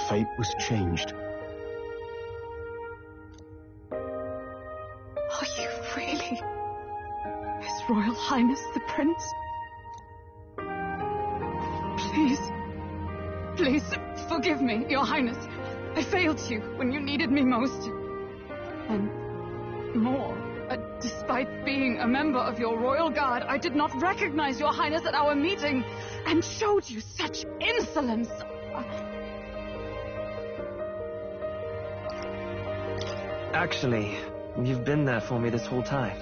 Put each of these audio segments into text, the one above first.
fate was changed. Are you really His Royal Highness the Prince? Please, forgive me, Your Highness. I failed you when you needed me most. And more, despite being a member of your royal guard, I did not recognize Your Highness at our meeting and showed you such insolence. Actually, you've been there for me this whole time.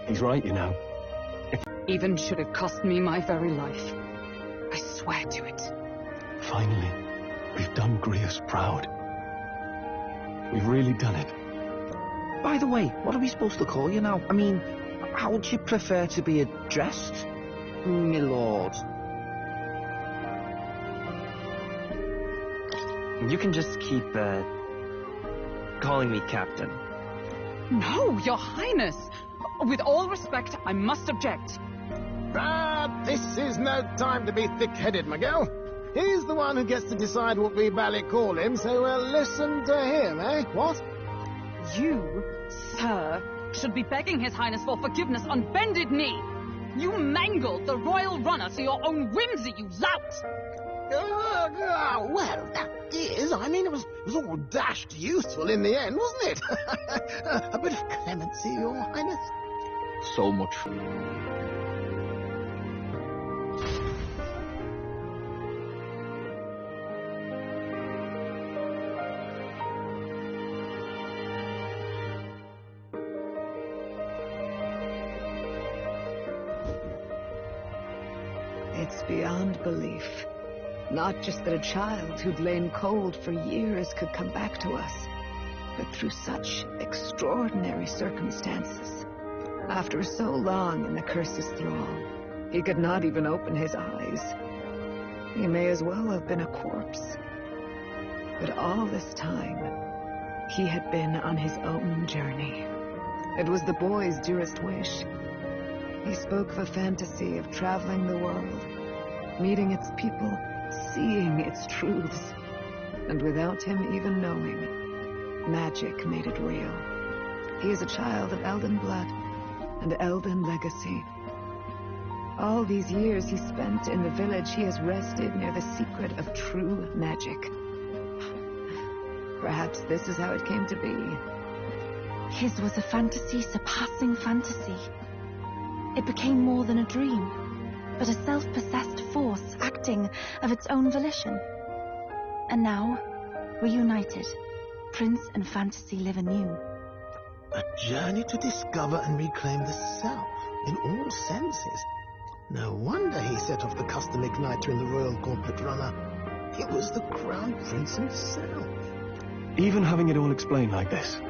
He's right, you know. Even should it cost me my very life, I swear to it. Finally, we've done Grius proud. We've really done it. By the way, what are we supposed to call you now? I mean, how would you prefer to be addressed, my lord? You can just keep, calling me Captain. No, Your Highness! With all respect, I must object. But this is no time to be thick-headed, Miguel. He's the one who gets to decide what we bally call him, so we'll listen to him, eh? What? You, sir, should be begging His Highness for forgiveness on bended knee. You mangled the royal runner to your own whimsy, you lout! Well, that is, I mean, it was all dashed useful in the end, wasn't it? A bit of clemency, Your Highness. So much. It's beyond belief. Not just that a child who'd lain cold for years could come back to us, but through such extraordinary circumstances. After so long in the curse's thrall, he could not even open his eyes. He may as well have been a corpse. But all this time, he had been on his own journey. It was the boy's dearest wish. He spoke of a fantasy of traveling the world, meeting its people, seeing its truths. And without him even knowing, magic made it real. He is a child of Elden blood and Elden legacy. All these years he spent in the village, he has rested near the secret of true magic. Perhaps this is how it came to be. His was a fantasy surpassing fantasy. It became more than a dream, but a self-possessed force acting of its own volition. And now, reunited, Prince and fantasy live anew. A journey to discover and reclaim the self, in all senses. No wonder he set off the custom igniter in the Royal Gauntlet Runner. It was the Crown Prince himself. Even having it all explained like this,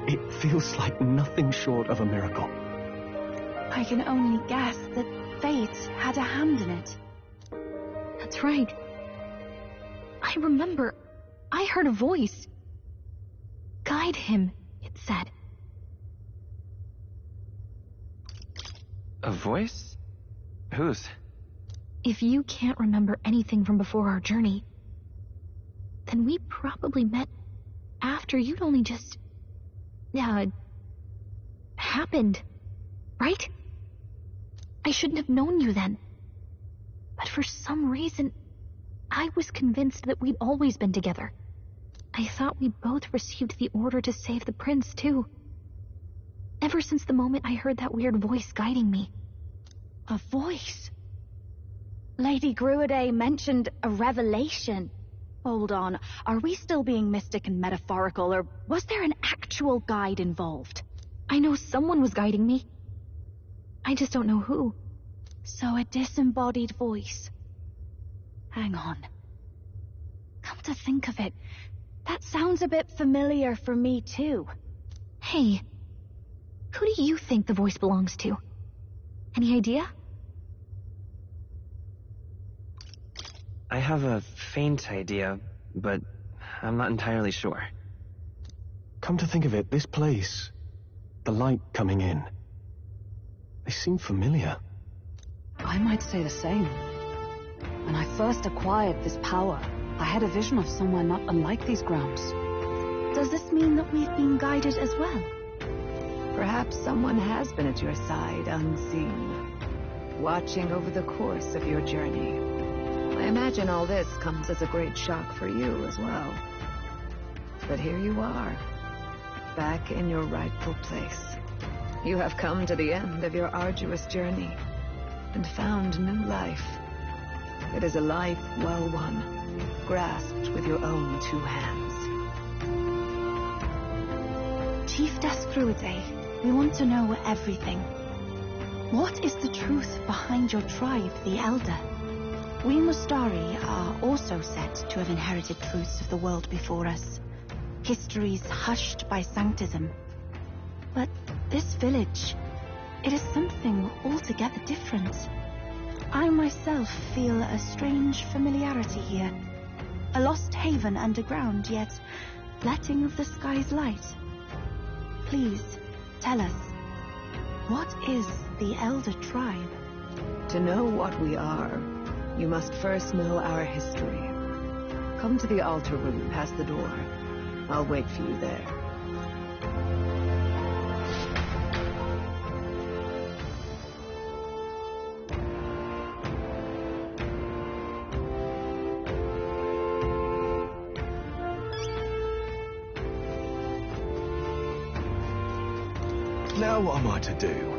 it feels like nothing short of a miracle. I can only guess that fate had a hand in it. That's right. I remember, I heard a voice. Guide him, it said. A voice? Whose? If you can't remember anything from before our journey, then we probably met after you'd only just... happened, right? I shouldn't have known you then. But for some reason, I was convinced that we'd always been together. I thought we both received the order to save the prince, too. Ever since the moment I heard that weird voice guiding me. A voice? Lady Gruaday mentioned a revelation. Hold on, are we still being mystic and metaphorical, or was there an actual guide involved? I know someone was guiding me. I just don't know who. So a disembodied voice. Hang on. Come to think of it, that sounds a bit familiar for me too. Hey, who do you think the voice belongs to? Any idea? I have a faint idea, but I'm not entirely sure. Come to think of it, this place, the light coming in, they seem familiar. I might say the same. When I first acquired this power, I had a vision of somewhere not unlike these grounds. Does this mean that we've been guided as well? Perhaps someone has been at your side unseen, watching over the course of your journey. I imagine all this comes as a great shock for you as well. But here you are, back in your rightful place. You have come to the end of your arduous journey and found new life. It is a life well won, grasped with your own two hands. Chief Descruide, we want to know everything. What is the truth behind your tribe, the Elder? We Mustari are also said to have inherited truths of the world before us. Histories hushed by sanctism. But this village, it is something altogether different. I myself feel a strange familiarity here. A lost haven underground, yet letting of the sky's light. Please, tell us, what is the Elder Tribe? To know what we are, you must first know our history. Come to the altar room past the door. I'll wait for you there. Now what am I to do?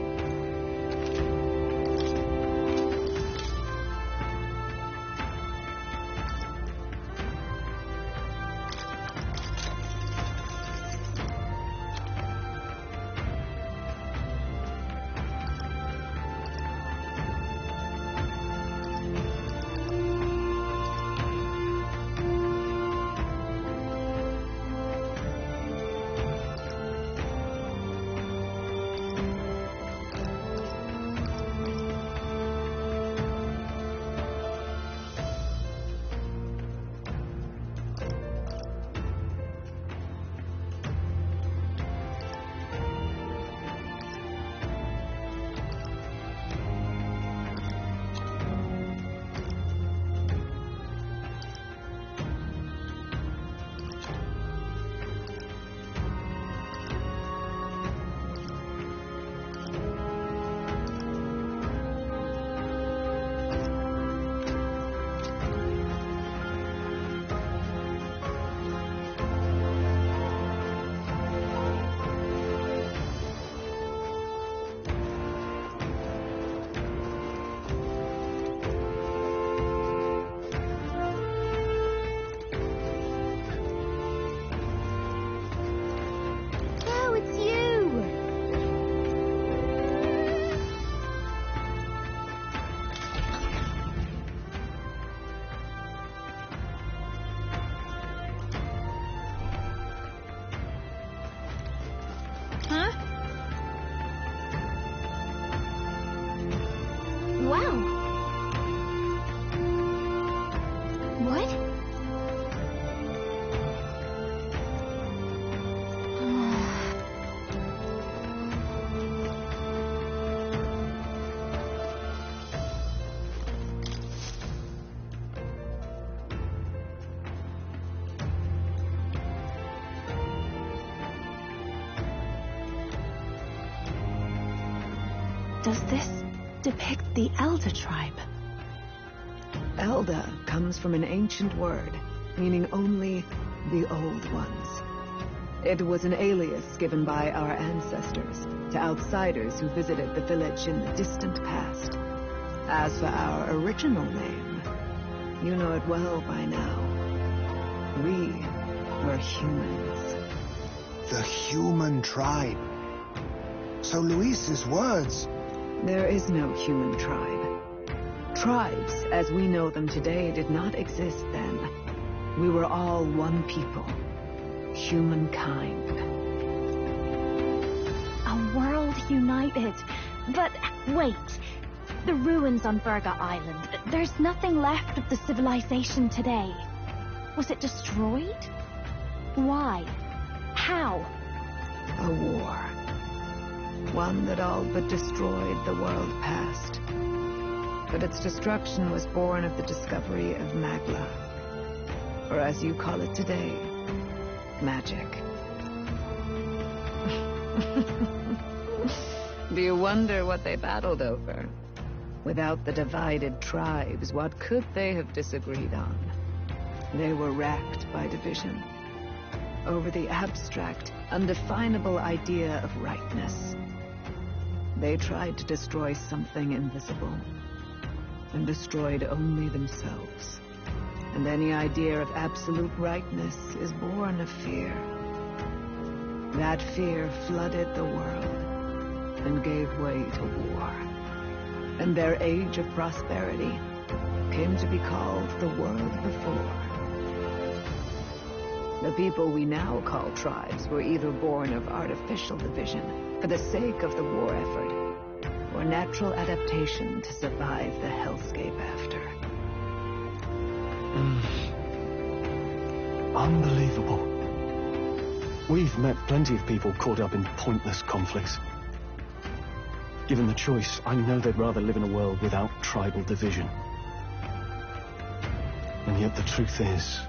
Does this depict the Elder Tribe? Elder comes from an ancient word, meaning only the Old Ones. It was an alias given by our ancestors to outsiders who visited the village in the distant past. As for our original name, you know it well by now. We were humans. The human tribe. So Luis's words... There is no human tribe. Tribes, as we know them today, did not exist then. We were all one people. Humankind. A world united. But wait. The ruins on Burga Island. There's nothing left of the civilization today. Was it destroyed? Why? How? A war. One that all but destroyed the world past. But its destruction was born of the discovery of Magla. or as you call it today, magic. Do you wonder what they battled over? Without the divided tribes, what could they have disagreed on? They were racked by division over the abstract, undefinable idea of rightness. They tried to destroy something invisible, and destroyed only themselves. And any idea of absolute rightness is born of fear. That fear flooded the world and gave way to war. And their age of prosperity came to be called the world before. The people we now call tribes were either born of artificial division for the sake of the war effort, or natural adaptation to survive the hellscape after. Unbelievable. We've met plenty of people caught up in pointless conflicts. Given the choice, I know they'd rather live in a world without tribal division. And yet the truth is,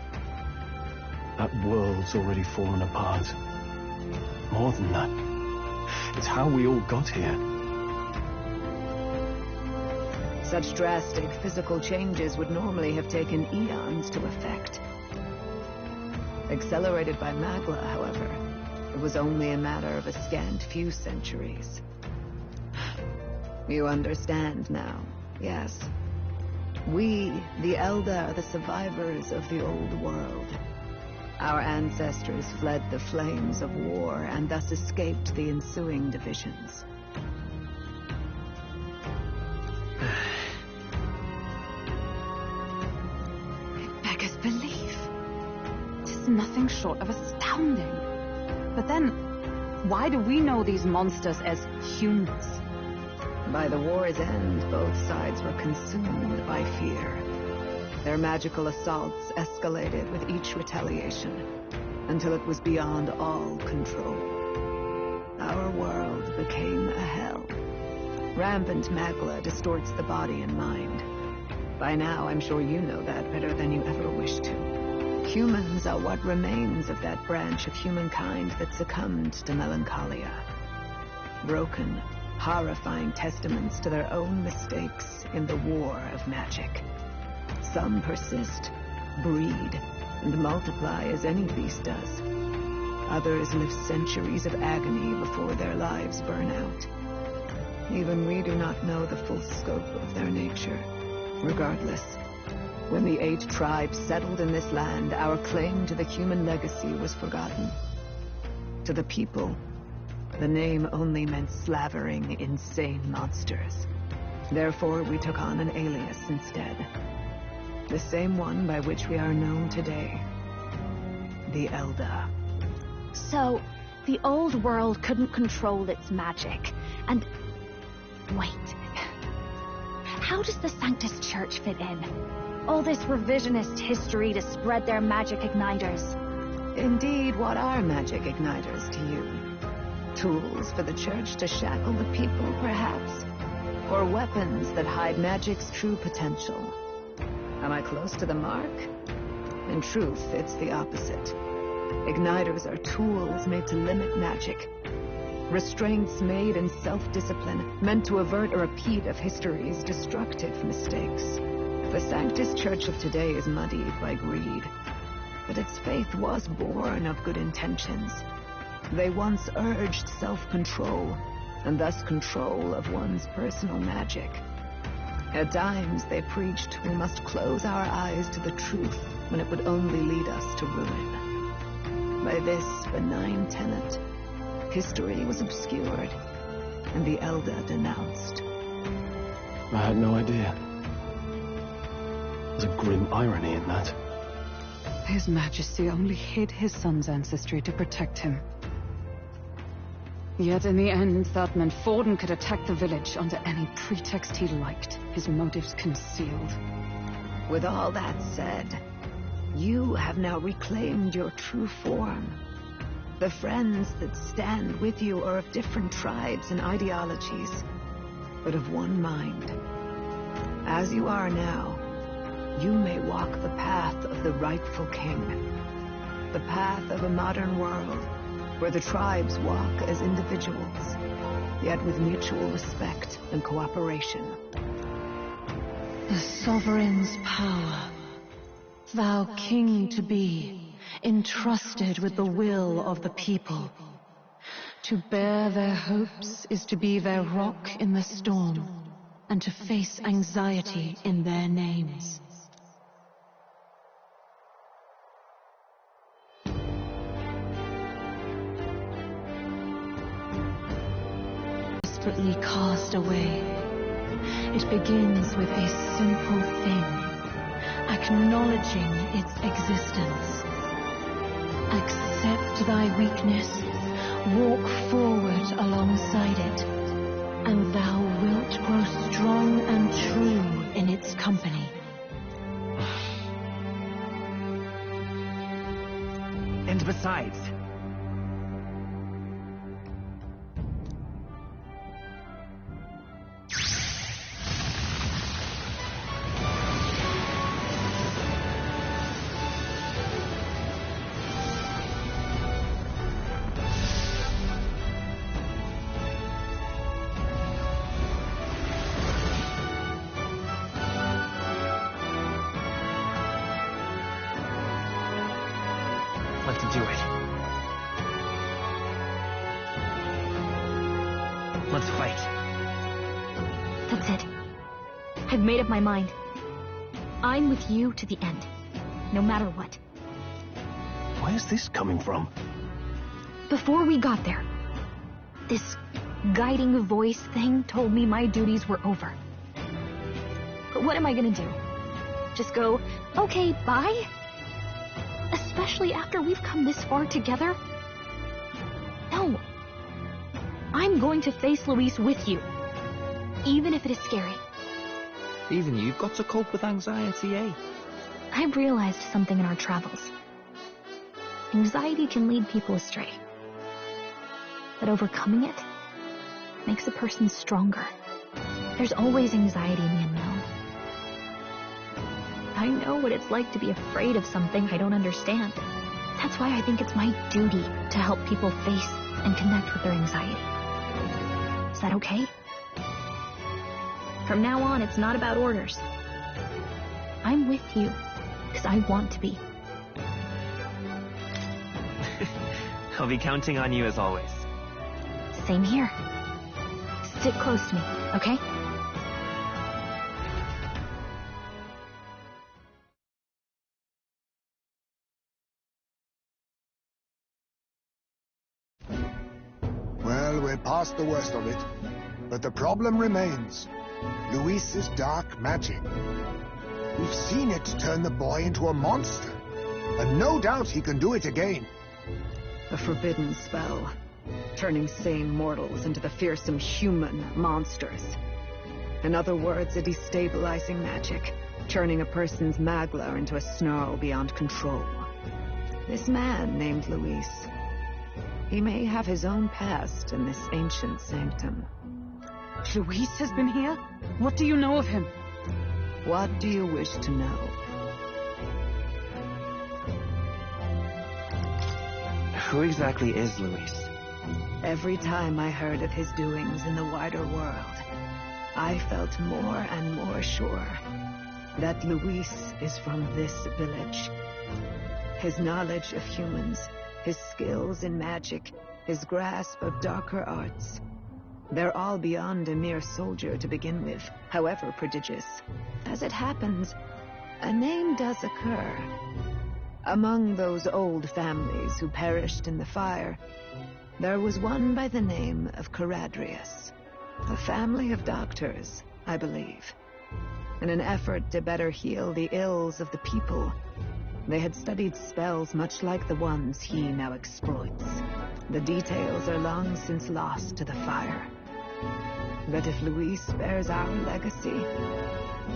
that world's already fallen apart. More than that, it's how we all got here. Such drastic physical changes would normally have taken eons to effect. Accelerated by Magla, however, it was only a matter of a scant few centuries. You understand now, yes? We, the Elder, are the survivors of the old world. Our ancestors fled the flames of war and thus escaped the ensuing divisions. It beggars belief. It is nothing short of astounding. But then, why do we know these monsters as humans? By the war's end, both sides were consumed by fear. Their magical assaults escalated with each retaliation, until it was beyond all control. Our world became a hell. Rampant Magla distorts the body and mind. By now, I'm sure you know that better than you ever wished to. Humans are what remains of that branch of humankind that succumbed to melancholia. Broken, horrifying testaments to their own mistakes in the war of magic. Some persist, breed, and multiply as any beast does. Others live centuries of agony before their lives burn out. Even we do not know the full scope of their nature. Regardless, when the 8 tribes settled in this land, our claim to the human legacy was forgotten. To the people, the name only meant slavering, insane monsters. Therefore, we took on an alias instead. The same one by which we are known today. The Elder. So, the old world couldn't control its magic, and... Wait. How does the Sanctus Church fit in? All this revisionist history to spread their magic igniters. Indeed, what are magic igniters to you? Tools for the Church to shackle the people, perhaps? Or weapons that hide magic's true potential? Am I close to the mark? In truth, it's the opposite. Igniters are tools made to limit magic. Restraints made in self-discipline, meant to avert a repeat of history's destructive mistakes. The Sanctus Church of today is muddied by greed, but its faith was born of good intentions. They once urged self-control, and thus control of one's personal magic. At times, they preached we must close our eyes to the truth when it would only lead us to ruin. By this benign tenet, history was obscured, and the Elder denounced. I had no idea. There's a grim irony in that. His Majesty only hid his son's ancestry to protect him. Yet in the end, that meant Forden could attack the village under any pretext he liked, his motives concealed. With all that said, you have now reclaimed your true form. The friends that stand with you are of different tribes and ideologies, but of one mind. As you are now, you may walk the path of the rightful king. The path of a modern world where the tribes walk as individuals, yet with mutual respect and cooperation. The sovereign's power, thou king to be, entrusted with the will of the people. To bear their hopes is to be their rock in the storm, and to face anxiety in their names. Desperately cast away. It begins with a simple thing, acknowledging its existence. Accept thy weakness, walk forward alongside it, and thou wilt grow strong and true in its company. And besides, let's do it. Let's fight. That's it. I've made up my mind. I'm with you to the end, no matter what. Where's this coming from? Before we got there, this guiding voice thing told me my duties were over. But what am I gonna do? Just go, okay, bye? Especially after we've come this far together? No. I'm going to face Luis with you, even if it is scary. Even you've got to cope with anxiety, eh? I've realized something in our travels. Anxiety can lead people astray. But overcoming it makes a person stronger. There's always anxiety in the unknown. I know what it's like to be afraid of something I don't understand. That's why I think it's my duty to help people face and connect with their anxiety. Is that okay? From now on, it's not about orders. I'm with you because I want to be. I'll be counting on you as always. Same here. Stick close to me, okay? Well, we're past the worst of it. But the problem remains. Luis's dark magic. We've seen it turn the boy into a monster. And no doubt he can do it again. A forbidden spell, turning sane mortals into the fearsome human monsters. In other words, a destabilizing magic, turning a person's magla into a snarl beyond control. This man named Luis, he may have his own past in this ancient sanctum. Luis has been here? What do you know of him? What do you wish to know? Who exactly is Luis? Every time I heard of his doings in the wider world, I felt more and more sure that Luis is from this village. His knowledge of humans, his skills in magic, his grasp of darker arts, they're all beyond a mere soldier to begin with, however prodigious. As it happens, a name does occur. Among those old families who perished in the fire, there was one by the name of Caradrius, a family of doctors, I believe. In an effort to better heal the ills of the people, they had studied spells much like the ones he now exploits. The details are long since lost to the fire. But if Luis bears our legacy,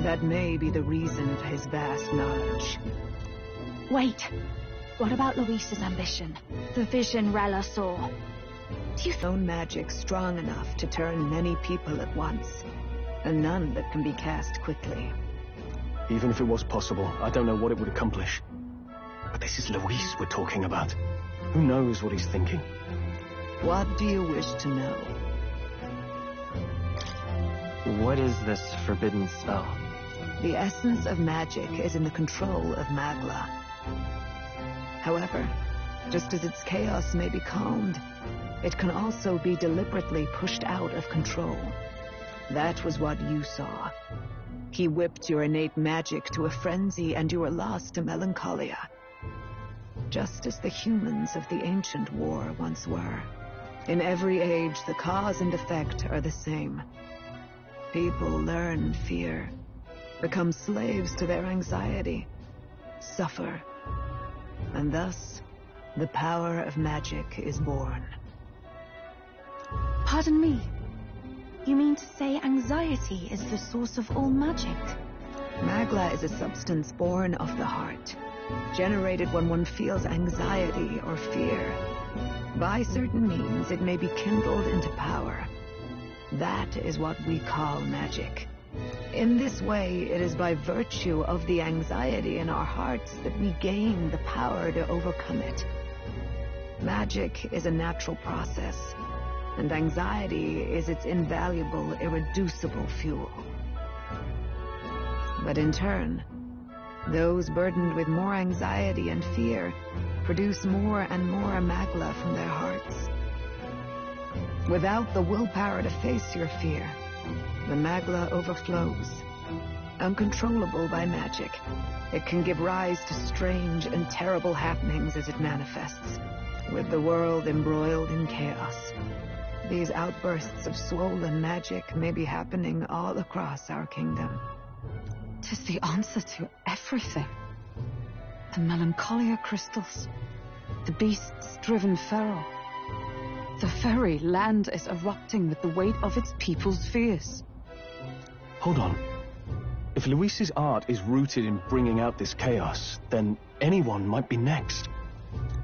that may be the reason for his vast knowledge. Wait. What about Luis's ambition? The vision Rella saw. Do you own magic strong enough to turn many people at once, and none that can be cast quickly. Even if it was possible, I don't know what it would accomplish. But this is Luis we're talking about. Who knows what he's thinking? What do you wish to know? What is this forbidden spell? The essence of magic is in the control of Magla. However, just as its chaos may be calmed, it can also be deliberately pushed out of control. That was what you saw. He whipped your innate magic to a frenzy and you were lost to melancholia. Just as the humans of the ancient war once were. In every age, the cause and effect are the same. People learn fear, become slaves to their anxiety, suffer, and thus the power of magic is born. Pardon me. You mean to say anxiety is the source of all magic? Magla is a substance born of the heart, generated when one feels anxiety or fear. By certain means, it may be kindled into power. That is what we call magic. In this way, it is by virtue of the anxiety in our hearts that we gain the power to overcome it. Magic is a natural process, and anxiety is its invaluable, irreducible fuel. But in turn, those burdened with more anxiety and fear produce more and more Magla from their hearts. Without the willpower to face your fear, the Magla overflows. Uncontrollable by magic, it can give rise to strange and terrible happenings as it manifests, with the world embroiled in chaos. These outbursts of swollen magic may be happening all across our kingdom. 'Tis the answer to everything. The melancholia crystals, the beasts driven feral. The very land is erupting with the weight of its people's fears. Hold on. If Luis's art is rooted in bringing out this chaos, then anyone might be next.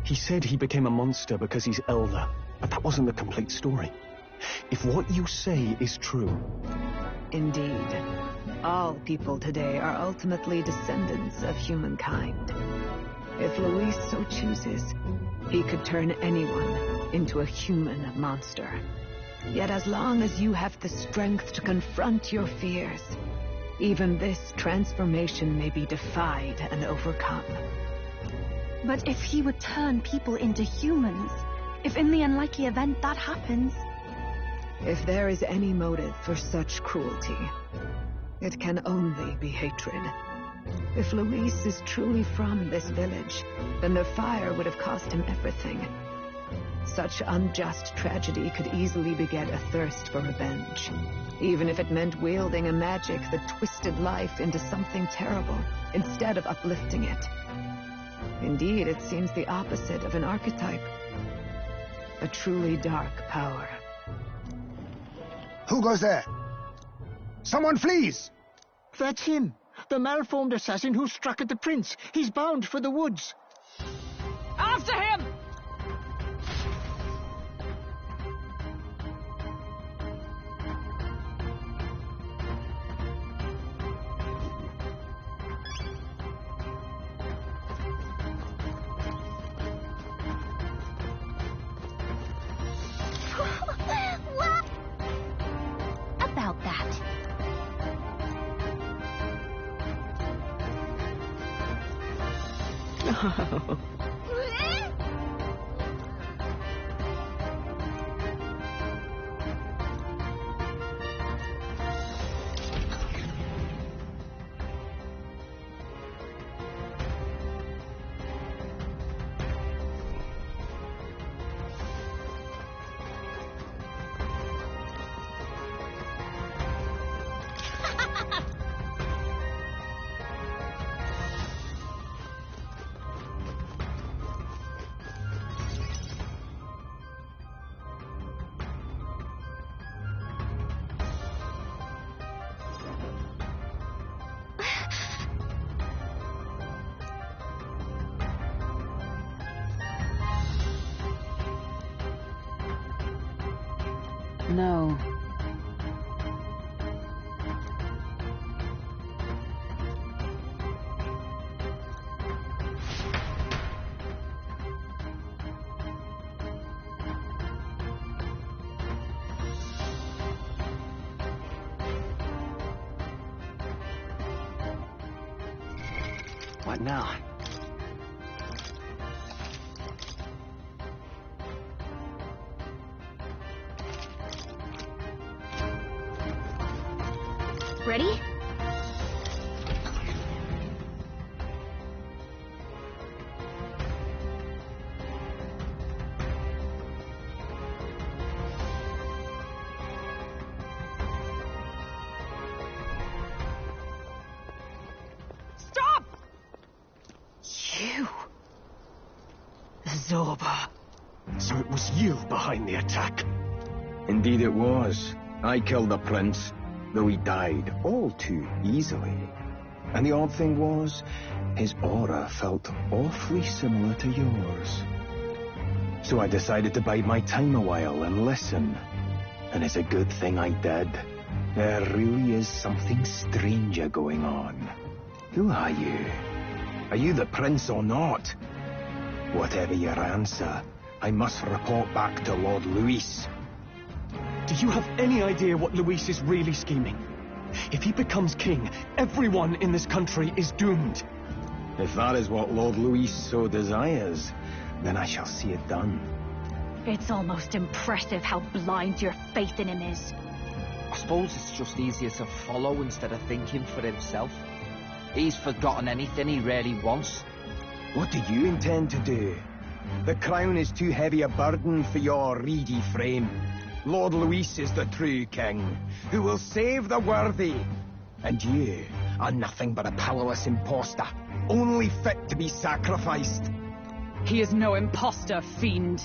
He said he became a monster because he's elder, but that wasn't the complete story. If what you say is true... Indeed. All people today are ultimately descendants of humankind. If Luis so chooses, he could turn anyone into a human monster. Yet as long as you have the strength to confront your fears, even this transformation may be defied and overcome. But if he would turn people into humans, if in the unlikely event that happens... If there is any motive for such cruelty, it can only be hatred. If Luis is truly from this village, then the fire would have cost him everything. Such unjust tragedy could easily beget a thirst for revenge, even if it meant wielding a magic that twisted life into something terrible instead of uplifting it. Indeed, it seems the opposite of an archetype. A truly dark power. Who goes there? Someone flees! That's him, the malformed assassin who struck at the prince. He's bound for the woods. After him! What about that? No. What now? Ready? Stop! You. Zorba. So it was you behind the attack? Indeed it was. I killed the prince, though he died all too easily. And the odd thing was, his aura felt awfully similar to yours. So I decided to bide my time a while and listen. And it's a good thing I did. There really is something stranger going on. Who are you? Are you the prince or not? Whatever your answer, I must report back to Lord Luis. Do you have any idea what Luis is really scheming? If he becomes king, everyone in this country is doomed. If that is what Lord Luis so desires, then I shall see it done. It's almost impressive how blind your faith in him is. I suppose it's just easier to follow instead of thinking for himself. He's forgotten anything he really wants. What do you intend to do? The crown is too heavy a burden for your reedy frame. Lord Luis is the true king, who will save the worthy. And you are nothing but a powerless imposter, only fit to be sacrificed. He is no imposter, fiend.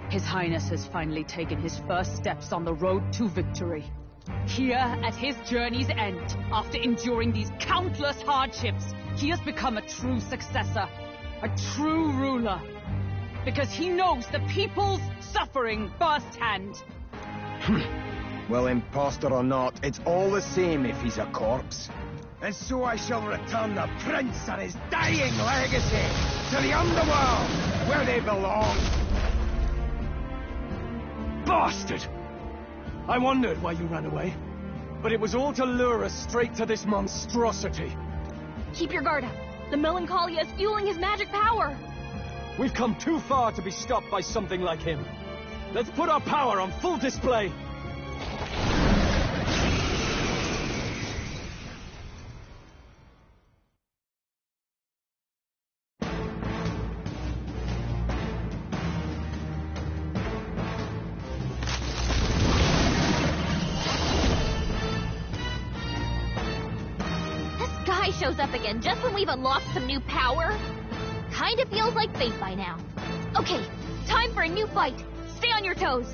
His Highness has finally taken his first steps on the road to victory. Here, at his journey's end, after enduring these countless hardships, he has become a true successor, a true ruler. Because he knows the people's suffering firsthand. Well, imposter or not, it's all the same if he's a corpse. And so I shall return the prince and his dying legacy to the underworld, where they belong. Bastard! I wondered why you ran away, but it was all to lure us straight to this monstrosity. Keep your guard up. The Melancholia is fueling his magic power. We've come too far to be stopped by something like him. Let's put our power on full display. Shows up again just when we've unlocked some new power. Kinda feels like fate by now. Okay, time for a new fight. Stay on your toes.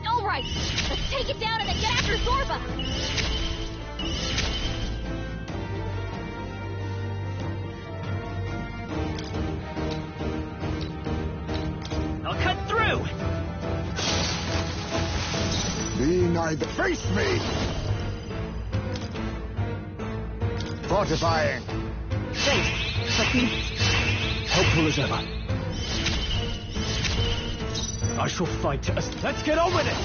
Alright, let's take it down and then get after Zorba. Be neither. Face me! Fortifying. Thanks, but helpful as ever. I shall fight us. Let's get on with it!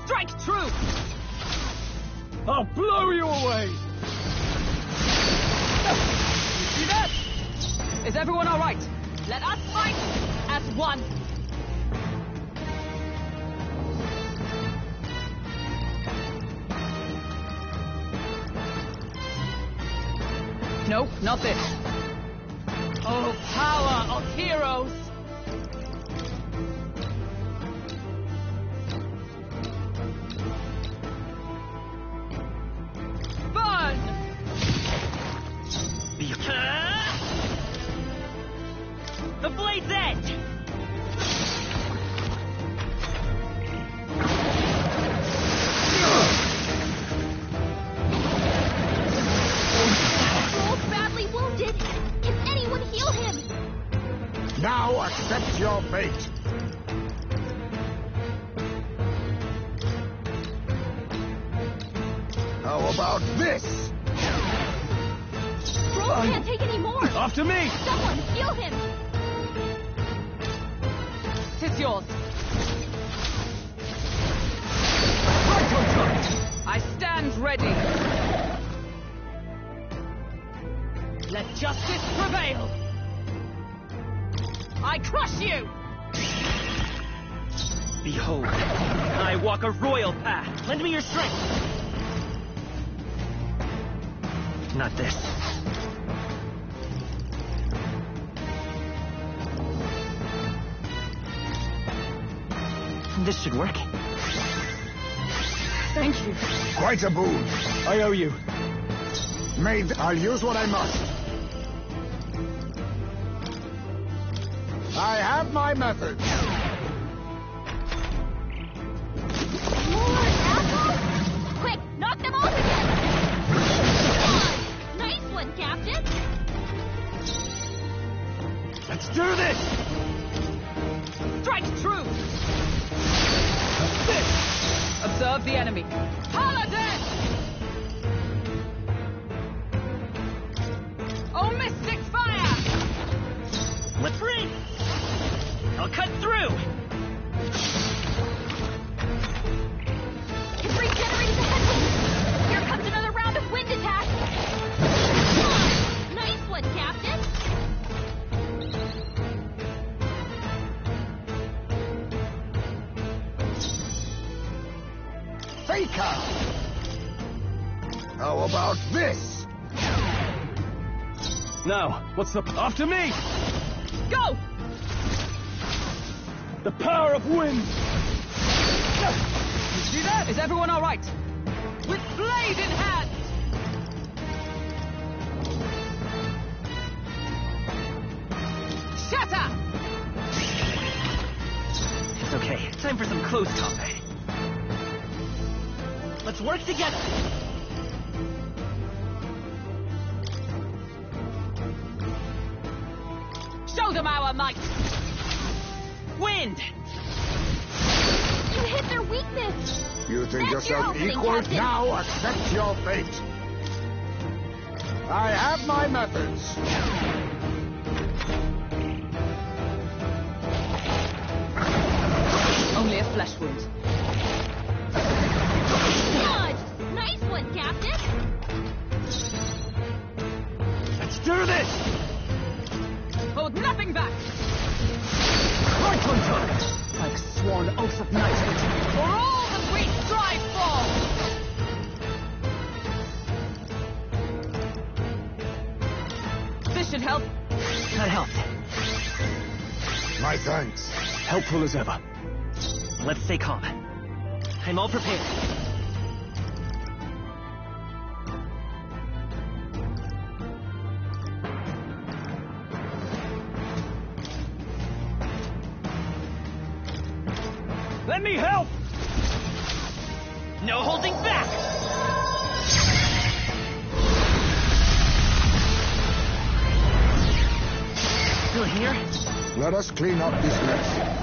Strike true! I'll blow you away! You see that? Is everyone all right? Let us fight as one. Nope, not this. Oh, power of heroes! Burn! The blade's edge! Badly wounded. Can anyone heal him? How about this? Roll can't take any more! After me! Someone heal him! Tis yours. Right on top. I stand ready. Let justice prevail. I crush you! Behold, I walk a royal path. Lend me your strength. Not this. This should work. Thank you. Quite a boon. I owe you. I'll use what I must. I have my methods. More apples? Quick, knock them off again! Nice one, Captain! Let's do this! Strike true! Observe the enemy. Paladin! Oh, mystic fire! Let's ring! I'll cut through! It's regenerating the headwind! Here comes another round of wind attack! Nice one, Captain! Faker! How about this? Now, what's the... After me! Go! The power of wind! You see that? Is everyone all right? With blade in hand! Shatter! It's okay. Time for some close combat. Let's work together! Show them our might! Wind! You hit their weakness! You think That's your yourself opening, equal? Captain. Now accept your fate. I have my methods. Only a flesh wound. Dodge! Nice one, Captain! Let's do this! Hold nothing back! Right on time! Like sworn oath of knighthood, for all that we strive for! This should help. That helped. My thanks. Helpful as ever. Let's stay calm. I'm all prepared. Let me help! No holding back! Still here? Let us clean up this mess.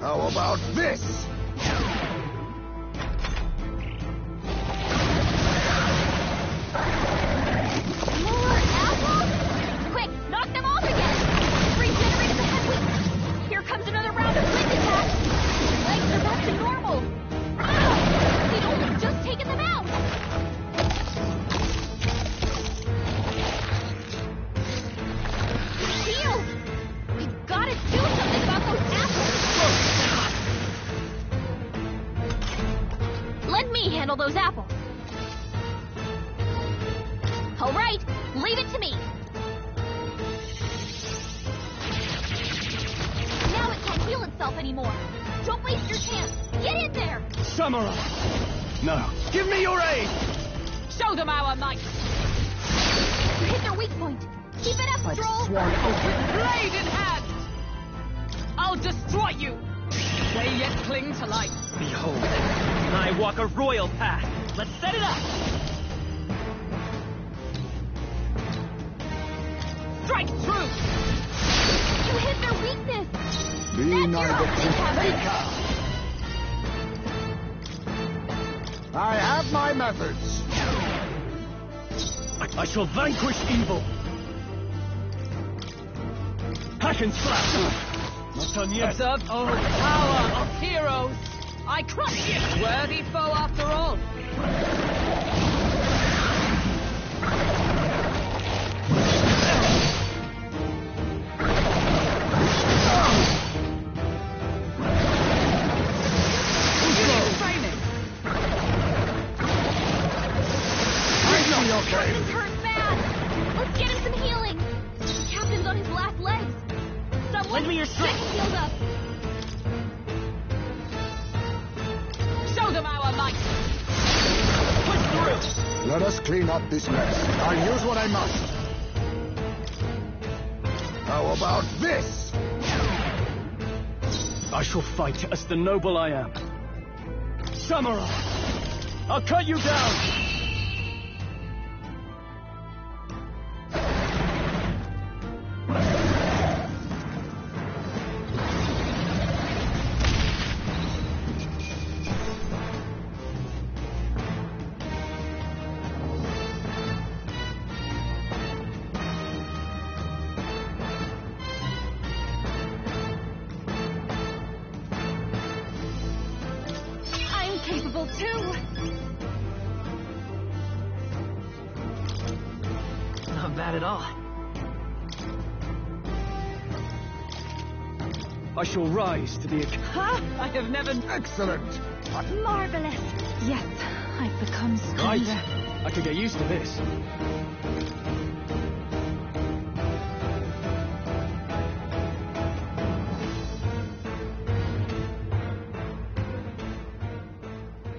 How about this? More apples? Quick, knock them off again! Regenerating the headwind! Here comes another round of wind attack! Legs are back to normal! Ow! We'd only just taken them out! Shield! We've gotta do something about those apples! Let me handle those apples. All right, leave it to me. Now it can't heal itself anymore. Don't waste your chance. Get in there. Samurai! No. Give me your aid! Show them our might! You hit their weak point. Keep it up, Like Stroll. sworn oath with blade in hand! I'll destroy you! They yet cling to life. Behold, I walk a royal path. Let's set it up! Strike through! You hit their weakness! Be neither maker. I have my methods. I shall vanquish evil. Passion's flash. Not done yet. Observe the power of heroes. I crush you. Worthy foe after all. Captain's hurt bad. Let's get him some healing. The captain's on his last legs. Someone Lend me your get strength. him healed up. Show them our might. Push through. Let us clean up this mess. I'll use what I must. How about this? I shall fight as the noble I am. Samurai! I'll cut you down! Capable too. Not bad at all. I shall rise to be a... Huh? I have never... Excellent. Marvelous. Yes, I've become Right. stronger. I could get used to this.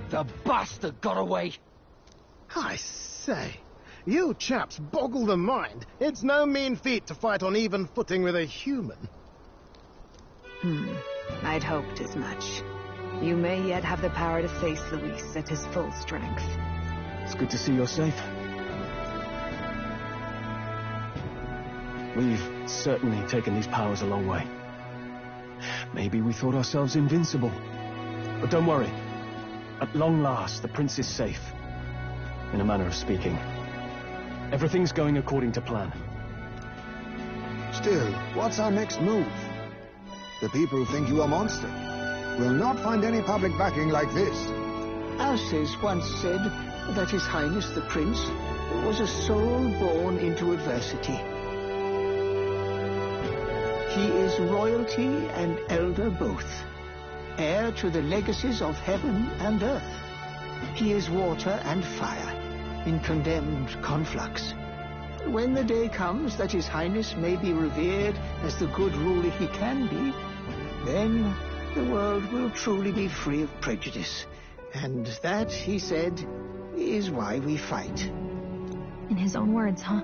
The bastard got away. I say, you chaps boggle the mind. It's no mean feat to fight on even footing with a human. I'd hoped as much. You may yet have the power to face Luis at his full strength. It's good to see you're safe. We've certainly taken these powers a long way. Maybe we thought ourselves invincible. But don't worry. At long last, the prince is safe. In a manner of speaking. Everything's going according to plan. Still, what's our next move? The people who think you a monster will not find any public backing like this. Alces once said that His Highness the Prince was a soul born into adversity. He is royalty and elder both, heir to the legacies of heaven and earth. He is water and fire, in condemned conflux. When the day comes that His Highness may be revered as the good ruler he can be, then the world will truly be free of prejudice. And that, he said, is why we fight. In his own words, huh?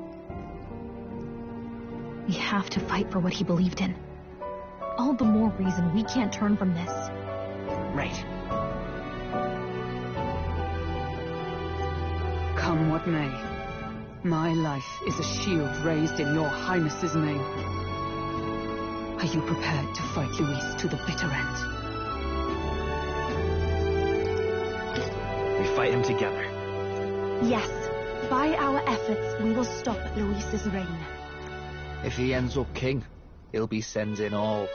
We have to fight for what he believed in. All the more reason we can't turn from this. Right. Come what may, my life is a shield raised in your highness's name. Are you prepared to fight Luis to the bitter end? We fight him together. Yes, by our efforts, we will stop Luis's reign. If he ends up king, he'll be sending all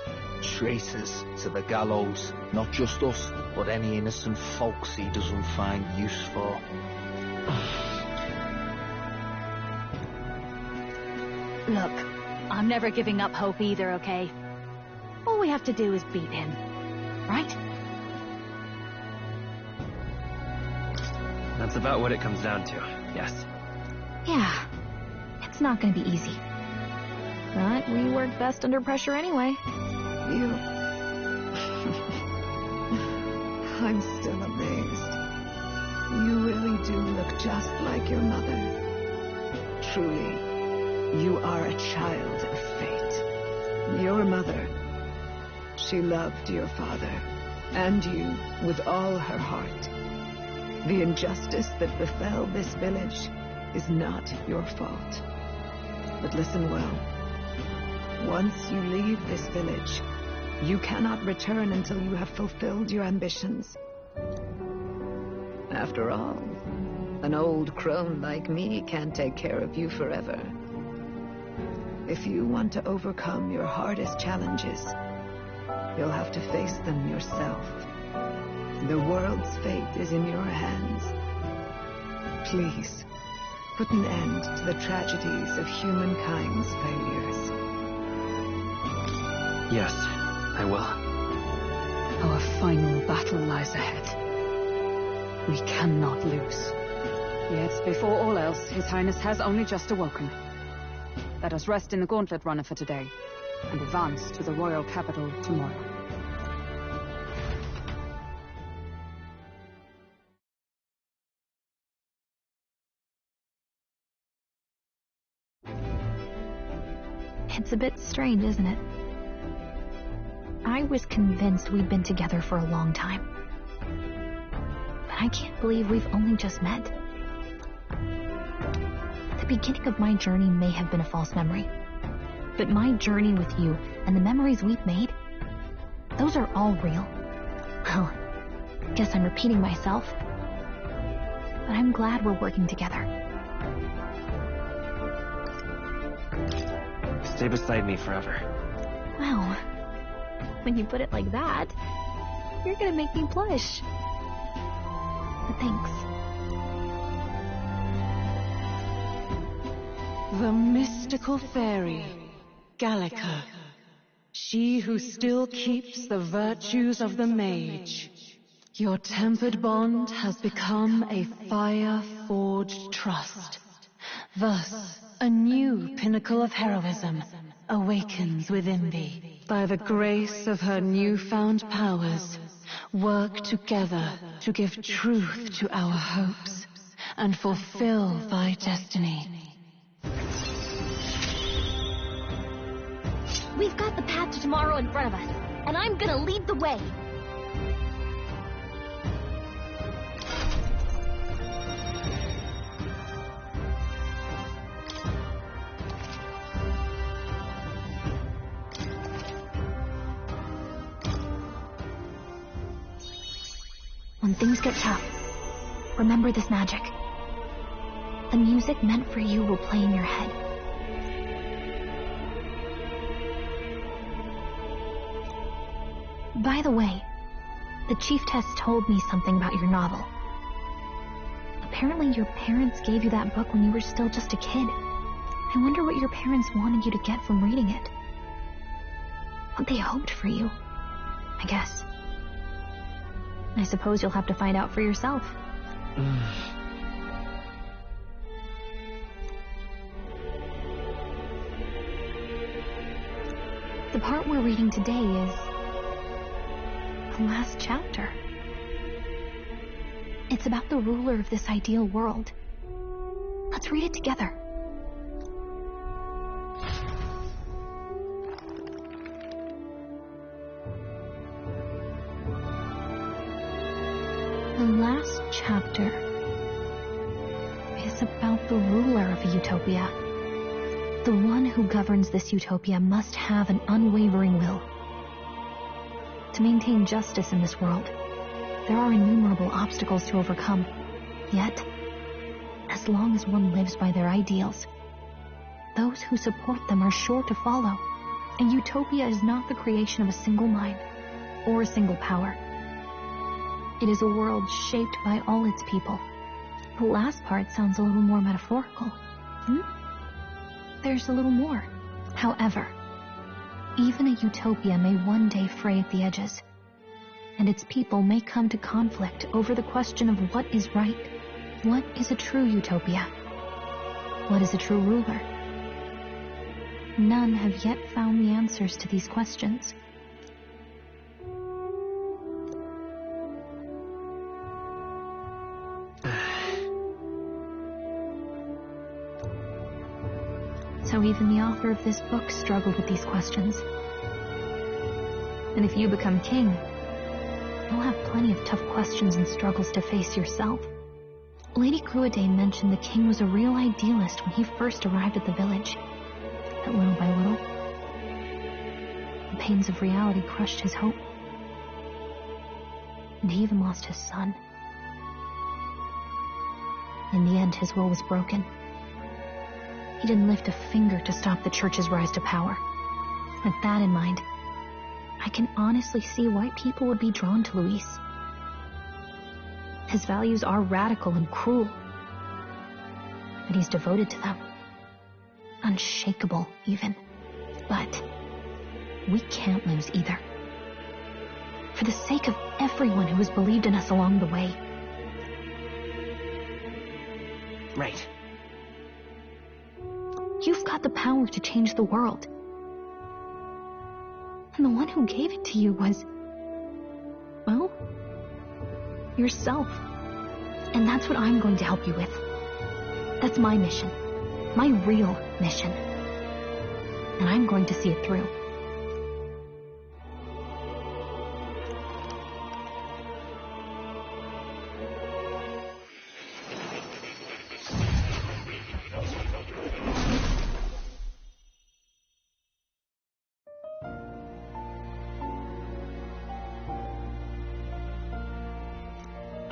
traitors to the gallows. Not just us, but any innocent folks he doesn't find use for. Look, I'm never giving up hope either, okay? All we have to do is beat him, right? That's about what it comes down to, yes. Yeah, it's not gonna be easy. But we work best under pressure anyway. You... I'm still amazed. You really do look just like your mother. Truly, you are a child of fate. Your mother, she loved your father, and you with all her heart. The injustice that befell this village is not your fault. But listen well. Once you leave this village, you cannot return until you have fulfilled your ambitions. After all, an old crone like me can't take care of you forever. If you want to overcome your hardest challenges, you'll have to face them yourself. The world's fate is in your hands. Please, put an end to the tragedies of humankind's failures. Yes, I will. Our final battle lies ahead. We cannot lose. Yet, before all else, His Highness has only just awoken. Let us rest in the Gauntlet Runner for today, and advance to the royal capital tomorrow. It's a bit strange, isn't it? I was convinced we'd been together for a long time. But I can't believe we've only just met. The beginning of my journey may have been a false memory. But my journey with you and the memories we've made, those are all real. Well, guess I'm repeating myself. But I'm glad we're working together. Stay beside me forever. Wow. When you put it like that, you're gonna make me blush. But thanks. The mystical fairy, Gallica. She who still keeps the virtues of the mage. Your tempered bond has become a fire-forged trust. Thus, a new pinnacle of heroism awakens within thee. By the grace of her newfound powers, work together to give truth to our hopes and fulfill thy destiny. We've got the path to tomorrow in front of us, and I'm gonna lead the way. When things get tough, remember this magic. The music meant for you will play in your head. By the way, the chiefess told me something about your novel. Apparently your parents gave you that book when you were still just a kid. I wonder what your parents wanted you to get from reading it. What they hoped for you, I guess. I suppose you'll have to find out for yourself. The part we're reading today is the last chapter. It's about the ruler of this ideal world. Let's read it together. The last chapter is about the ruler of a utopia. The one who governs this utopia must have an unwavering will. To maintain justice in this world, there are innumerable obstacles to overcome. Yet, as long as one lives by their ideals, those who support them are sure to follow. A utopia is not the creation of a single mind or a single power. It is a world shaped by all its people. The last part sounds a little more metaphorical. There's a little more. However, even a utopia may one day fray at the edges, and its people may come to conflict over the question of what is right. What is a true utopia? What is a true ruler? None have yet found the answers to these questions. So even the author of this book struggled with these questions. And if you become king, you'll have plenty of tough questions and struggles to face yourself. Lady Cruadane mentioned the king was a real idealist when he first arrived at the village. That little by little, pains of reality crushed his hope. And he even lost his son. In the end, his will was broken. He didn't lift a finger to stop the church's rise to power. With that in mind, I can honestly see why people would be drawn to Luis. His values are radical and cruel, but he's devoted to them. Unshakable, even. But we can't lose either. For the sake of everyone who has believed in us along the way. Right. You've got the power to change the world. And the one who gave it to you was, well, yourself. And that's what I'm going to help you with. That's my mission. My real mission. And I'm going to see it through.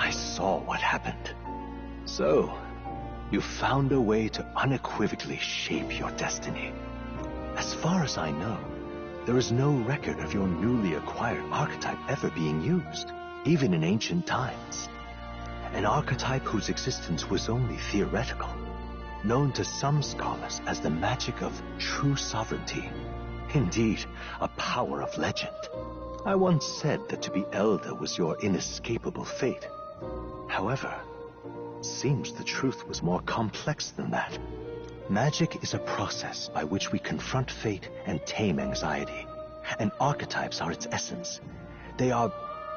I saw what happened. So, you found a way to unequivocally shape your destiny. As far as I know, there is no record of your newly acquired archetype ever being used, even in ancient times. An archetype whose existence was only theoretical, known to some scholars as the magic of true sovereignty. Indeed, a power of legend. I once said that to be elder was your inescapable fate. However, it seems the truth was more complex than that. Magic is a process by which we confront fate and tame anxiety, and archetypes are its essence. They are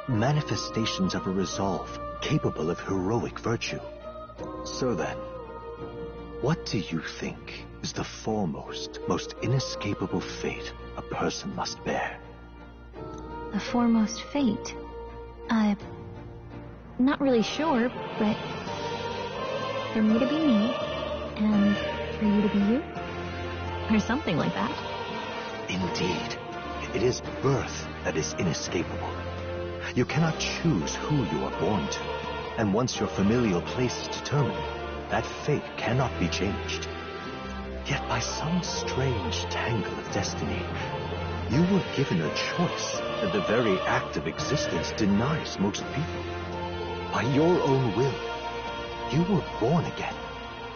manifestations of a resolve capable of heroic virtue. So then, what do you think is the foremost, most inescapable fate a person must bear? The foremost fate? Not really sure, but for me to be me, and for you to be you, or something like that. Indeed, it is birth that is inescapable. You cannot choose who you are born to, and once your familial place is determined, that fate cannot be changed. Yet by some strange tangle of destiny, you were given a choice that the very act of existence denies most people. By your own will, you were born again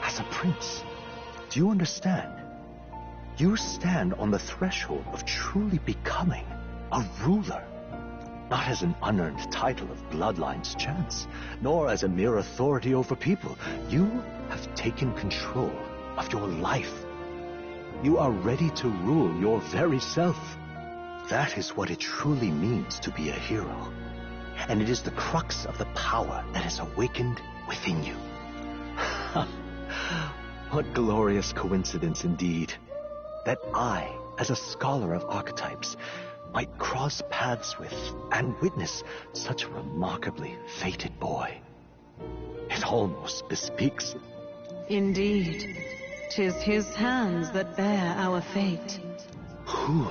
as a prince. Do you understand? You stand on the threshold of truly becoming a ruler. Not as an unearned title of bloodline's chance, nor as a mere authority over people. You have taken control of your life. You are ready to rule your very self. That is what it truly means to be a hero. And it is the crux of the power that is awakened within you. What glorious coincidence indeed, that I, as a scholar of archetypes, might cross paths with and witness such a remarkably fated boy. It almost bespeaks. Indeed, 'tis his hands that bear our fate. Who?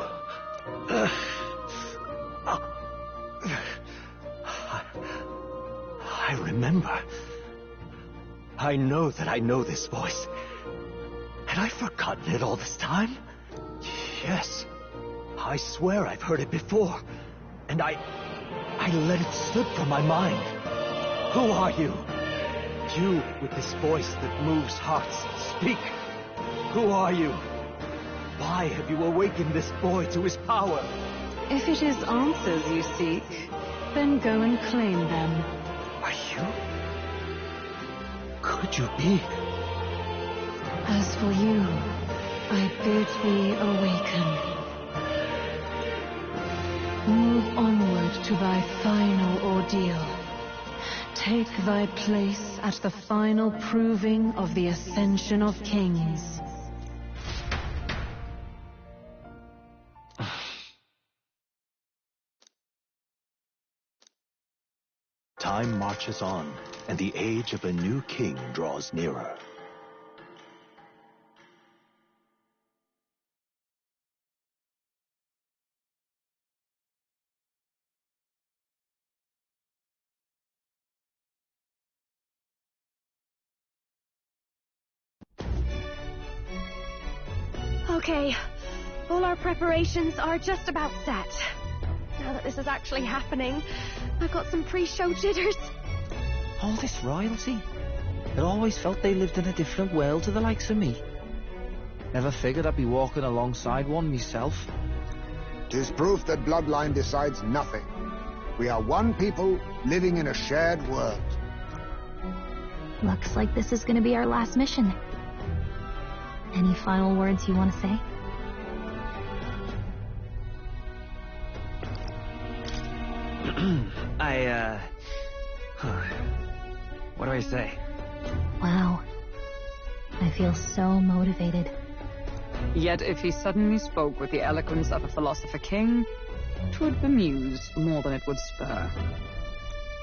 I remember. I know that I know this voice. Had I forgotten it all this time? Yes. I swear I've heard it before. And I let it slip from my mind. Who are you? You with this voice that moves hearts. Speak. Who are you? Why have you awakened this boy to his power? If it is answers you seek, then go and claim them. Are you? Could you be? As for you, I bid thee awaken. Move onward to thy final ordeal. Take thy place at the final proving of the ascension of kings. Time marches on, and the age of a new king draws nearer. Okay, all our preparations are just about set. Now that this is actually happening, I've got some pre-show jitters. All this royalty? It always felt they lived in a different world to the likes of me. Never figured I'd be walking alongside one myself. 'Tis proof that bloodline decides nothing. We are one people living in a shared world. Looks like this is gonna be our last mission. Any final words you want to say? What do I say? Wow. I feel so motivated. Yet if he suddenly spoke with the eloquence of a philosopher king, 'twould bemuse more than it would spur.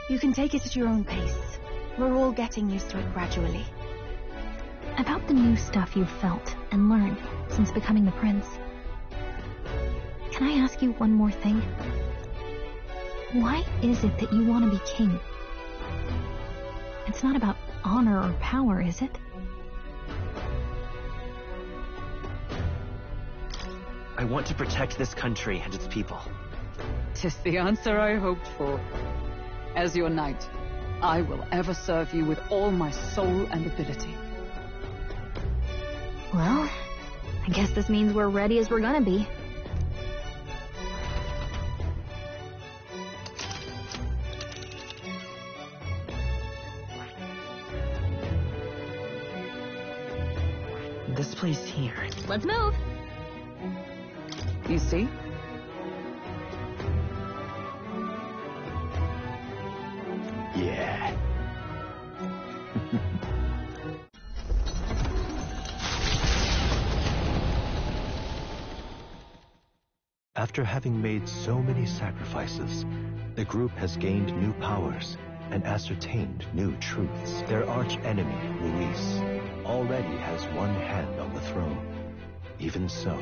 You can take it at your own pace. We're all getting used to it gradually. About the new stuff you've felt and learned since becoming the prince. Can I ask you one more thing? Why is it that you want to be king? It's not about honor or power, is it? I want to protect this country and its people. 'Tis the answer I hoped for. As your knight, I will ever serve you with all my soul and ability. Well, I guess this means we're ready as we're gonna be. This place here. Let's move! You see? Yeah. After having made so many sacrifices, the group has gained new powers and ascertained new truths. Their arch-enemy, Luis, already has one hand on the throne. Even so,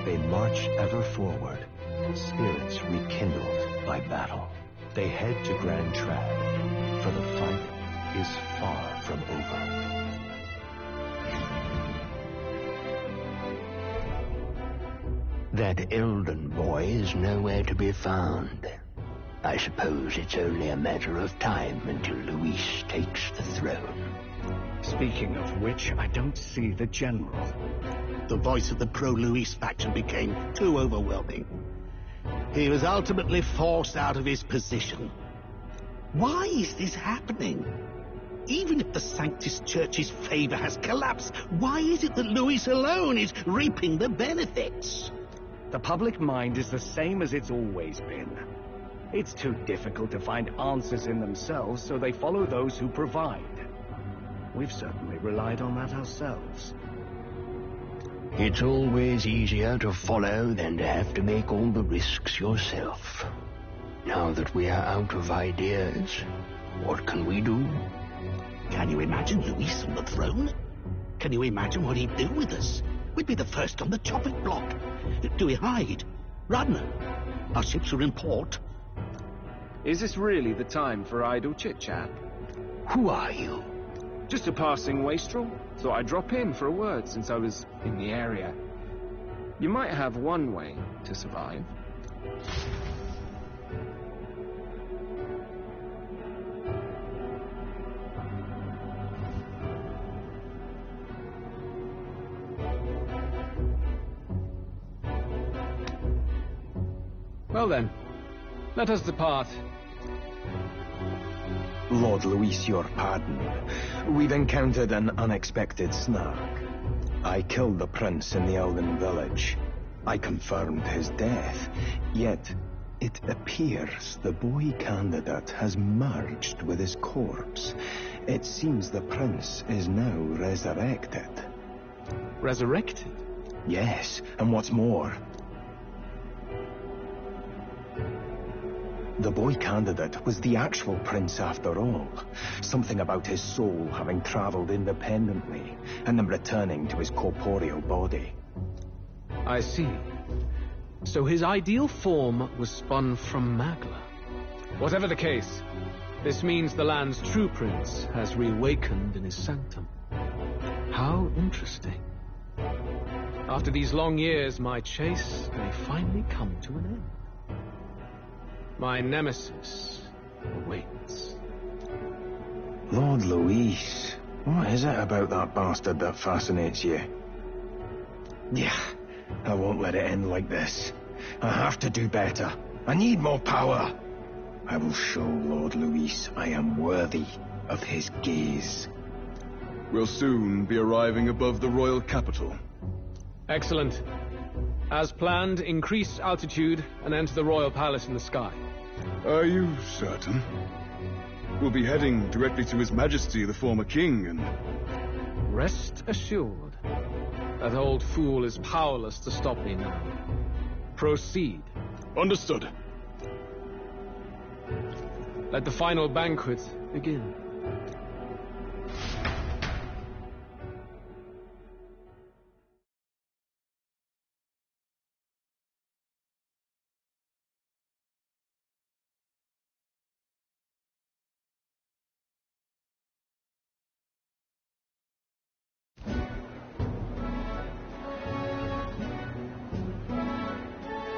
they march ever forward, spirits rekindled by battle. They head to Grand Trad, for the fight is far from over. That Elden boy is nowhere to be found. I suppose it's only a matter of time until Luis takes the throne. Speaking of which, I don't see the general. The voice of the pro-Luis faction became too overwhelming. He was ultimately forced out of his position. Why is this happening? Even if the Sanctus Church's favor has collapsed, why is it that Luis alone is reaping the benefits? The public mind is the same as it's always been. It's too difficult to find answers in themselves, so they follow those who provide. We've certainly relied on that ourselves. It's always easier to follow than to have to make all the risks yourself. Now that we are out of ideas, what can we do? Can you imagine Luis on the throne? Can you imagine what he'd do with us? We'd be the first on the chopping block. Do we hide? Run? Our ships are in port. Is this really the time for idle chit-chat? Who are you? Just a passing wastrel. Thought I'd drop in for a word since I was in the area. You might have one way to survive. Well then, let us depart. Lord Luis, your pardon. We've encountered an unexpected snag. I killed the prince in the Elven village. I confirmed his death. Yet, it appears the boy candidate has merged with his corpse. It seems the prince is now resurrected. Resurrected? Yes, and what's more, the boy candidate was the actual prince after all. Something about his soul having traveled independently and then returning to his corporeal body. I see. So his ideal form was spun from Magla. Whatever the case, this means the land's true prince has reawakened in his sanctum. How interesting. After these long years, my chase may finally come to an end. My nemesis awaits. Lord Luis, what is it about that bastard that fascinates you? Yeah, I won't let it end like this. I have to do better. I need more power. I will show Lord Luis I am worthy of his gaze. We'll soon be arriving above the royal capital. Excellent. As planned, increase altitude and enter the royal palace in the sky. Are you certain? We'll be heading directly to His Majesty, the former king, and... Rest assured, that old fool is powerless to stop me now. Proceed. Understood. Let the final banquet begin.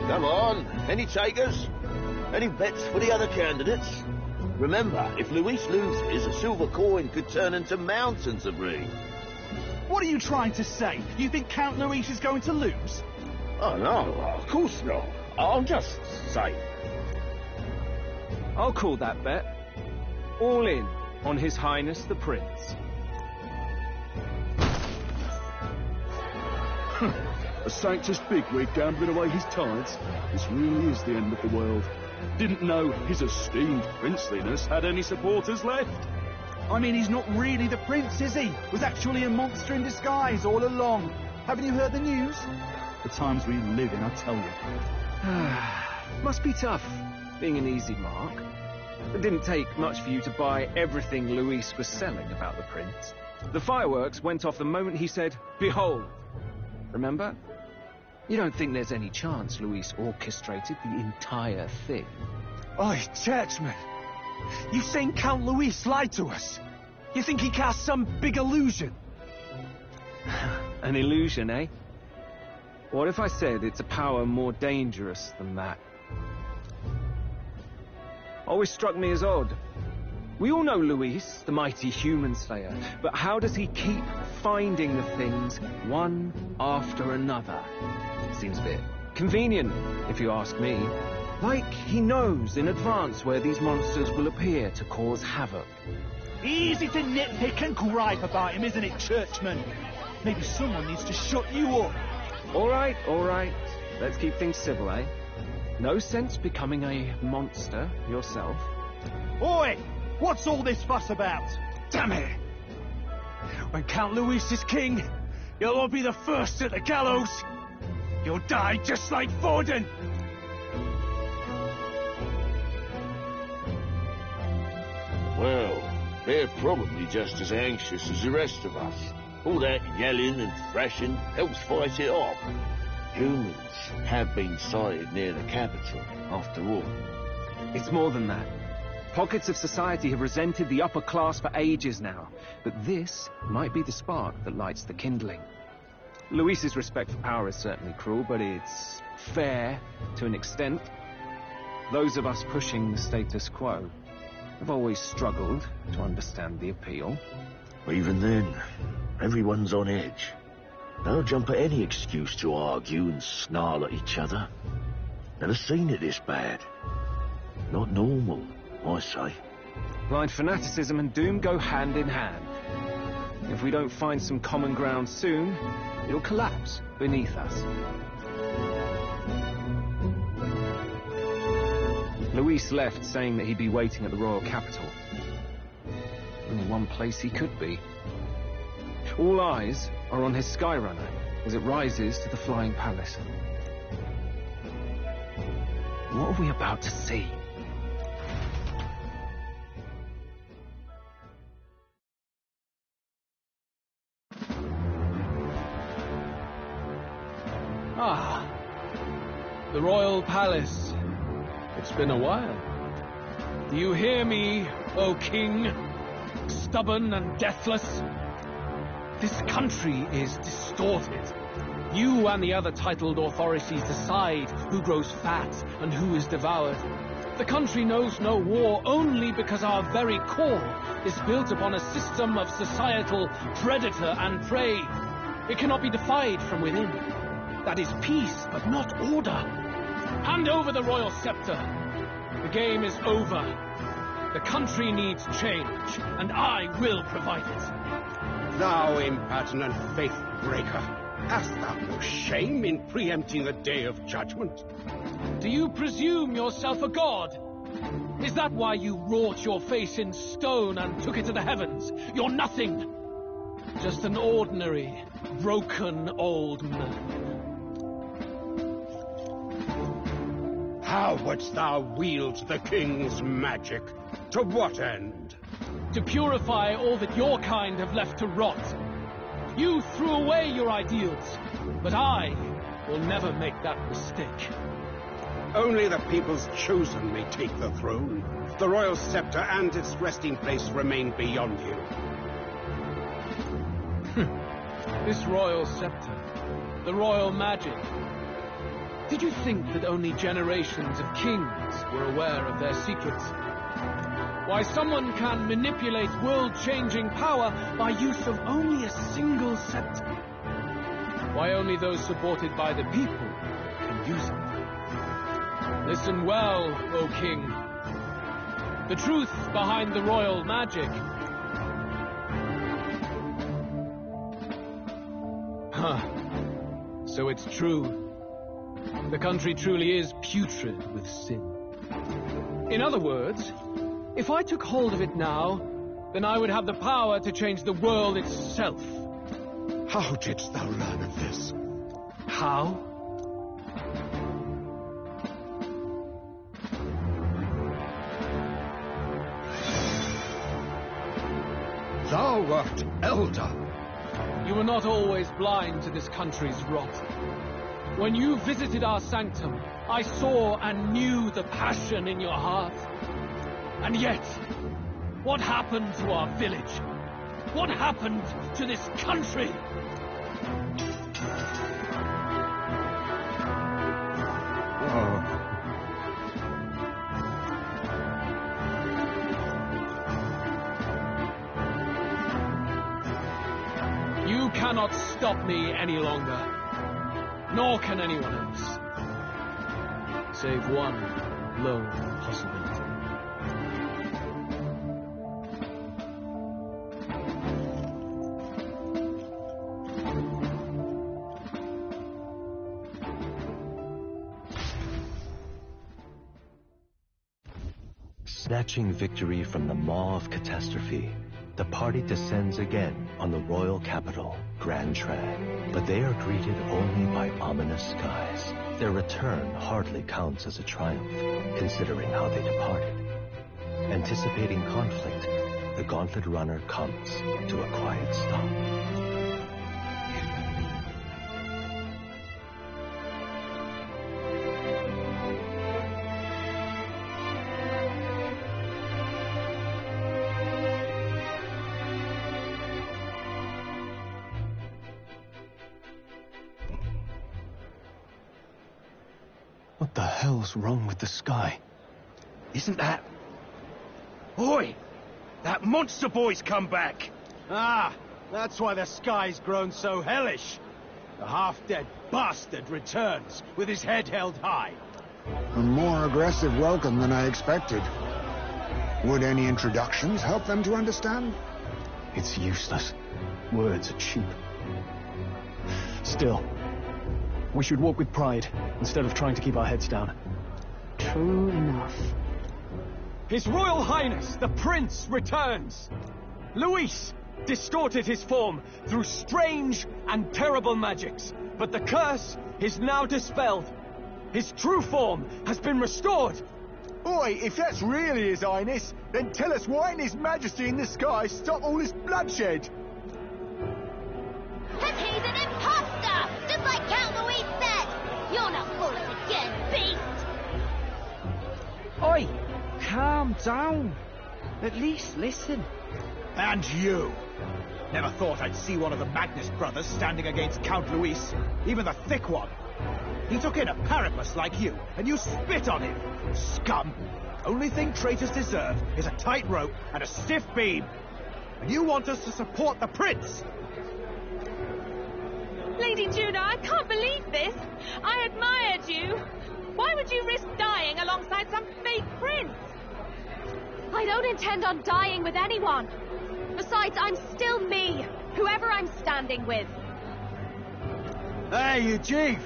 Come on, any takers? Any bets for the other candidates? Remember, if Luis loses, a silver coin could turn into mountains of ring. What are you trying to say? You think Count Luis is going to lose? Oh, no, of course not. I'm just saying. I'll call that bet. All in on His Highness the Prince. A sanctus bigwig gambling away his tithes? This really is the end of the world. Didn't know his esteemed princeliness had any supporters left. I mean, he's not really the prince, is he? Was actually a monster in disguise all along. Haven't you heard the news? The times we live in, I tell you. Must be tough, being an easy mark. It didn't take much for you to buy everything Luis was selling about the prince. The fireworks went off the moment he said, "Behold." Remember? You don't think there's any chance Luis orchestrated the entire thing? Oi, churchman! You've seen Count Luis lie to us? You think he cast some big illusion? An illusion, eh? What if I said it's a power more dangerous than that? Always struck me as odd. We all know Luis, the mighty human slayer, but how does he keep finding the things one after another? Seems a bit convenient, if you ask me. Like he knows in advance where these monsters will appear to cause havoc. Easy to nitpick and gripe about him, isn't it, churchman? Maybe someone needs to shut you up. All right. Let's keep things civil, eh? No sense becoming a monster yourself. Oi! What's all this fuss about? Damn it! When Count Luis is king, you'll all be the first at the gallows. You'll die just like Forden. Well, they're probably just as anxious as the rest of us. All that yelling and thrashing helps fight it off. Humans have been sighted near the capital, after all. It's more than that. Pockets of society have resented the upper class for ages now, but this might be the spark that lights the kindling. Luis's respect for power is certainly cruel, but it's fair to an extent. Those of us pushing the status quo have always struggled to understand the appeal. Even then, everyone's on edge. They'll jump at any excuse to argue and snarl at each other. Never seen it this bad. Not normal, I say. Blind fanaticism and doom go hand in hand. If we don't find some common ground soon, it'll collapse beneath us. Luis left saying that he'd be waiting at the royal capital. Only one place he could be. All eyes are on his Skyrunner as it rises to the flying palace. What are we about to see? Ah, the royal palace. It's been a while. Do you hear me, O king? Stubborn and deathless? This country is distorted. You and the other titled authorities decide who grows fat and who is devoured. The country knows no war only because our very core is built upon a system of societal predator and prey. It cannot be defied from within. That is peace, but not order. Hand over the royal scepter. The game is over. The country needs change, and I will provide it. Thou impertinent faith breaker, hast thou no shame in preempting the day of judgment? Do you presume yourself a god? Is that why you wrought your face in stone and took it to the heavens? You're nothing. Just an ordinary, broken old man. How wouldst thou wield the king's magic? To what end? To purify all that your kind have left to rot. You threw away your ideals, but I will never make that mistake. Only the people's chosen may take the throne. The royal scepter and its resting place remain beyond you. This royal scepter, the royal magic. Did you think that only generations of kings were aware of their secrets? Why, someone can manipulate world-changing power by use of only a single scepter. Why only those supported by the people can use it. Listen well, O king. The truth behind the royal magic. So it's true. The country truly is putrid with sin. In other words, if I took hold of it now, then I would have the power to change the world itself. How didst thou learn of this? How? Thou wert elder. You were not always blind to this country's rot. When you visited our sanctum, I saw and knew the passion in your heart. And yet, what happened to our village? What happened to this country? You cannot stop me any longer. Nor can anyone else. Save one lone possibility. Snatching victory from the maw of catastrophe, the party descends again on the royal capital, Grand Trad, but they are greeted only by ominous skies. Their return hardly counts as a triumph, considering how they departed. Anticipating conflict, the Gauntlet Runner comes to a quiet stop. What the hell's wrong with the sky? Isn't that... Oi! That monster boy's come back! Ah, that's why the sky's grown so hellish. The half-dead bastard returns with his head held high. A more aggressive welcome than I expected. Would any introductions help them to understand? It's useless. Words are cheap. Still, we should walk with pride, instead of trying to keep our heads down. True enough. His Royal Highness, the Prince, returns! Luis distorted his form through strange and terrible magics, but the curse is now dispelled. His true form has been restored! Oi, if that's really His Highness, then tell us why in His Majesty in the sky stop all this bloodshed? Cause he's an imposter! Just like Count Louis said! You're not fooling again, beast! Oi! Calm down. At least listen. And you! Never thought I'd see one of the Magnus brothers standing against Count Luis, even the thick one. He took in a Paripus like you, and you spit on him. Scum! Only thing traitors deserve is a tight rope and a stiff beam. And you want us to support the prince? Lady Juno, I can't believe this. I admired you. Why would you risk dying alongside some fake prince? I don't intend on dying with anyone. Besides, I'm still me, whoever I'm standing with. Hey, you chief!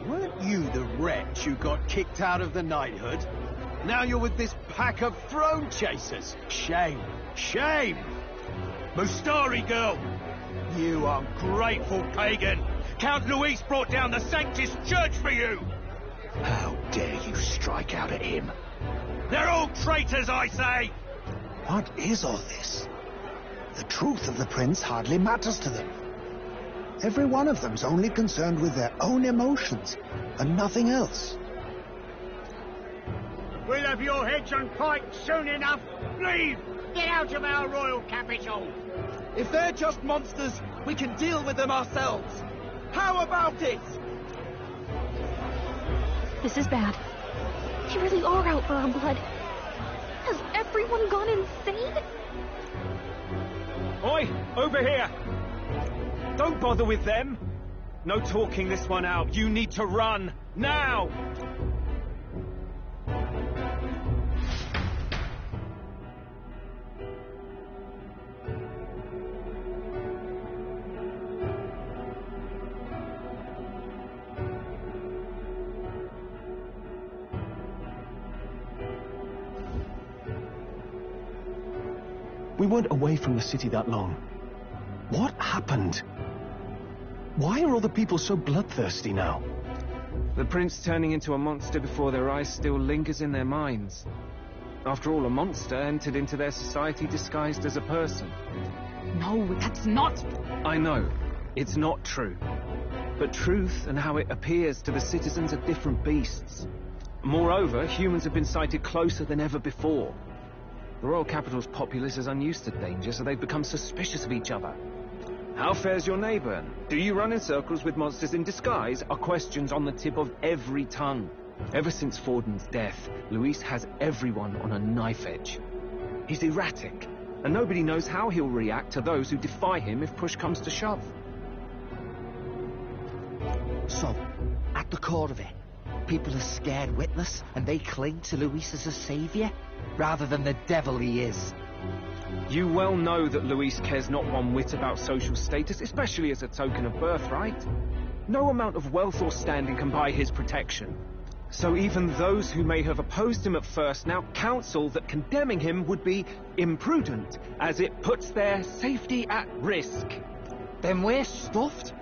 Weren't you the wretch who got kicked out of the knighthood? Now you're with this pack of throne chasers. Shame! Shame! Mustari girl! You ungrateful pagan! Count Luis brought down the Sanctus Church for you! How dare you strike out at him? They're all traitors, I say! What is all this? The truth of the prince hardly matters to them. Every one of them's only concerned with their own emotions, and nothing else. We'll have your heads on pikes soon enough. Leave! Get out of our royal capital! If they're just monsters, we can deal with them ourselves. How about it? This is bad. They really are out for our blood. Has everyone gone insane? Oi! Over here! Don't bother with them! No talking this one out. You need to run! Now! We weren't away from the city that long. What happened? Why are all the people so bloodthirsty now? The prince turning into a monster before their eyes still lingers in their minds. After all, a monster entered into their society disguised as a person. No, that's not... I know, it's not true. But truth and how it appears to the citizens are different beasts. Moreover, humans have been sighted closer than ever before. The royal capital's populace is unused to danger, so they've become suspicious of each other. How fares your neighbour? Do you run in circles with monsters in disguise? Are questions on the tip of every tongue. Ever since Forden's death, Luis has everyone on a knife edge. He's erratic, and nobody knows how he'll react to those who defy him if push comes to shove. So, at the core of it, people are scared witless, and they cling to Luis as a saviour, rather than the devil he is. You well know that Luis cares not one whit about social status, especially as a token of birthright. No amount of wealth or standing can buy his protection. So even those who may have opposed him at first now counsel that condemning him would be imprudent, as it puts their safety at risk. Then we're stuffed.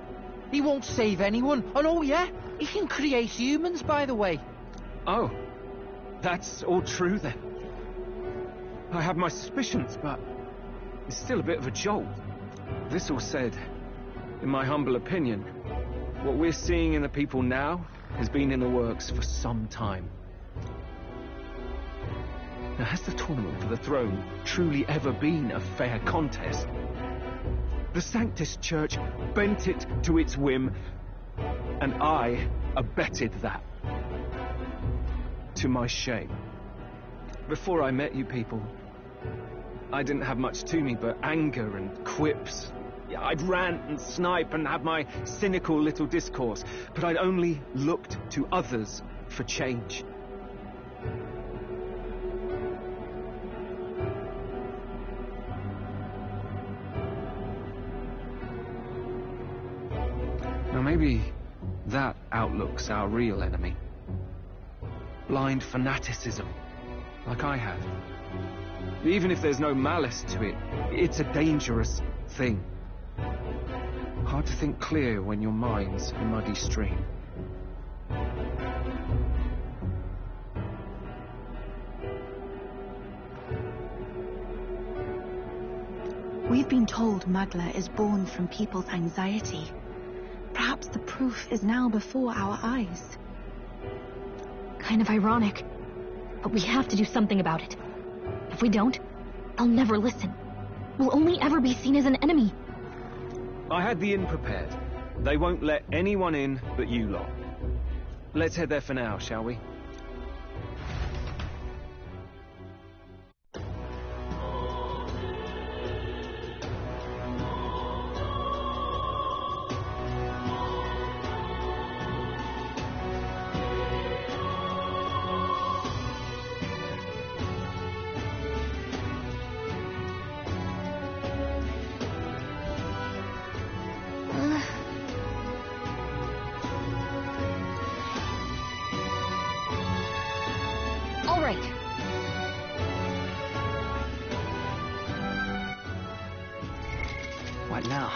He won't save anyone, and oh yeah, he can create humans, by the way. Oh, that's all true then. I have my suspicions, but it's still a bit of a jolt. This all said, in my humble opinion, what we're seeing in the people now has been in the works for some time. Now, has the tournament for the throne truly ever been a fair contest? The Sanctus Church bent it to its whim, and I abetted that. To my shame. Before I met you people, I didn't have much to me but anger and quips. I'd rant and snipe and have my cynical little discourse, but I'd only looked to others for change. Now maybe that outlook's our real enemy. Blind fanaticism, like I had. Even if there's no malice to it, it's a dangerous thing. Hard to think clear when your mind's a muddy stream. We've been told Magla is born from people's anxiety. Perhaps the proof is now before our eyes. Kind of ironic, but we have to do something about it. If we don't, they'll never listen. We'll only ever be seen as an enemy, I had the inn prepared. They won't let anyone in but you lot. Let's head there for now, shall we? All right. What now?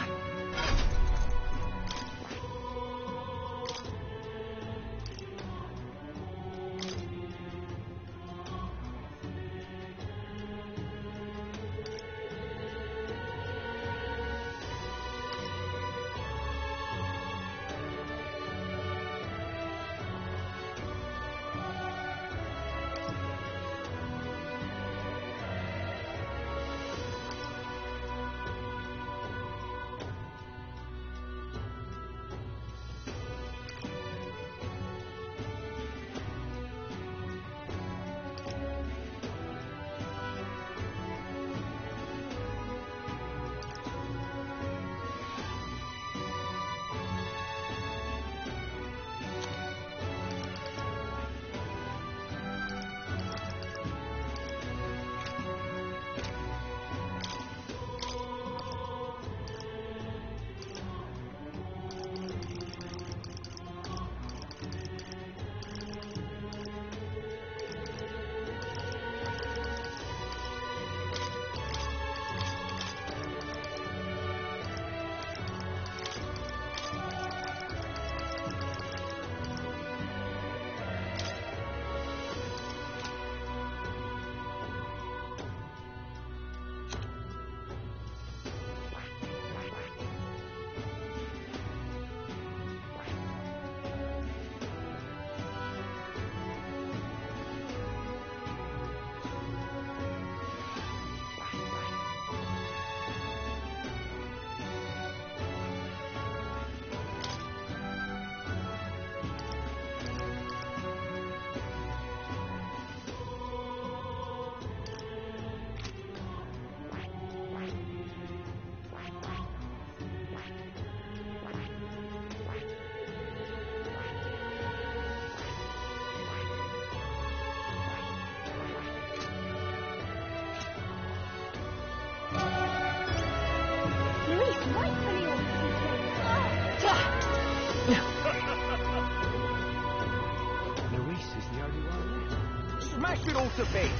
Luis is the only one left. Smash it all to bits!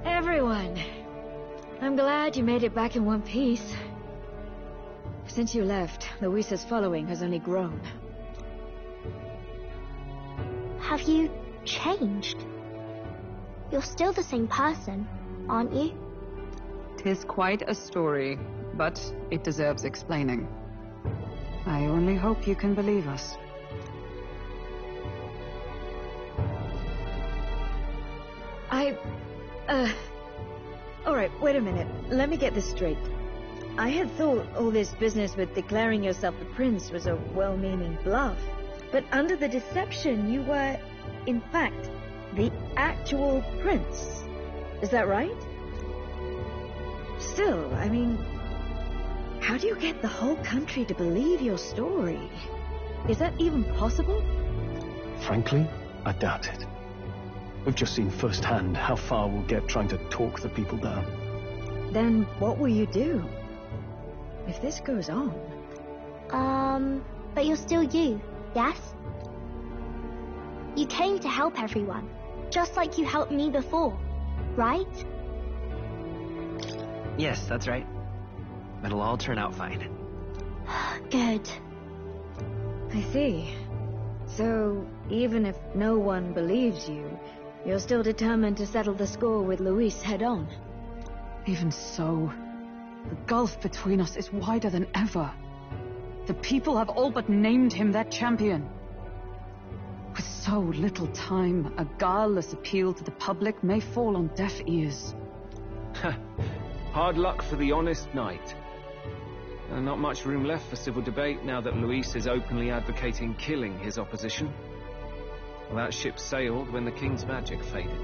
Everyone, I'm glad you made it back in one piece. Since you left, Luis's following has only grown. Have you changed? You're still the same person, aren't you? 'Tis quite a story, but it deserves explaining. I only hope you can believe us. Alright, wait a minute. Let me get this straight. I had thought all this business with declaring yourself the prince was a well-meaning bluff. But under the deception, you were, in fact, the actual prince. Is that right? Still, I mean, how do you get the whole country to believe your story? Is that even possible? Frankly, I doubt it. We've just seen firsthand how far we'll get trying to talk the people down. Then what will you do? If this goes on... But you're still you, yes? You came to help everyone, just like you helped me before, right? Yes, that's right. It'll all turn out fine. Good. I see. So, even if no one believes you, you're still determined to settle the score with Luis head-on? Even so, the gulf between us is wider than ever. The people have all but named him their champion. With so little time, a guileless appeal to the public may fall on deaf ears. Hard luck for the honest knight. Not much room left for civil debate now that Luis is openly advocating killing his opposition. Well, that ship sailed when the king's magic faded.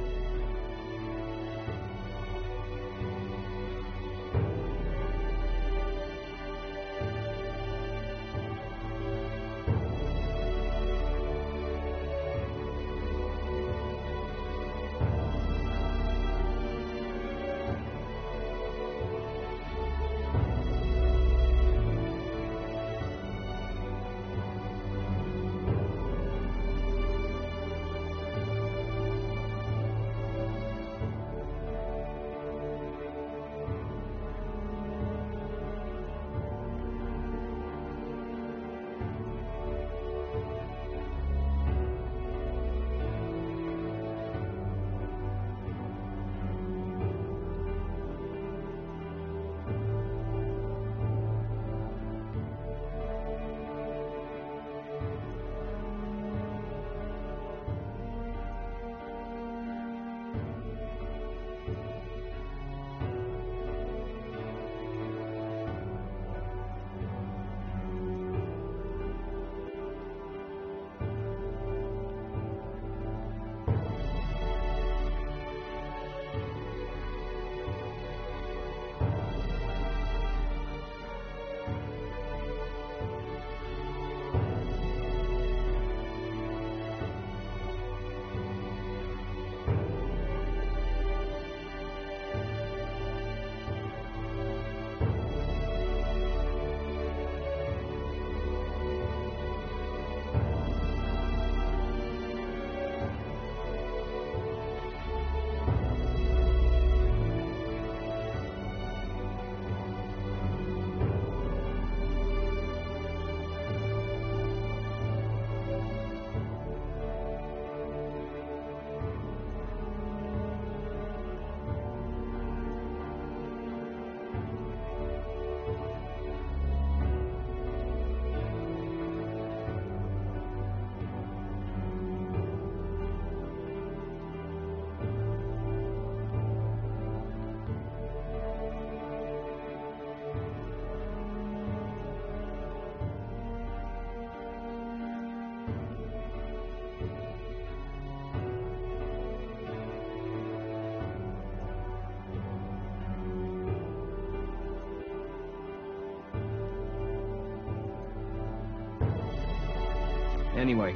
Anyway,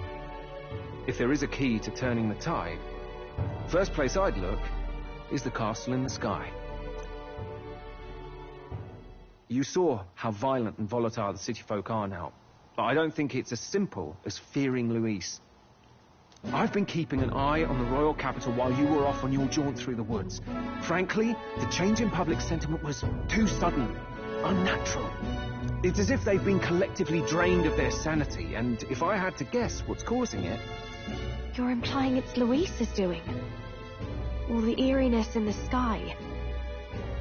if there is a key to turning the tide, first place I'd look is the castle in the sky. You saw how violent and volatile the city folk are now, but I don't think it's as simple as fearing Luis. I've been keeping an eye on the royal capital while you were off on your jaunt through the woods. Frankly, the change in public sentiment was too sudden, unnatural. It's as if they've been collectively drained of their sanity, and if I had to guess what's causing it... You're implying it's Luis's doing? All the eeriness in the sky.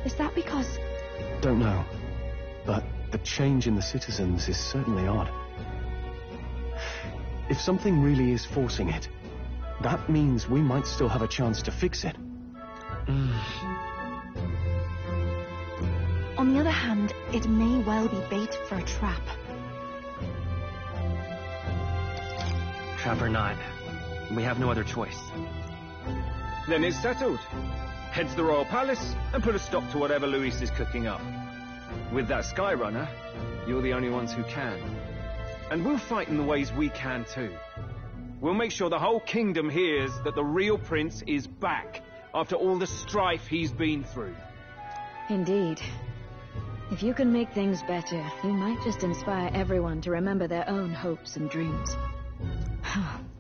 Is that because... Don't know, but the change in the citizens is certainly odd. If something really is forcing it, that means we might still have a chance to fix it. On the other hand, it may well be bait for a trap. Trap or not, we have no other choice. Then it's settled. Head to the royal palace and put a stop to whatever Luis is cooking up. With that Skyrunner, you're the only ones who can. And we'll fight in the ways we can too. We'll make sure the whole kingdom hears that the real prince is back after all the strife he's been through. Indeed. If you can make things better, you might just inspire everyone to remember their own hopes and dreams.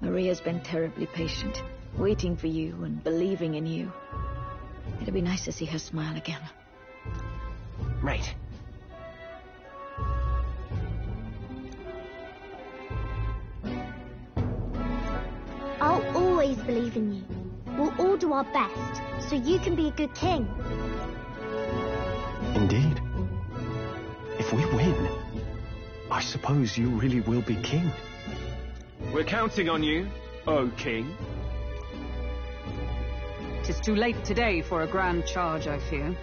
Maria's been terribly patient, waiting for you and believing in you. It'd be nice to see her smile again. Right. I'll always believe in you. We'll all do our best, so you can be a good king. Indeed. If we win, I suppose you really will be king. We're counting on you, O king. 'Tis too late today for a grand charge, I fear.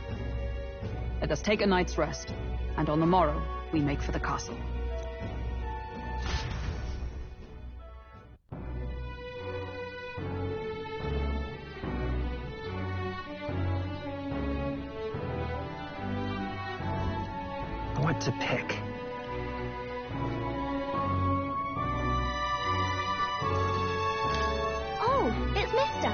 Let us take a night's rest, and on the morrow we make for the castle. What to pick? Oh, it's Mister.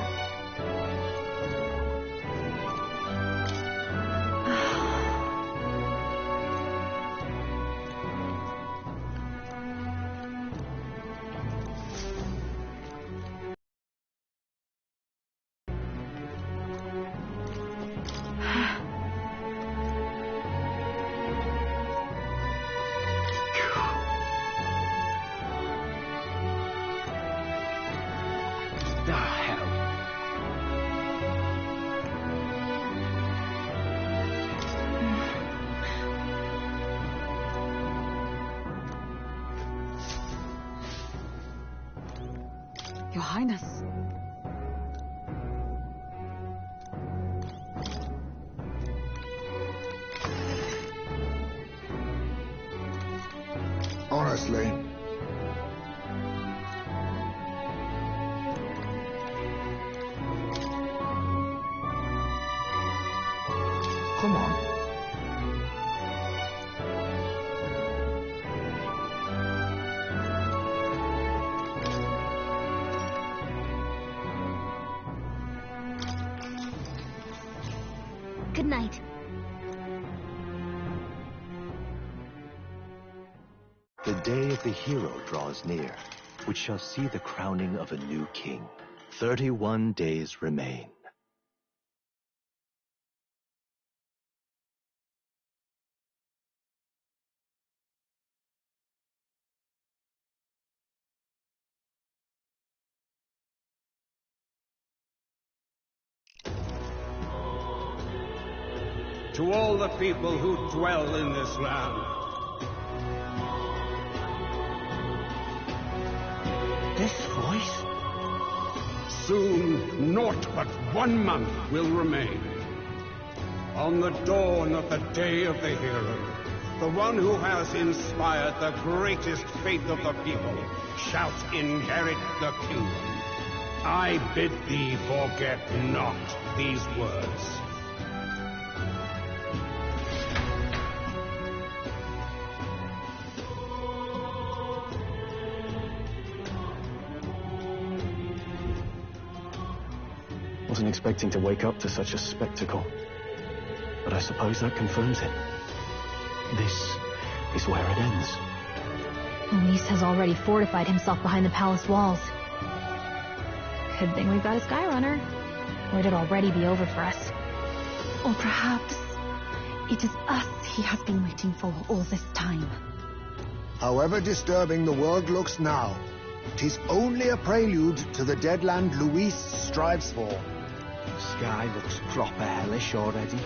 Your Highness. Honestly. Come on. Good night. The day of the hero draws near, which shall see the crowning of a new king. 31 days remain. To all the people who dwell in this land, this voice? Soon, naught but 1 month will remain. On the dawn of the day of the hero, the one who has inspired the greatest faith of the people shall inherit the kingdom. I bid thee forget not these words. Wasn't expecting to wake up to such a spectacle. But I suppose that confirms it. This is where it ends. Luis has already fortified himself behind the palace walls. Good thing we've got a Skyrunner. Or it'd already be over for us. Or perhaps it is us he has been waiting for all this time. However disturbing the world looks now, 'tis only a prelude to the deadland Luis strives for. Sky looks proper hellish already.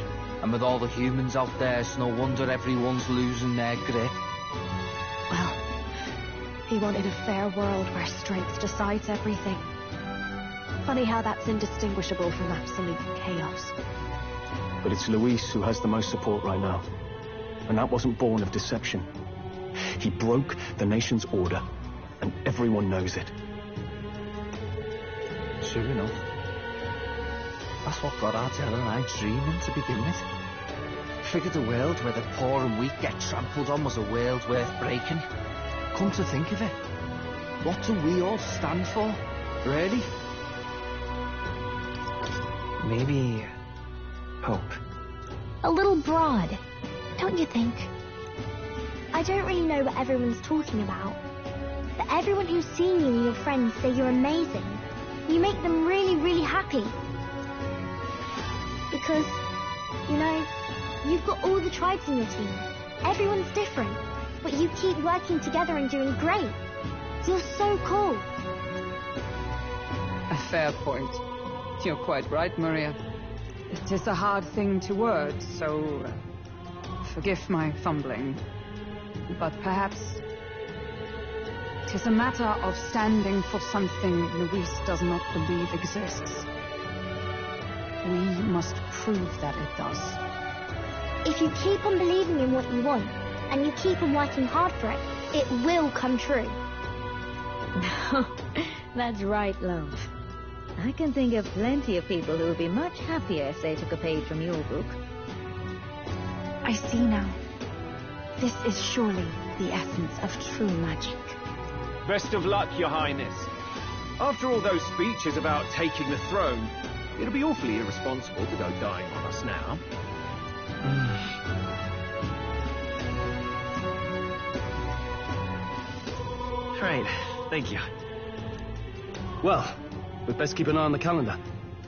And with all the humans out there, it's no wonder everyone's losing their grip. Well, he wanted a fair world where strength decides everything. Funny how that's indistinguishable from absolute chaos. But it's Luis who has the most support right now. And that wasn't born of deception. He broke the nation's order, and everyone knows it. Sure enough. That's what got Ardell and I dreaming to begin with. Figured a world where the poor and weak get trampled on was a world worth breaking. Come to think of it, what do we all stand for, really? Maybe hope. A little broad, don't you think? I don't really know what everyone's talking about, but everyone who's seen you and your friends say you're amazing. You make them really, really happy. Because, you know, you've got all the tribes in your team. Everyone's different, but you keep working together and doing great. You're so cool. A fair point. You're quite right, Maria. It is a hard thing to word, so forgive my fumbling. But perhaps 'tis a matter of standing for something Luis does not believe exists. We must prove that it does. If you keep on believing in what you want, and you keep on working hard for it, it will come true. That's right, love. I can think of plenty of people who would be much happier if they took a page from your book. I see now. This is surely the essence of true magic. Best of luck, Your Highness. After all those speeches about taking the throne, it'll be awfully irresponsible to go dying on us now. Right, thank you. Well, we'd best keep an eye on the calendar.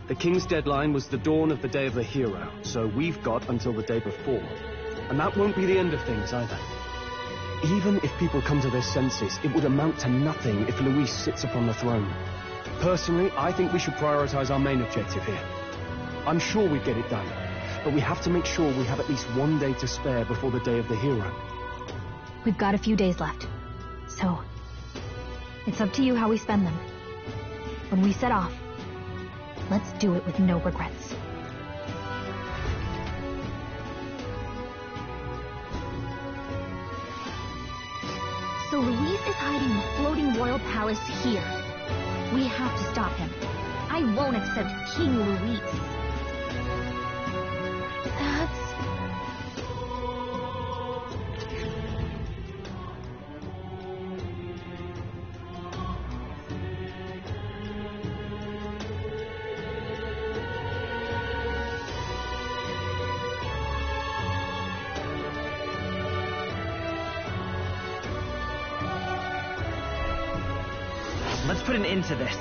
The King's deadline was the dawn of the Day of the Hero, so we've got until the day before. And that won't be the end of things, either. Even if people come to their senses, it would amount to nothing if Luis sits upon the throne. Personally, I think we should prioritize our main objective here. I'm sure we'd get it done, but we have to make sure we have at least one day to spare before the Day of the Hero. We've got a few days left, so it's up to you how we spend them. When we set off, let's do it with no regrets. So Luis is hiding in the floating royal palace here. We have to stop him. I won't accept King Luis. Let's put an end to this.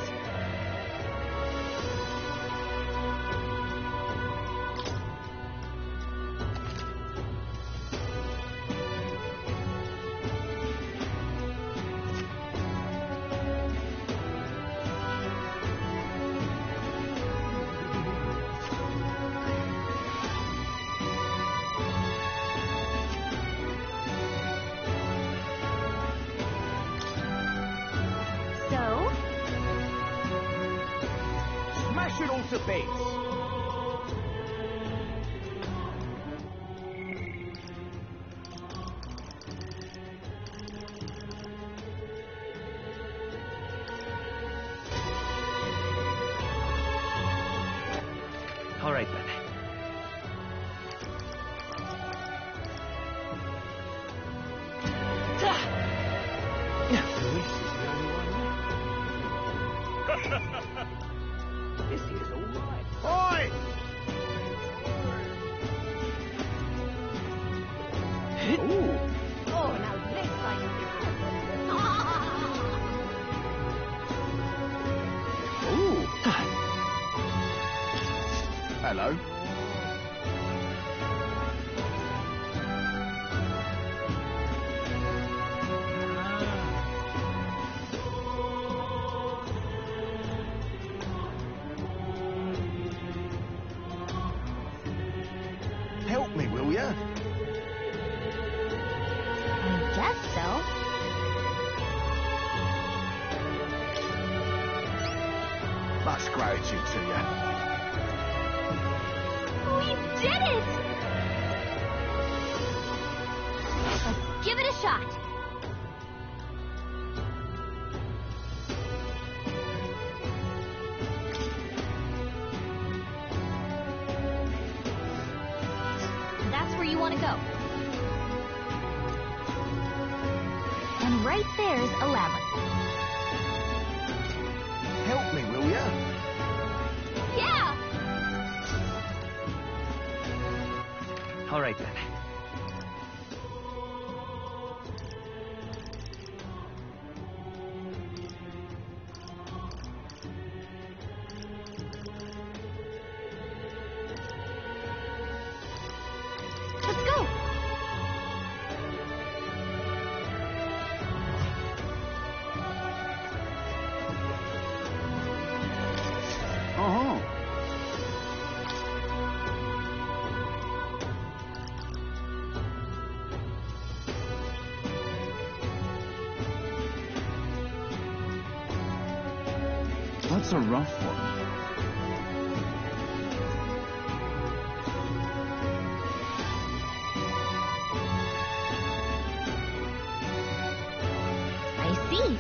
Smash it all to bits. All right, then. Luis is the only one left. This is all right. Oi! Ooh. Oh, now this I Ooh. Hello. Help me, will ya? I guess so. Much gratitude to you. We did it! Let's give it a shot. That's where you want to go. And right there's a labyrinth. Help me, will ya? Yeah! All right, then. Let's go! That's a rough one. I see.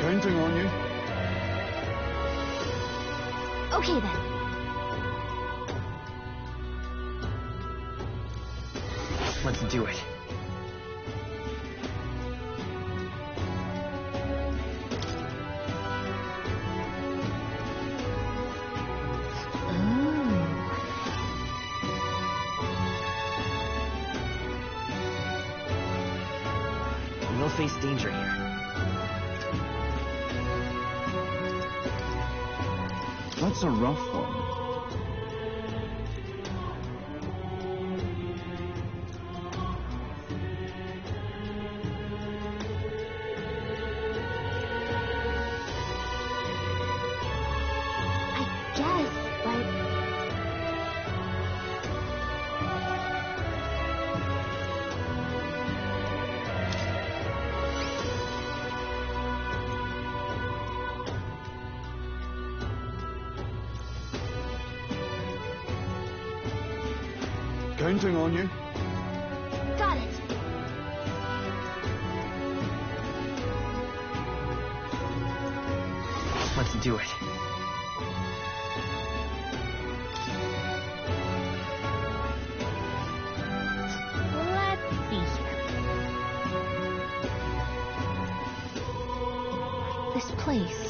Counting on you. Okay then. Let's do it. We'll face danger here. That's a rough one. I guess, but... Counting on you. Got it. Let's do it. Let's see here. This place.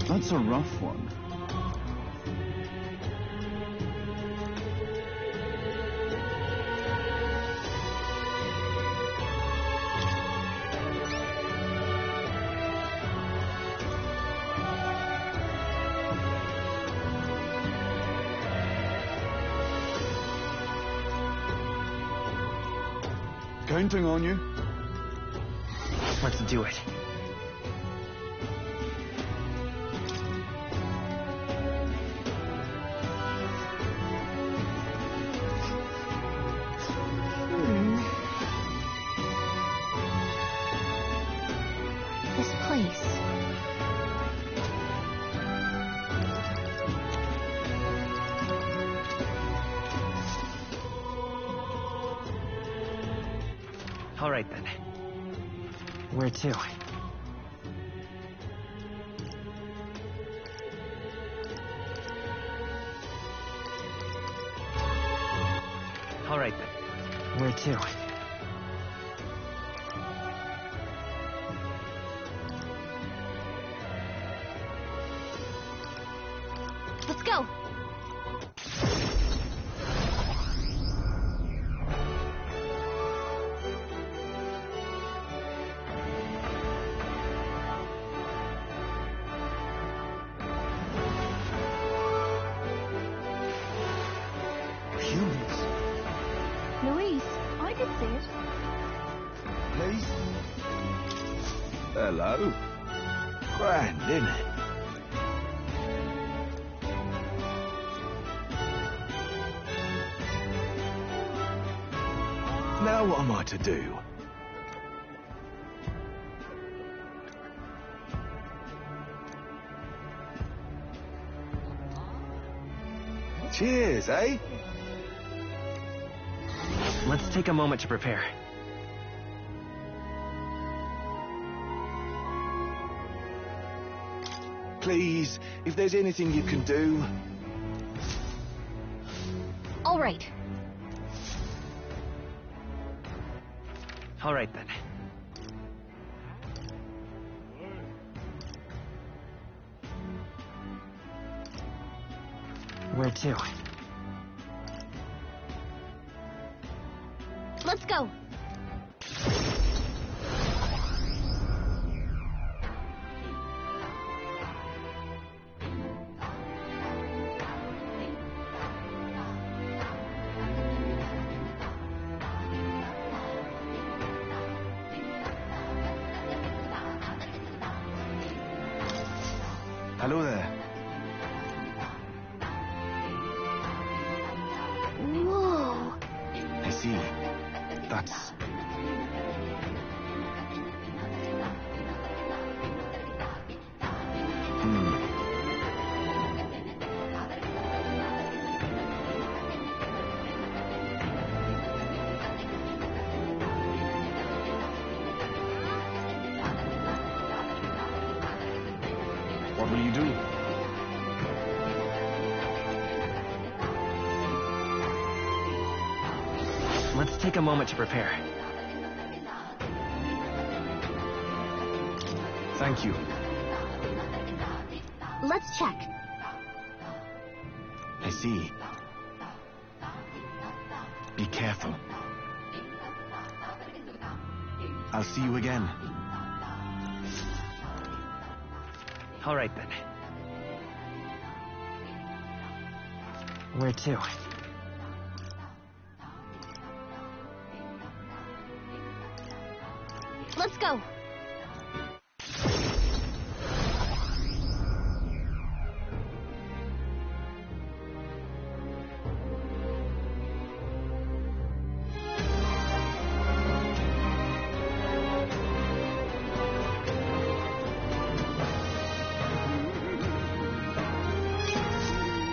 That's a rough one. Counting on you. Let's do it. This place. All right then. Where to? All right then. Where to? Let's go. Humans. Louise, I could see it. Please? Hello. Grand, isn't it? Now what am I to do? Cheers, eh? Let's take a moment to prepare. Please, if there's anything you can do. All right. All right then. Where to? Let's go. Hello there. Whoa. I see. That's... What will you do? Let's take a moment to prepare. Thank you. Let's check. I see. Be careful. I'll see you again. All right, then. Where to? Let's go.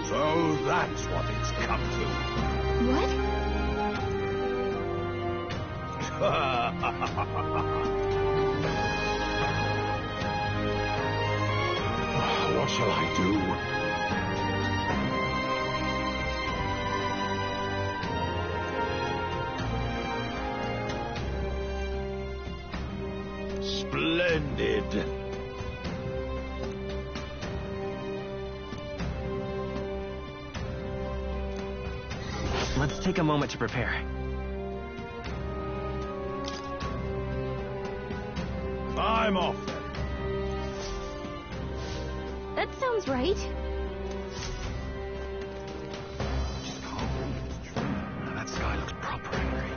So that's what it's come to. What? What shall I do? Splendid. Let's take a moment to prepare. I'm off then. That sounds right. That sky looks proper angry.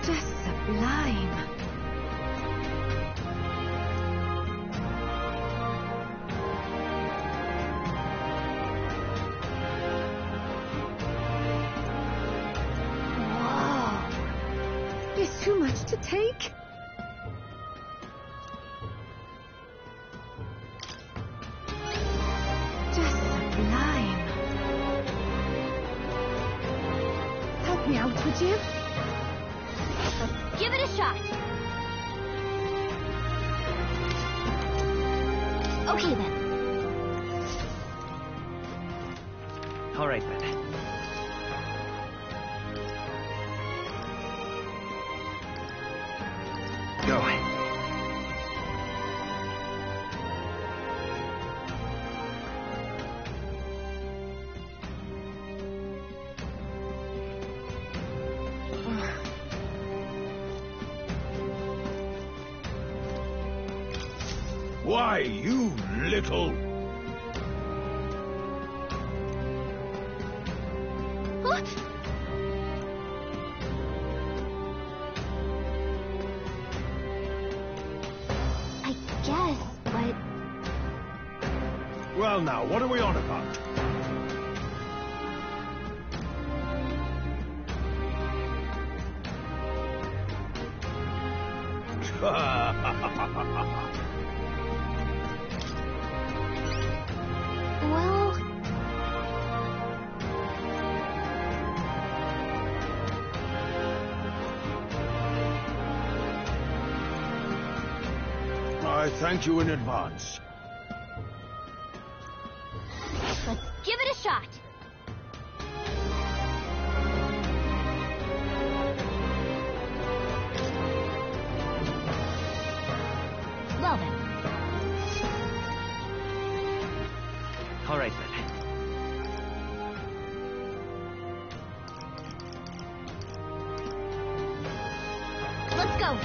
Just sublime. Whoa. There's too much to take. Just sublime. Help me out, would you? Give it a shot. Okay, then. All right, then. Go. Why, you little... What? I guess, but... Well now, what are we on about? Well... I thank you in advance. Let's give it a shot. Well then. All right, then. Let's go.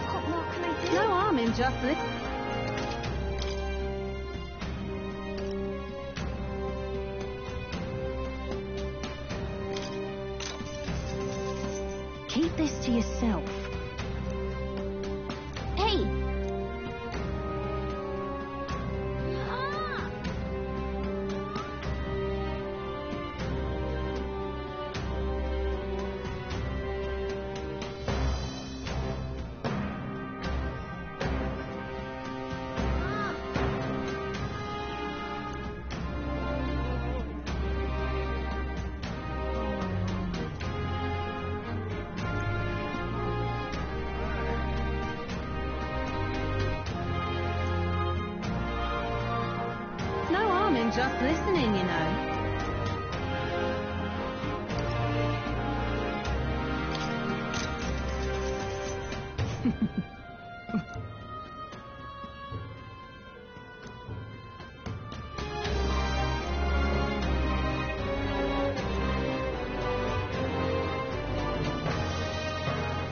What more can I do? No harm in just listening. Keep this to yourself. Hey! No harm in just listening, you know.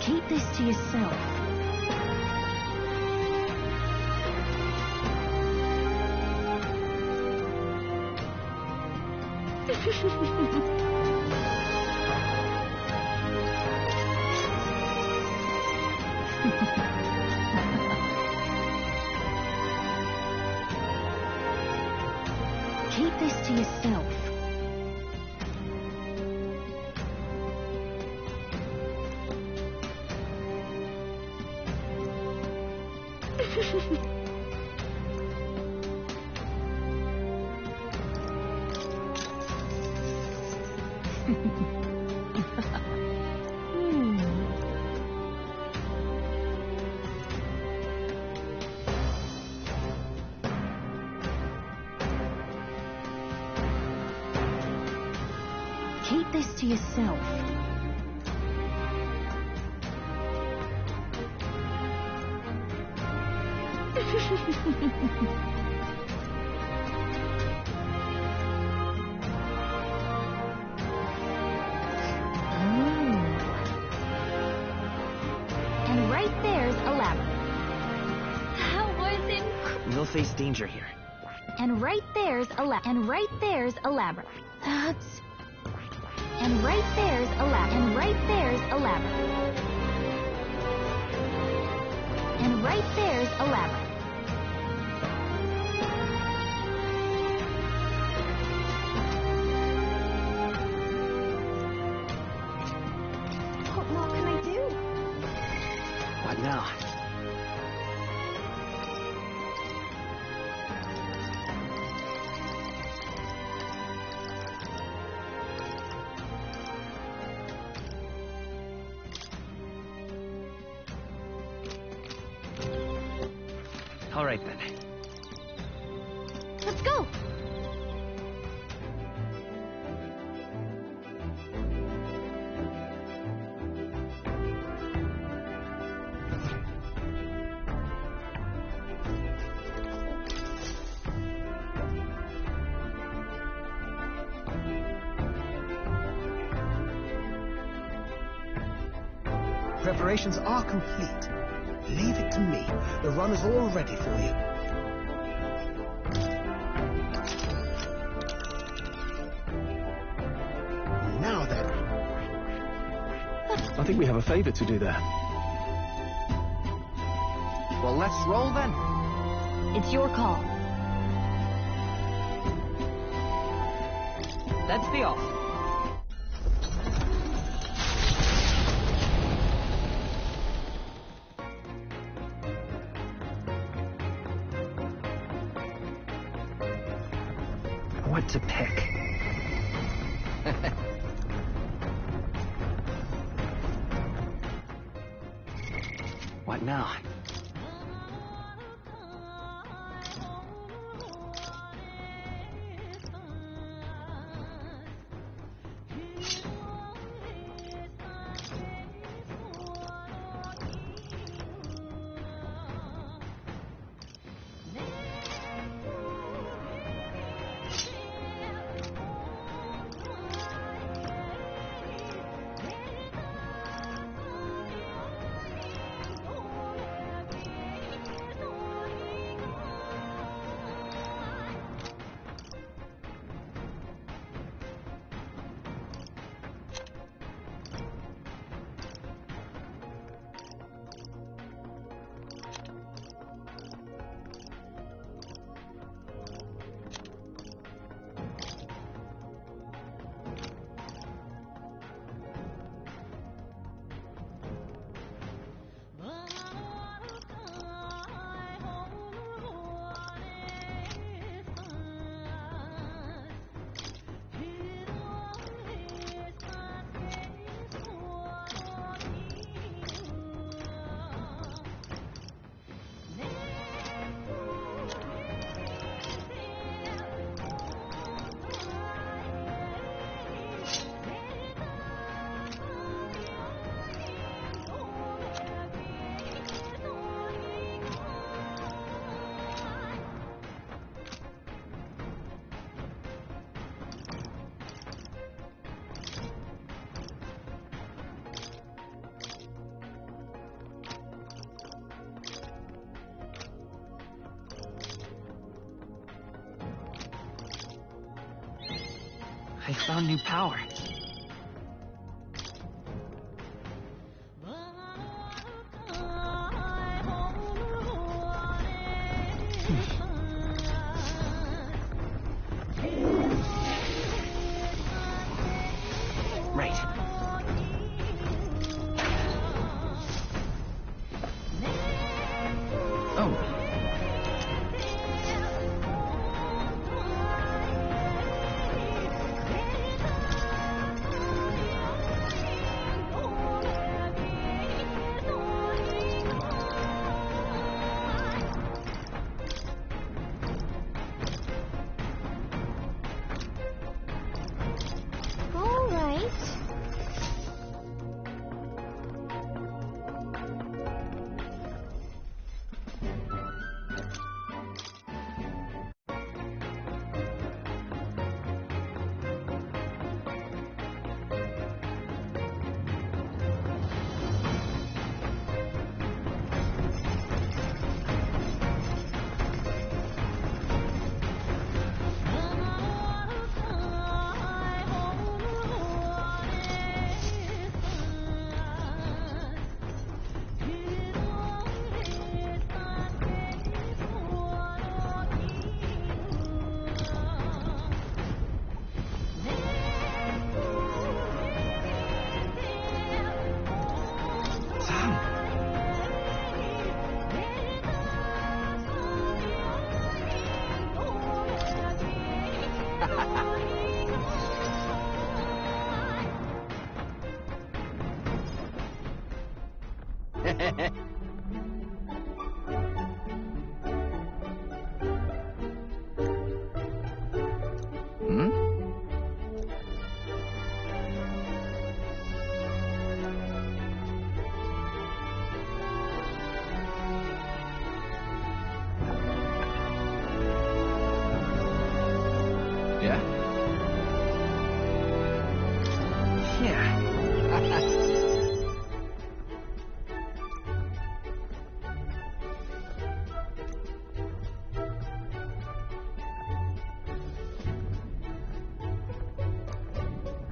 Keep this to yourself. Keep this to yourself. Keep this to yourself. And right there's a labyrinth. That was incredible. We'll face danger here. And right there's a labyrinth. That's... And right there's a labyrinth. And right there's a labyrinth. And right there's a labyrinth. What more can I do? What now? All right, then. Let's go! Preparations are complete. Leave it to me. The run is all ready for you. Now then. I think we have a favor to do there. Well, let's roll then. It's your call. Let's be off. What to pick? What now? I found new power. Right. Oh. All right. Hmm? Yeah? Yeah.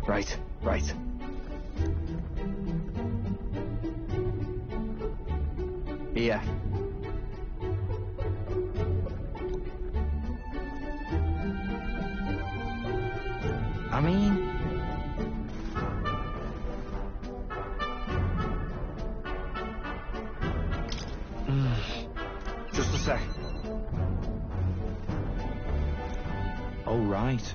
Right, right. Yeah. I mean... Just a sec. Oh, right.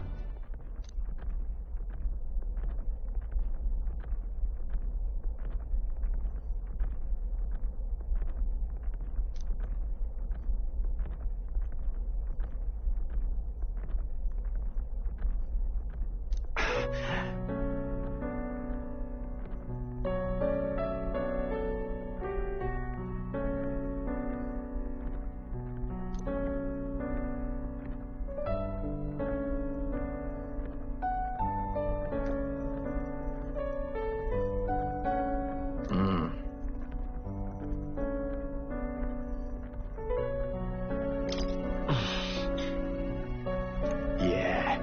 Yeah.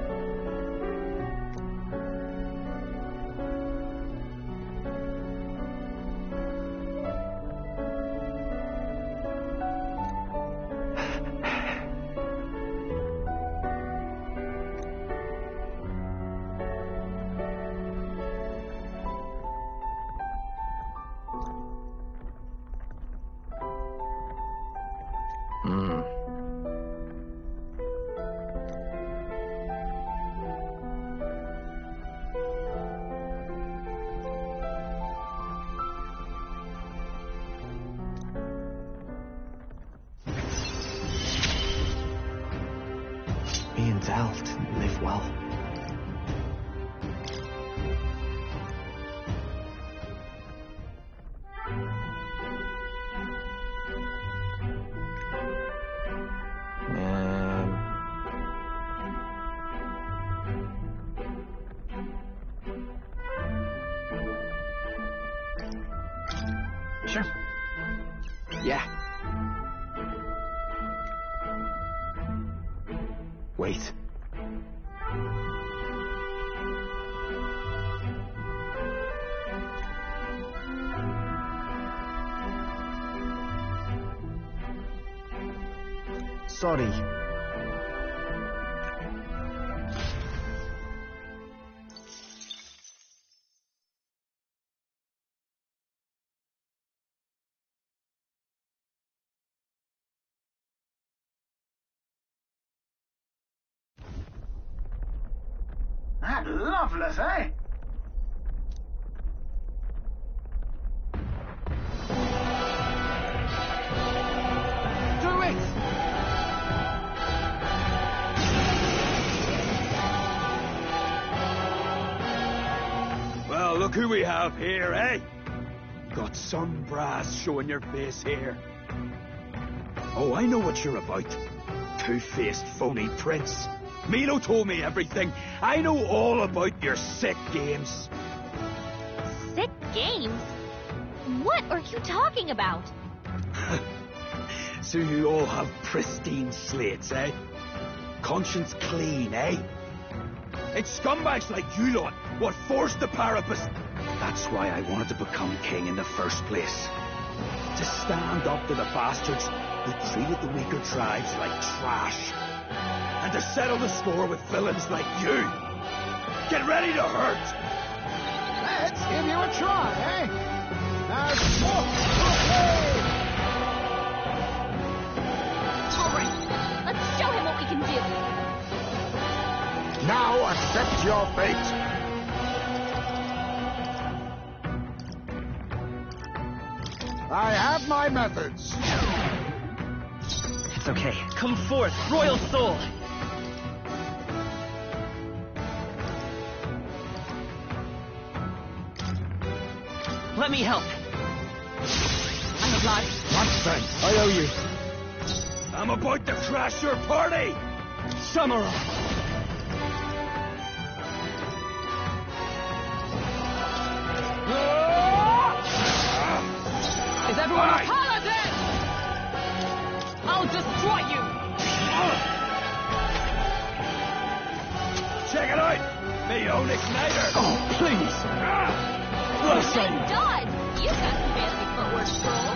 Me and Del didn't live well. Sure. Yeah. Wait. Sorry. That loveless, eh? Do it! Well, look who we have here, eh? Got some brass showing your face here. Oh, I know what you're about. Two-faced phony prince. Milo told me everything. I know all about your sick games. Sick games? What are you talking about? So you all have pristine slates, eh? Conscience clean, eh? It's scumbags like you lot what forced the Parapus. That's why I wanted to become king in the first place. To stand up to the bastards who treated the weaker tribes like trash. And to settle the score with villains like you. Get ready to hurt! Let's give you a try, eh? Now, All right, let's show him what we can do. Now accept your fate. I have my methods. It's okay. Come forth, royal soul! Let me help. I'm obliged. Nonsense. I owe you. I'm about to crash your party! Samurai! Is everyone a paladin? I'll destroy you! Check it out! Me own igniter! Oh, please! What a shame! Thank God! You've got some fancy footwork, troll.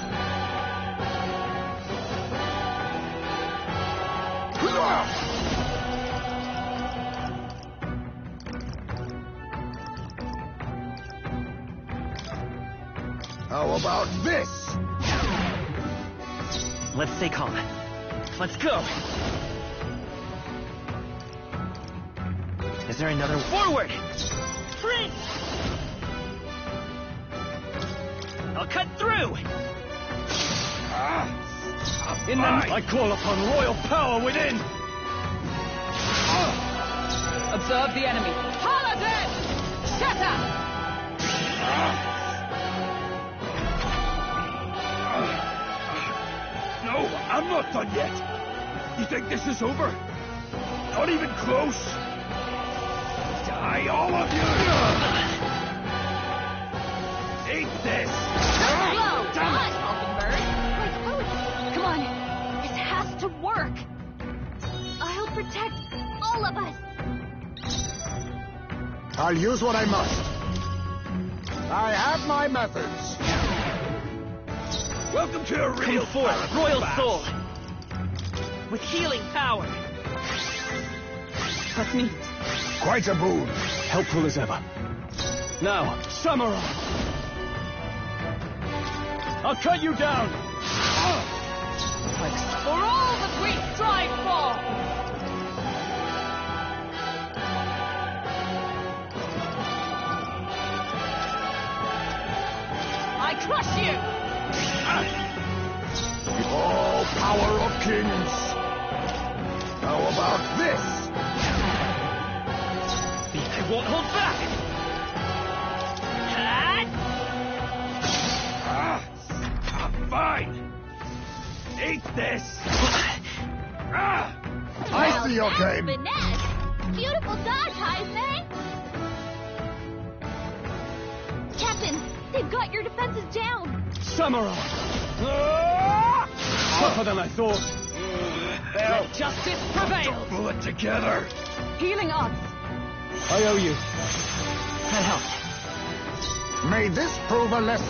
How about this? Let's stay calm. Let's go! Is there another... Forward! Prince! I'll cut through! In the... I call upon royal power within! Observe the enemy. Paladin! Shatter! No, I'm not done yet. You think this is over? Not even close. Die, all of you! Eat this! Slow, dodge, Mockingbird. Like bullets. Come on, this has to work. I'll protect all of us. I'll use what I must. I have my methods. Welcome to a real forth, royal soul! With healing power! That's me. Quite a boon. Helpful as ever. Now, samurai! I'll cut you down! For all that we strive for! I crush you! Oh, power of kings! How about this? I won't hold back! Fine! Eat this! I see your game. Finesse! Beautiful dodge, Heisman! Captain, they've got your defenses down. Samurai! Tougher than I thought. Let justice prevail! Pull it together! Healing arts! I owe you. That helped. May this prove a lesson.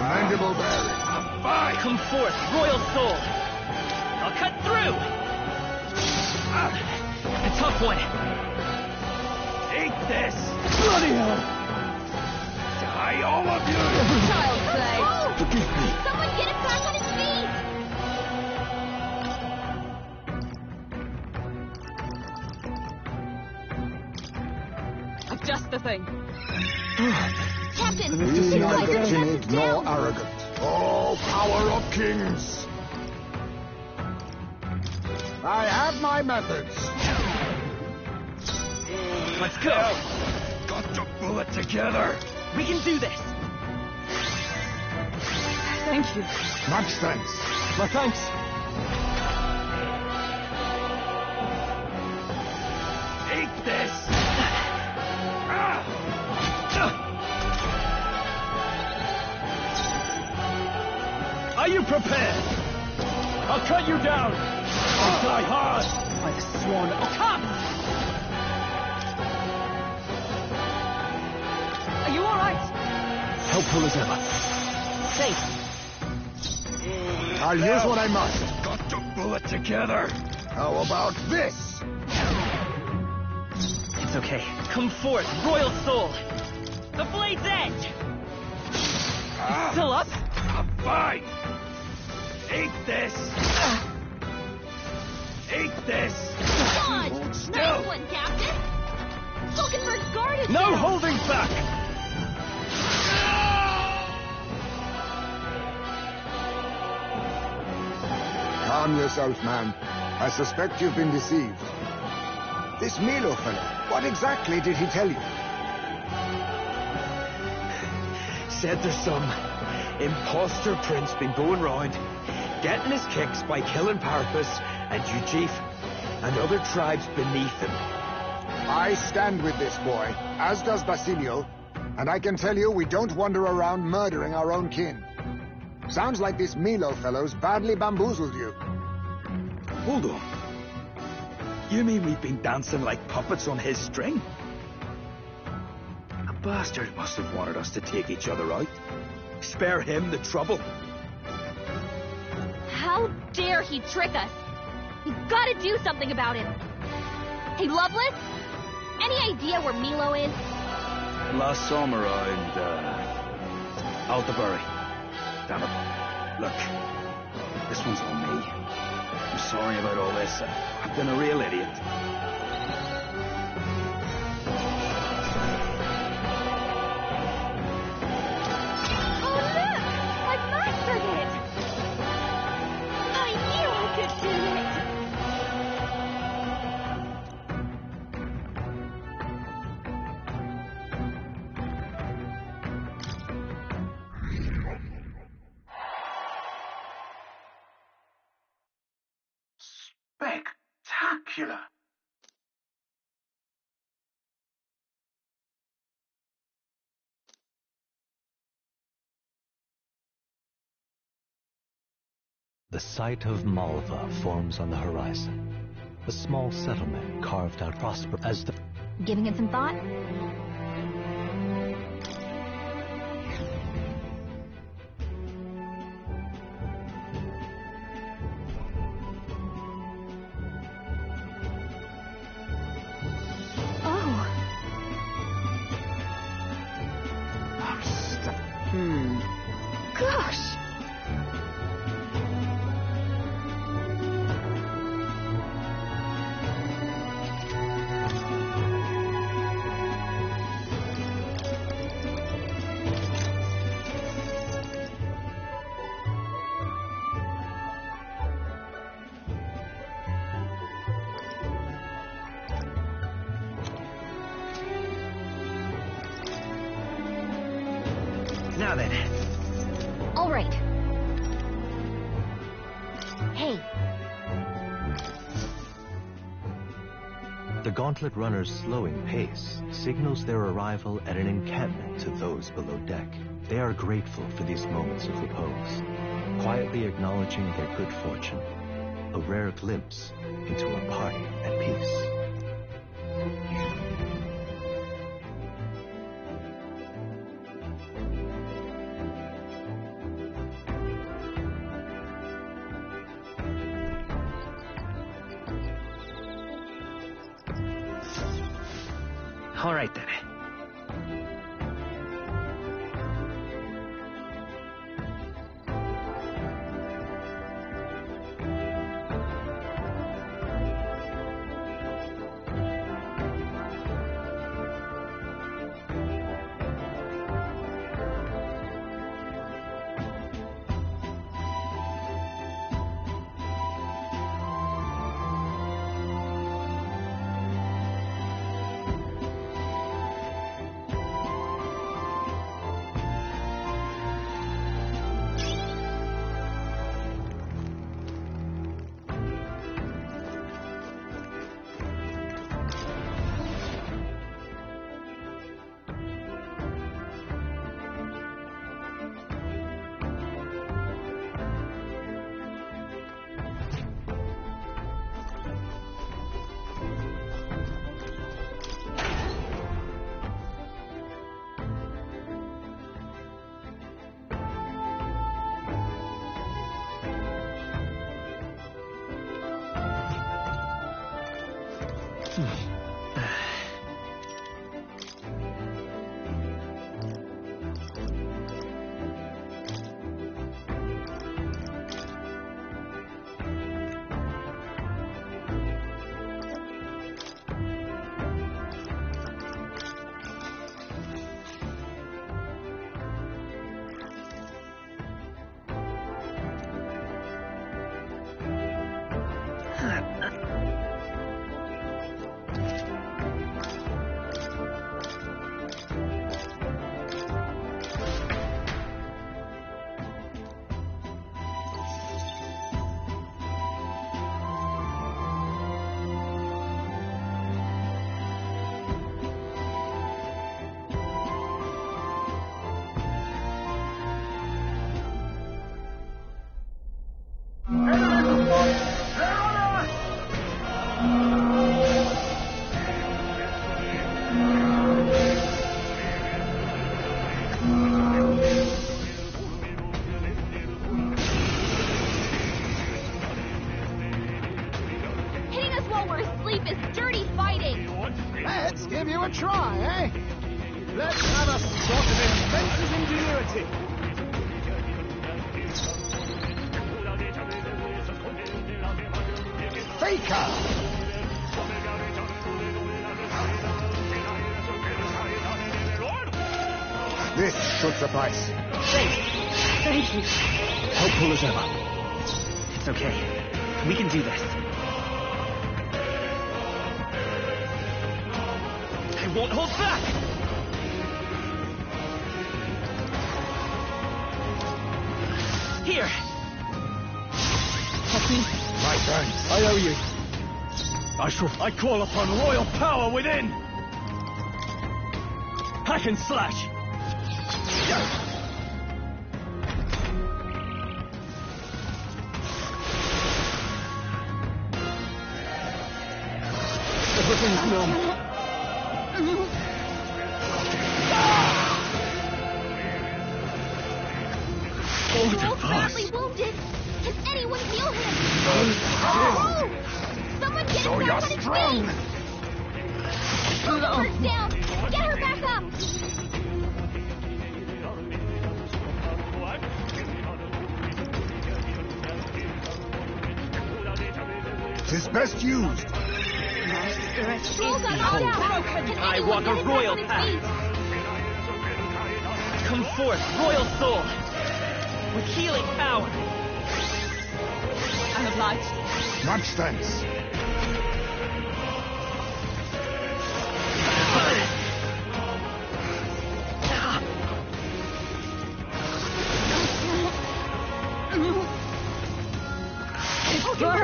Commendable bearing. Fine. Come forth, royal soul. I'll cut through. A tough one. Take this. Bloody hell. Die, all of you. Child play. Forgive me. Someone get him back on his feet! Just the thing. Captain, Be neither timid nor arrogant. All power of kings. I have my methods. Let's go. Got to pull it together. We can do this. Thank you. Much thanks. My thanks. Take this. Are you prepared? I'll cut you down. I'll die hard. I've sworn. Oh, come! Are you all right? Helpful as ever. Safe. I'll use what I must. Got to pull it together. How about this? It's okay. Come forth, royal soul. The blade's edge. It's still up? Fine. Take this. Take this. Dodge! Nice one, Captain! Falkenberg's guard is No down. holding back. Calm yourself, man. I suspect you've been deceived. This Milo fellow, what exactly did he tell you? Said there's some imposter prince been going round, getting his kicks by killing Parapus and Ujif and other tribes beneath him. I stand with this boy, as does Basilio, and I can tell you we don't wander around murdering our own kin. Sounds like this Milo fellow's badly bamboozled you. Hold on. You mean we've been dancing like puppets on his string? The bastard must have wanted us to take each other out. Spare him the trouble. How dare he trick us? We've got to do something about him. Hey, Loveless? Any idea where Milo is? Last summer around, Altabury. Damn it. Look, this one's on me. I'm sorry about all this. I've been a real idiot. Oh, look! I mastered it! I knew I could do it! Spectacular! The site of Malva forms on the horizon. A small settlement carved out prosper as the... Giving it some thought? Gosh! Now then. All right. Hey. The gauntlet runner's slowing pace signals their arrival at an encampment to those below deck. They are grateful for these moments of repose, quietly acknowledging their good fortune, a rare glimpse into a party at peace. All right, then. This should suffice. Thank you. Helpful as ever. It's okay. We can do this. I won't hold back! Here! Help me. My turn. I owe you. I call upon royal power within! Hack and slash! Everything's numb. He's badly wounded. Can anyone heal him? Oh! Someone get him back on his feet! Put her down! Get her back up! 'Tis best used. Soul got knocked out! Can I anyone walk get a him royal back on his feet? Come forth, royal soul, with healing power. I'm obliged. Much thanks.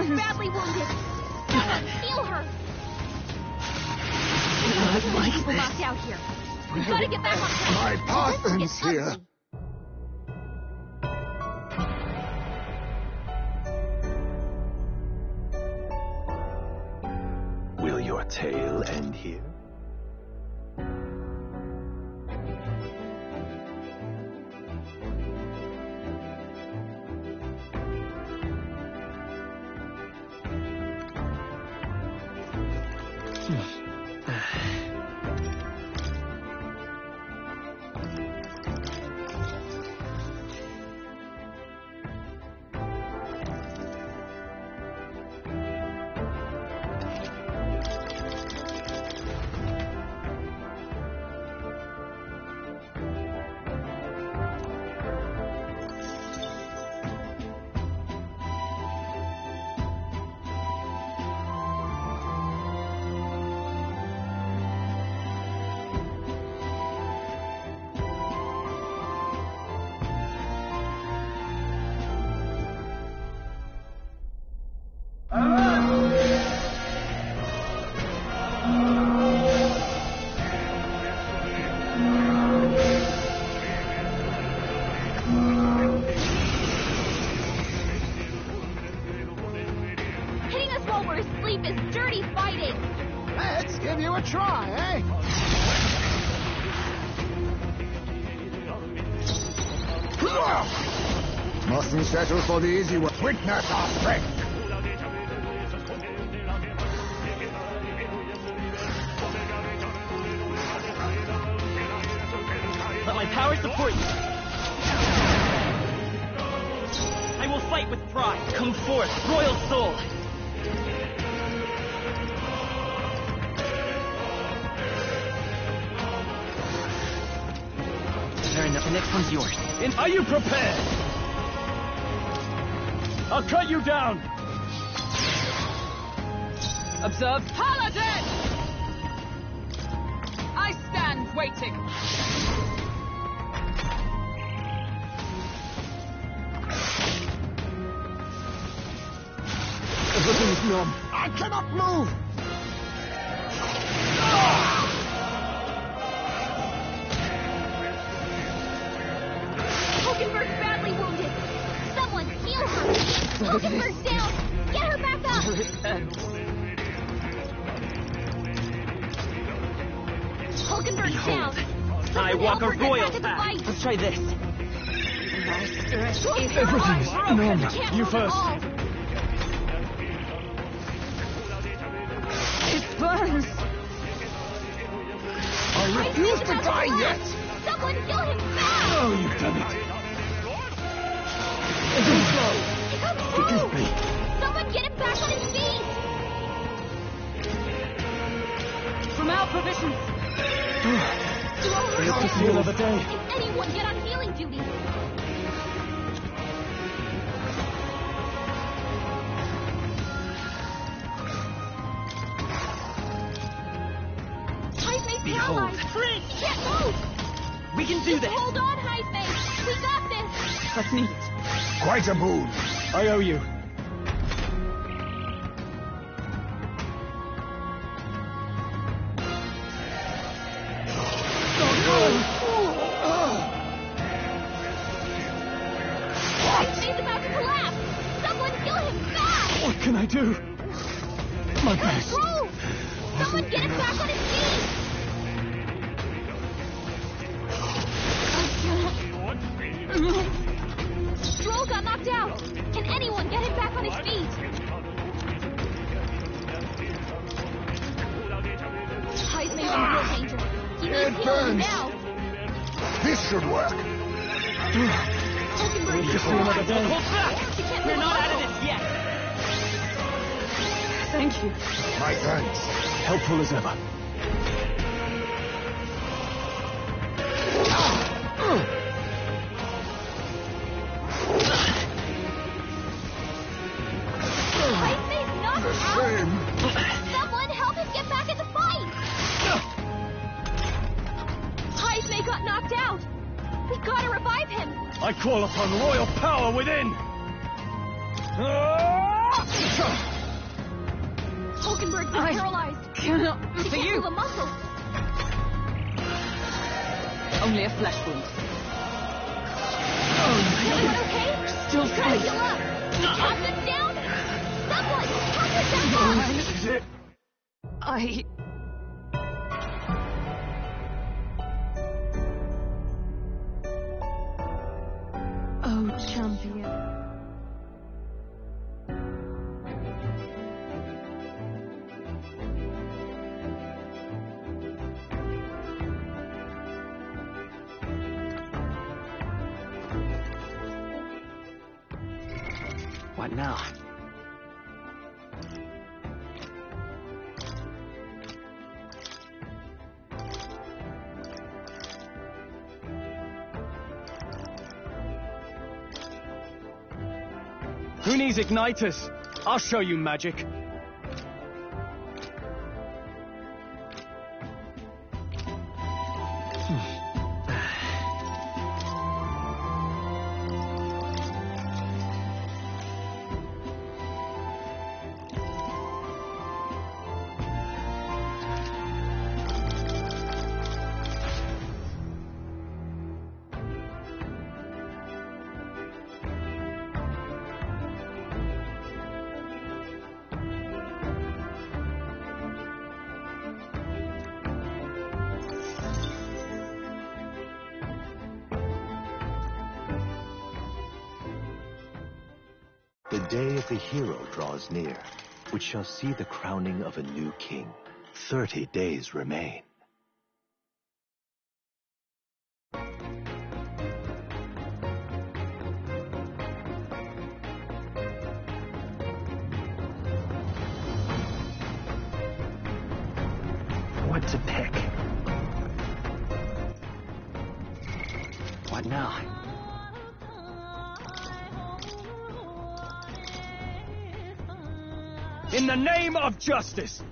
She's badly wounded. Someone heal her. People knocked out here. We've got to get back on track. My partner's This gets here. ugly. Will your tale end here? while we're asleep is dirty fighting. Let's give you a try, eh? Mustn't settle for the easy way. Witness our strength. Let my power support you. I will fight with pride. Come forth, royal soul. Fair enough. The next one's yours. Are you prepared? I'll cut you down. Observe. Paladin! I stand waiting. Everything's numb. I cannot move. Hulkenberg's badly wounded. Someone heal her. Hulkenberg's down. Get her back up. Hulkenberg's down. I walk a Hulkenberg, royal get back path. in the fight. Let's try this. Everything's numb. You first. It burns. I refuse to die yet. Someone kill him fast. Oh, you've done it. Forgive me. Someone get him back on his feet. From our provisions. We have to see another day. Can anyone get on healing duty? Hype's paralyzed. Prince! Can't move. We can do this. Hold on, Hype. We got this. That's neat. Quite a boon. I owe you. Hype's about to collapse. Someone kill him fast. What can I do? My best. Move. Someone get him back on his feet. Stroll got knocked out. Can anyone get him back on his feet? Hyde's in real danger. He needs It healing burns. now. This should work. Hulkenberg Just see another day. Hold back! He can't We're move not at out of all. this yet. Thank you. My thanks. Helpful as ever. Hyde's knocked out. Someone help him get back in the fight. Hyde got knocked out. We gotta revive him. I call upon royal power within. Hulkenberg's been paralyzed. Cannot. He For can't you. move a muscle. Only a flesh wound. Everyone okay? Still Try to fight. heal up. The captain's down. Someone, help us back up. I... Oh, champion. What now? Who needs igniters? I'll show you magic. The day of the hero draws near, which shall see the crowning of a new king. 30 days remain. What to pick? What now? In the name of justice!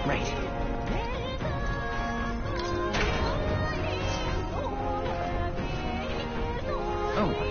Right. Oh.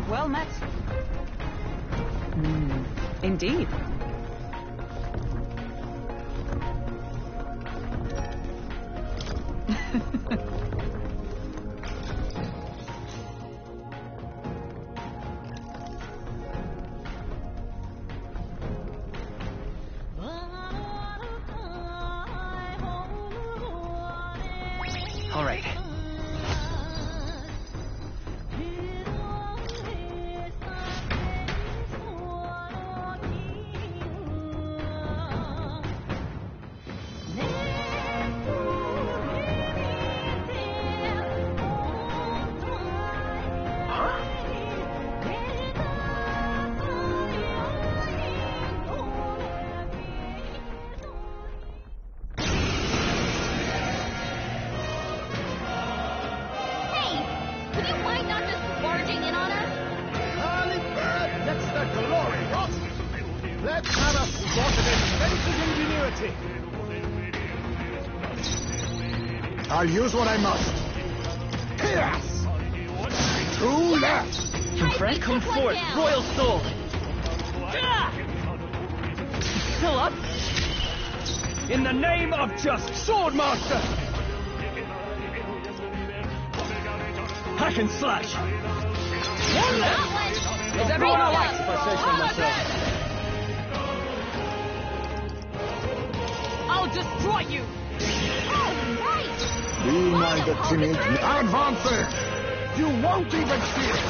Well met. Indeed. All right. Let's have a spot of inventive ingenuity. I'll use what I must. Yes! Two left! Fred, come forth, Royal Soul! Still up? In the name of justice, Swordmaster! Hack and slash! One left! Is everyone alright, if I say so myself? I'll destroy you! Be neither timid. Advancing! You won't even see it!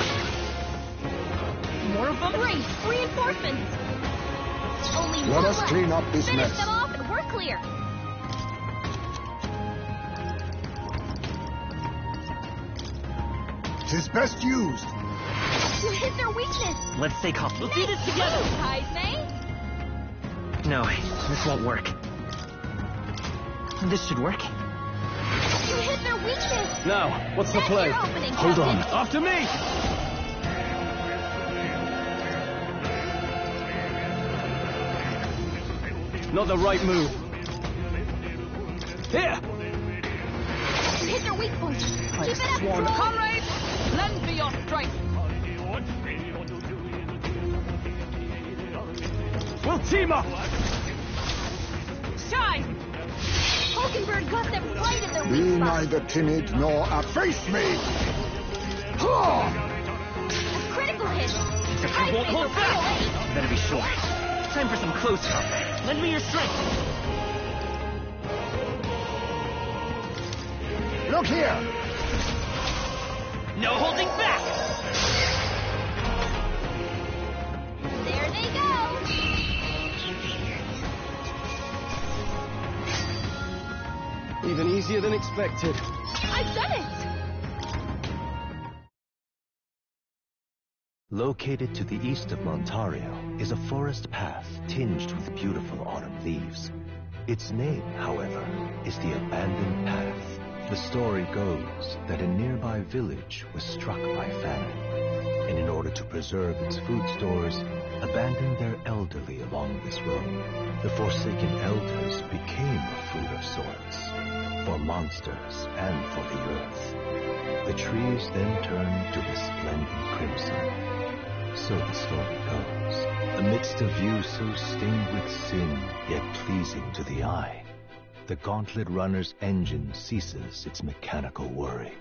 More of them? Great! Reinforcements! Only Let one us left. clean up this Finish mess. them off and we're clear. Tis best used. You hit their weakness! Let's stay calm. We'll do this together! Kaisme? No, this won't work. This should work. You hit their weakness! Now, what's the That's play? your opening, Hold on. Captain. After me! Not the right move. Here! Hit their weak point. Keep it up, sworn. Troll. Comrades, lend me your strength. We'll team up! Shine! Hulkenberg got them right at their Be weak spot. neither timid nor efface me! A critical hit. I won't hold back! Better be sure. Time for some close combat. Lend me your strength. Look here! No holding back! There they go. Even easier than expected. I've done it. Located to the east of Montario is a forest path tinged with beautiful autumn leaves. Its name, however, is the Abandoned Path. The story goes that a nearby village was struck by famine, and in order to preserve its food stores, abandoned their elderly along this road. The forsaken elders became a food of sorts, for monsters and for the earth. The trees then turned to resplendent crimson. So the story goes. Amidst a view so stained with sin, yet pleasing to the eye, the gauntlet runner's engine ceases its mechanical whirring.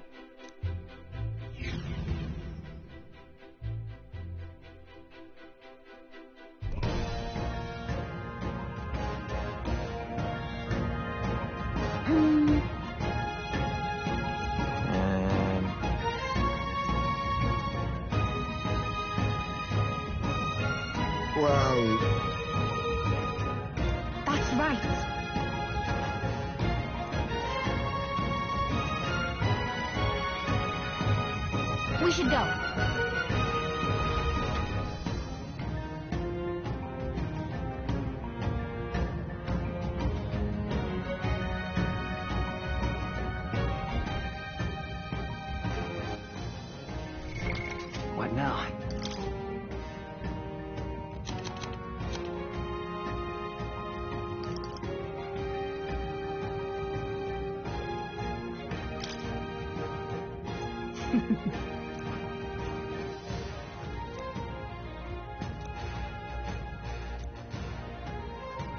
Well, That's right. We should go. What now?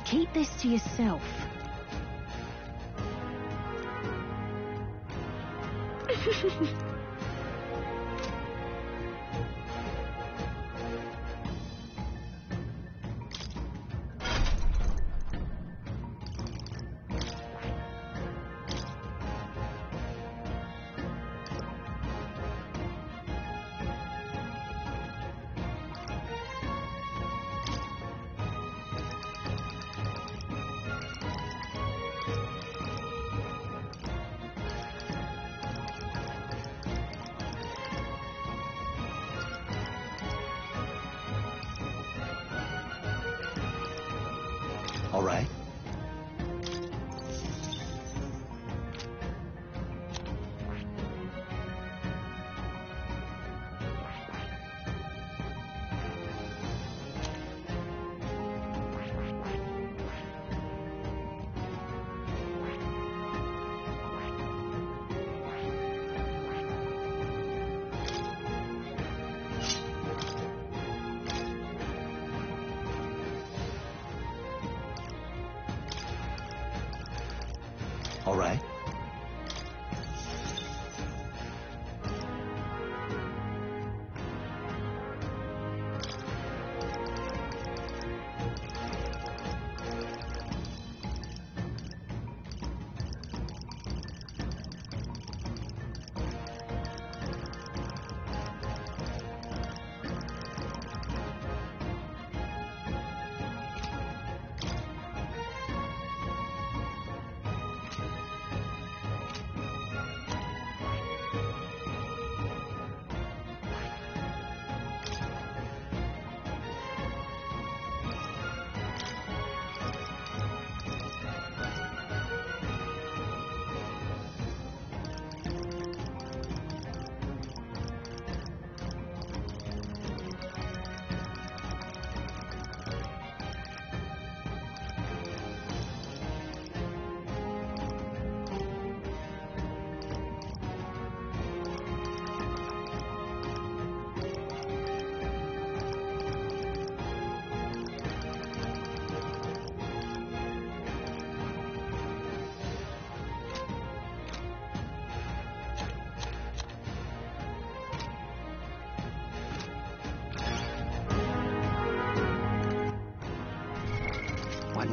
Keep this to yourself. All right. All right.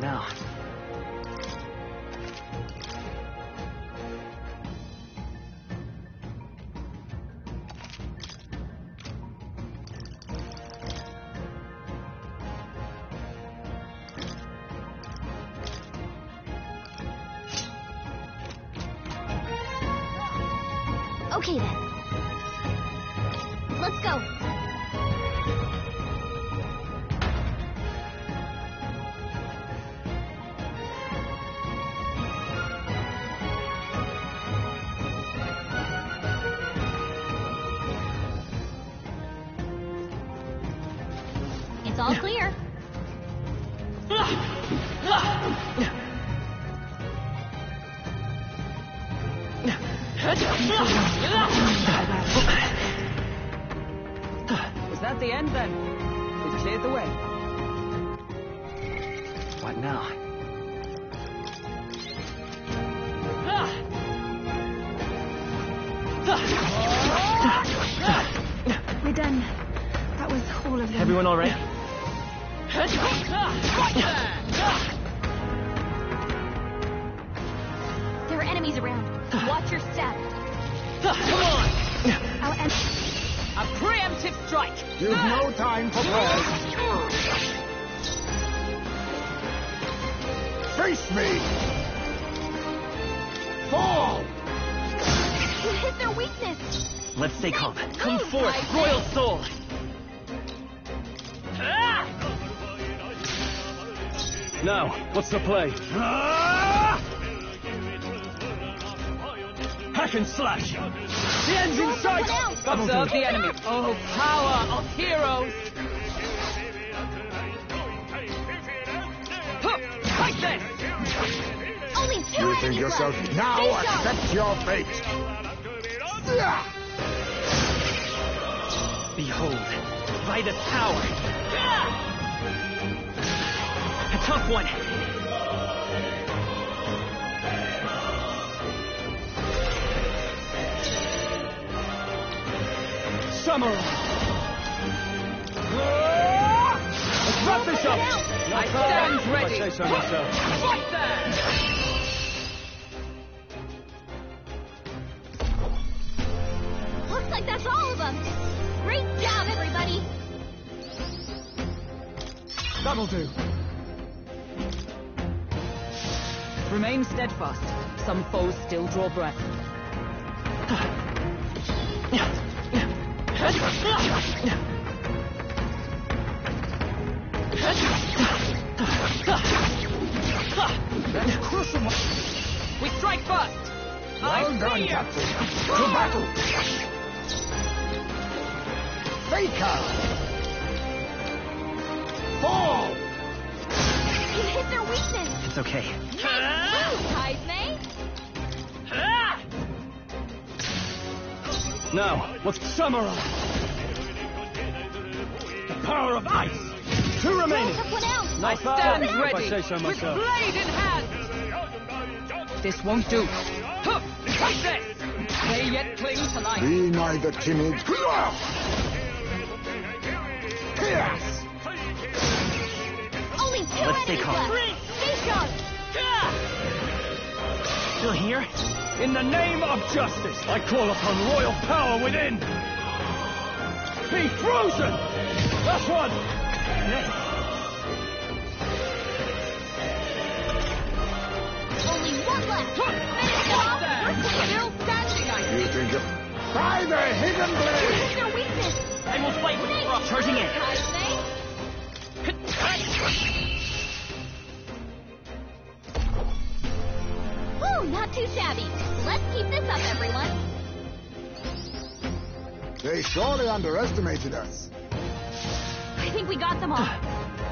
now? Okay then. Let's go. It's all clear. Was that the end then? We've cleared the way. What now? We're done. That was all of them. Everyone all right? There are enemies around. Watch your step. Come on! A preemptive strike! You've no time for prayers. Face me! Fall! You hit their weakness. Let's stay calm. Come forth, Royal Soul! Now, what's the play? Hack and slash! The end's in sight! Observe the enemy. Oh, power of heroes! Like this! Only two You enemies think yourself left. now Stay sharp. accept your fate. Behold, by the tower. A tough one. Samurai! Let's wrap this up! I stand If ready. I say so myself. Right there! Looks like that's all of them. Great job, everybody. That'll do. Remain steadfast. Some foes still draw breath. We strike first! Well done, Captain. To battle! Faker! Fall! You hit their weakness. It's okay. Nice move, Kaizme. Now, what's Samurai? The power of ice! Two remaining! Took one out. I stand If I ready, say so with myself. blade in hand! This won't do. Huh, like this! They yet cling to life. Be neither timid. Yes! Only two Let's stay enemies calm. left. Stay sharp. Still here? In the name of justice, I call upon royal power within! Be frozen! That's one! Only one left. Finish it off. Still standing, I You think it... By the hidden You blade! hit their weakness. I will fight with rough. Charging in. Kaizme. Whew, not too shabby. Let's keep this up, everyone. They surely underestimated us. I think we got them all.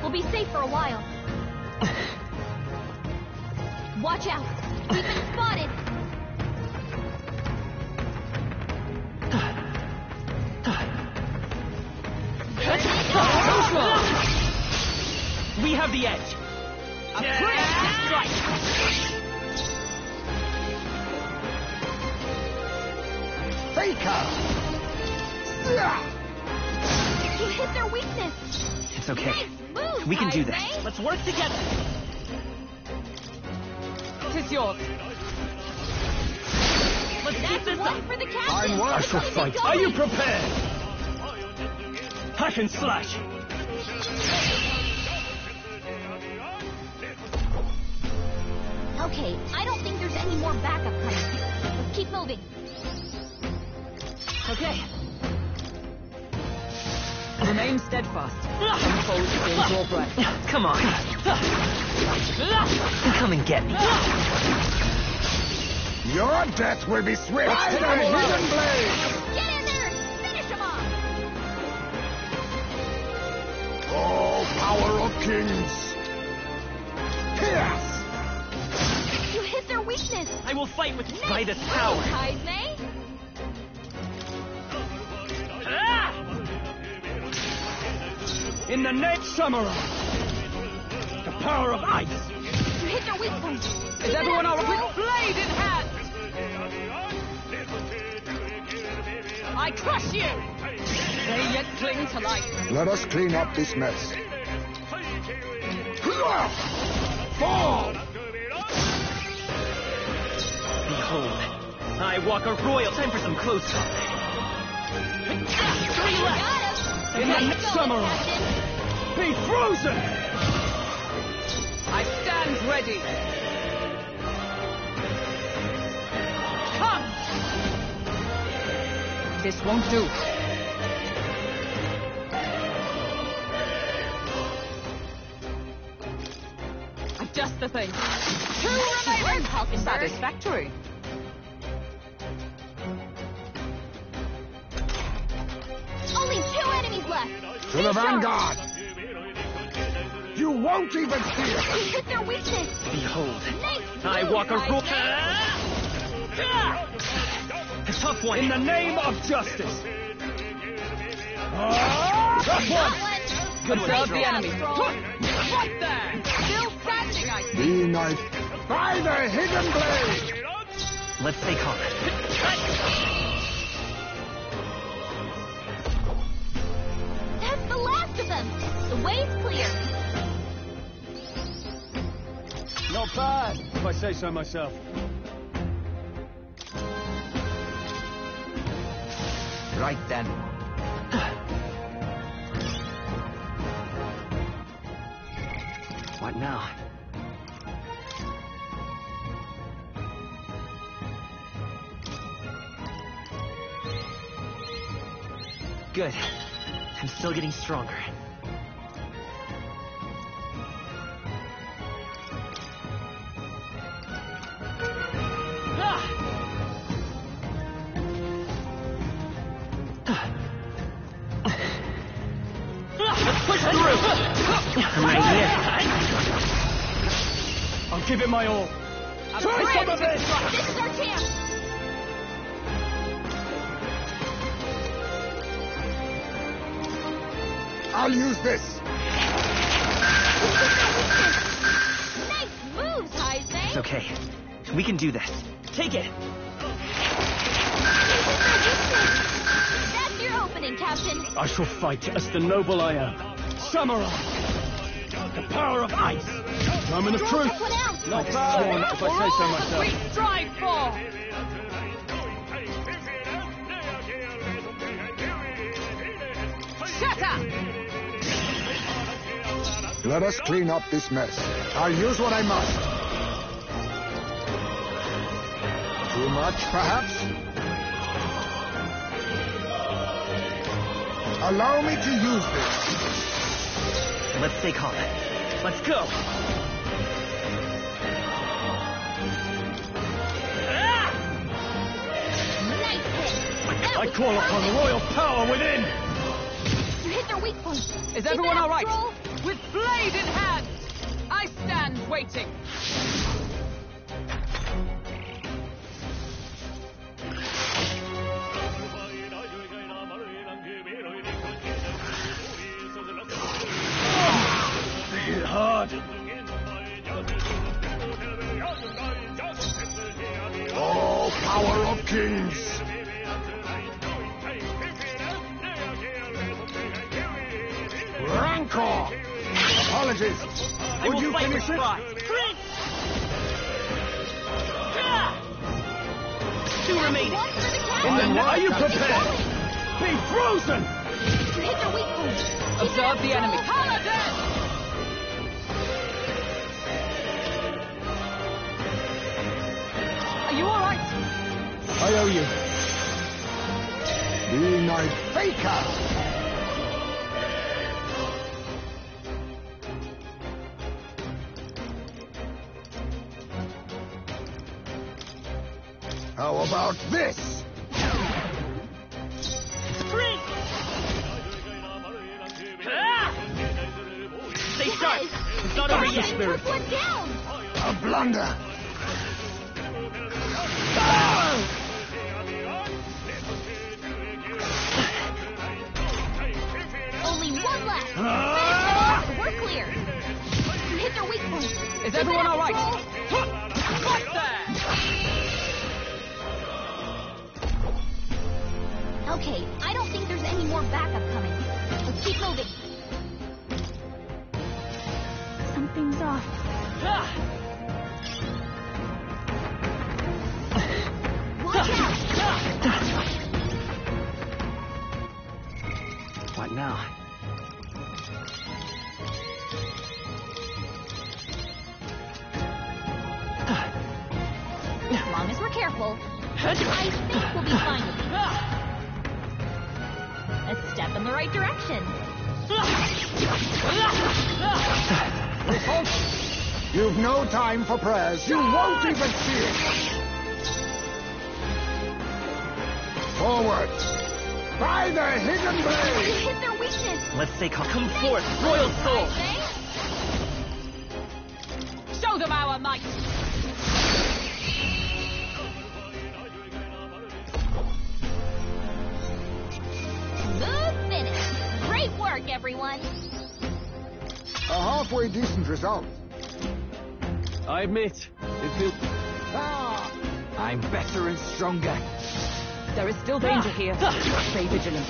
We'll be safe for a while. Watch out. We've been spotted. We have the edge. A preemptive strike! Faker! You hit their weakness. It's okay. Nice move, We can do Kaizme. this. Let's work together. is yours. Let's keep this up. For the captain. I shall fight. Are you prepared? Hack and slash. Okay, I don't think there's any more backup coming. Let's keep moving. Okay. Remain steadfast. Unfold in your breath. Come on. Come and get me. Your death will be swift. By the hidden blade! Get in there and finish him off! Oh, power of kings! Chaos! You hit their weakness! I will fight with Midas power. Kaizme? In the name Samurai! The power of ice! You hit their weak point! Is everyone all right? With blade in hand! I crush you! They yet cling to life. Let us clean up this mess. Fall! Behold, I walk a royal. Time for some close talk. 3 left! In the next samurai! Be frozen! I stand ready! Come! This won't do. Just the thing. 2 remaining! Satisfactory. Only 2 enemies left! To the vanguard! You won't even see it! You hit their weakness! Behold, I walk a royal. A tough one. In the name of justice! Tough one! Observe the enemy. What there? Still standing, I see. Be knife by the hidden blade! Let's stay calm. That's the last of them! The way's clear! Not bad, if I say so myself. Right then. What now? Good. I'm still getting stronger. Let's push through! I'm right here. I'll give it my all. Try some of it! This is our chance! I'll use this! Nice moves, Kaizme! It's okay. We can do this. Take it! That's your opening, Captain! I shall fight as the noble I am. Samurai! The power of ice! Moment of truth! Not bad, if I say so myself. We strive for! Shatter! Let us clean up this mess. I'll use what I must. Too much, perhaps? Allow me to use this. Let's stay calm. Let's go! Nice hit! I call upon royal power within! You hit their weak point! Is everyone all right? With blade in hand! I stand waiting! Hit hard! Oh, power of kings! Rancor! Apologies! I will fight for pride! Two remaining. Are you prepared? Be frozen! Hit the weak point. Observe the enemy. Paladin! Are you all right? I owe you. Be my faker! How about this? Freeze! Stay sharp. It's not over yet. Spirit. A blunder. Only one left. We're clear. You hit their weak point. Is everyone all right? Right there! Okay, I don't think there's any more backup coming. Let's keep moving. Something's off. Watch out! What now? As long as we're careful, I think we'll be fine with it. A step in the right direction. You've no time for prayers. You won't even see it. Forward. By the hidden blade. Hit their weakness. Let's say come forth, Royal Soul. Show them our might. Smooth finish. Great work, everyone. A halfway decent result. I admit, it feels... I'm better and stronger. There is still danger here. Stay vigilant.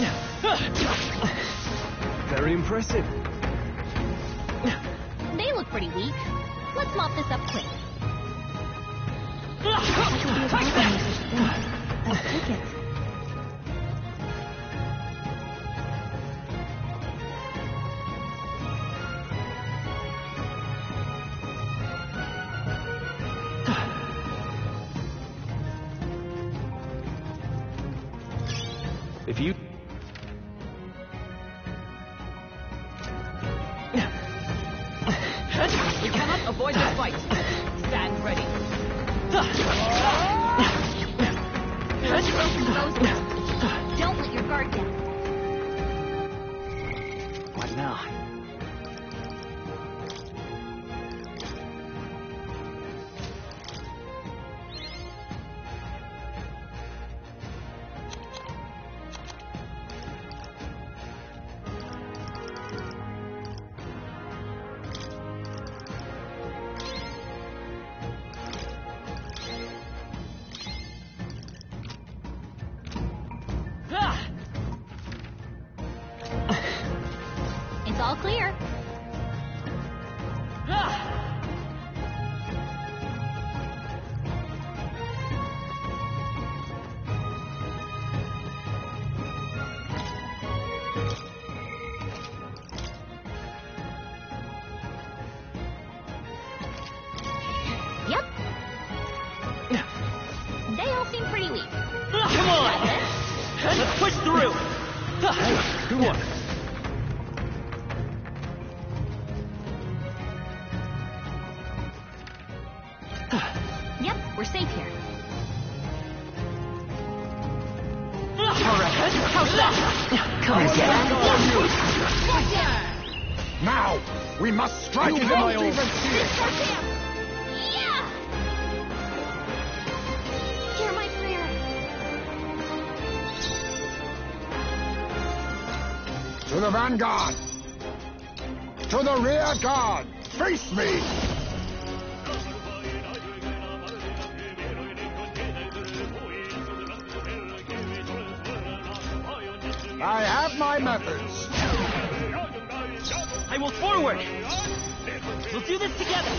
very impressive. They look pretty weak. Let's mop this up quick. Let's take it. If you... We cannot avoid the fight. Stand ready. Don't let your guard down. What now? It's all clear. Yep. They all seem pretty weak. Come on! Let's push through! Hey, good one. Yep, we're safe here. Alright, how's that? Come on, now, we must strike it won't even see it. Yeah! Hear my prayer. To the vanguard. To the rear guard. Face me. I have my methods. I will forward! We'll do this together!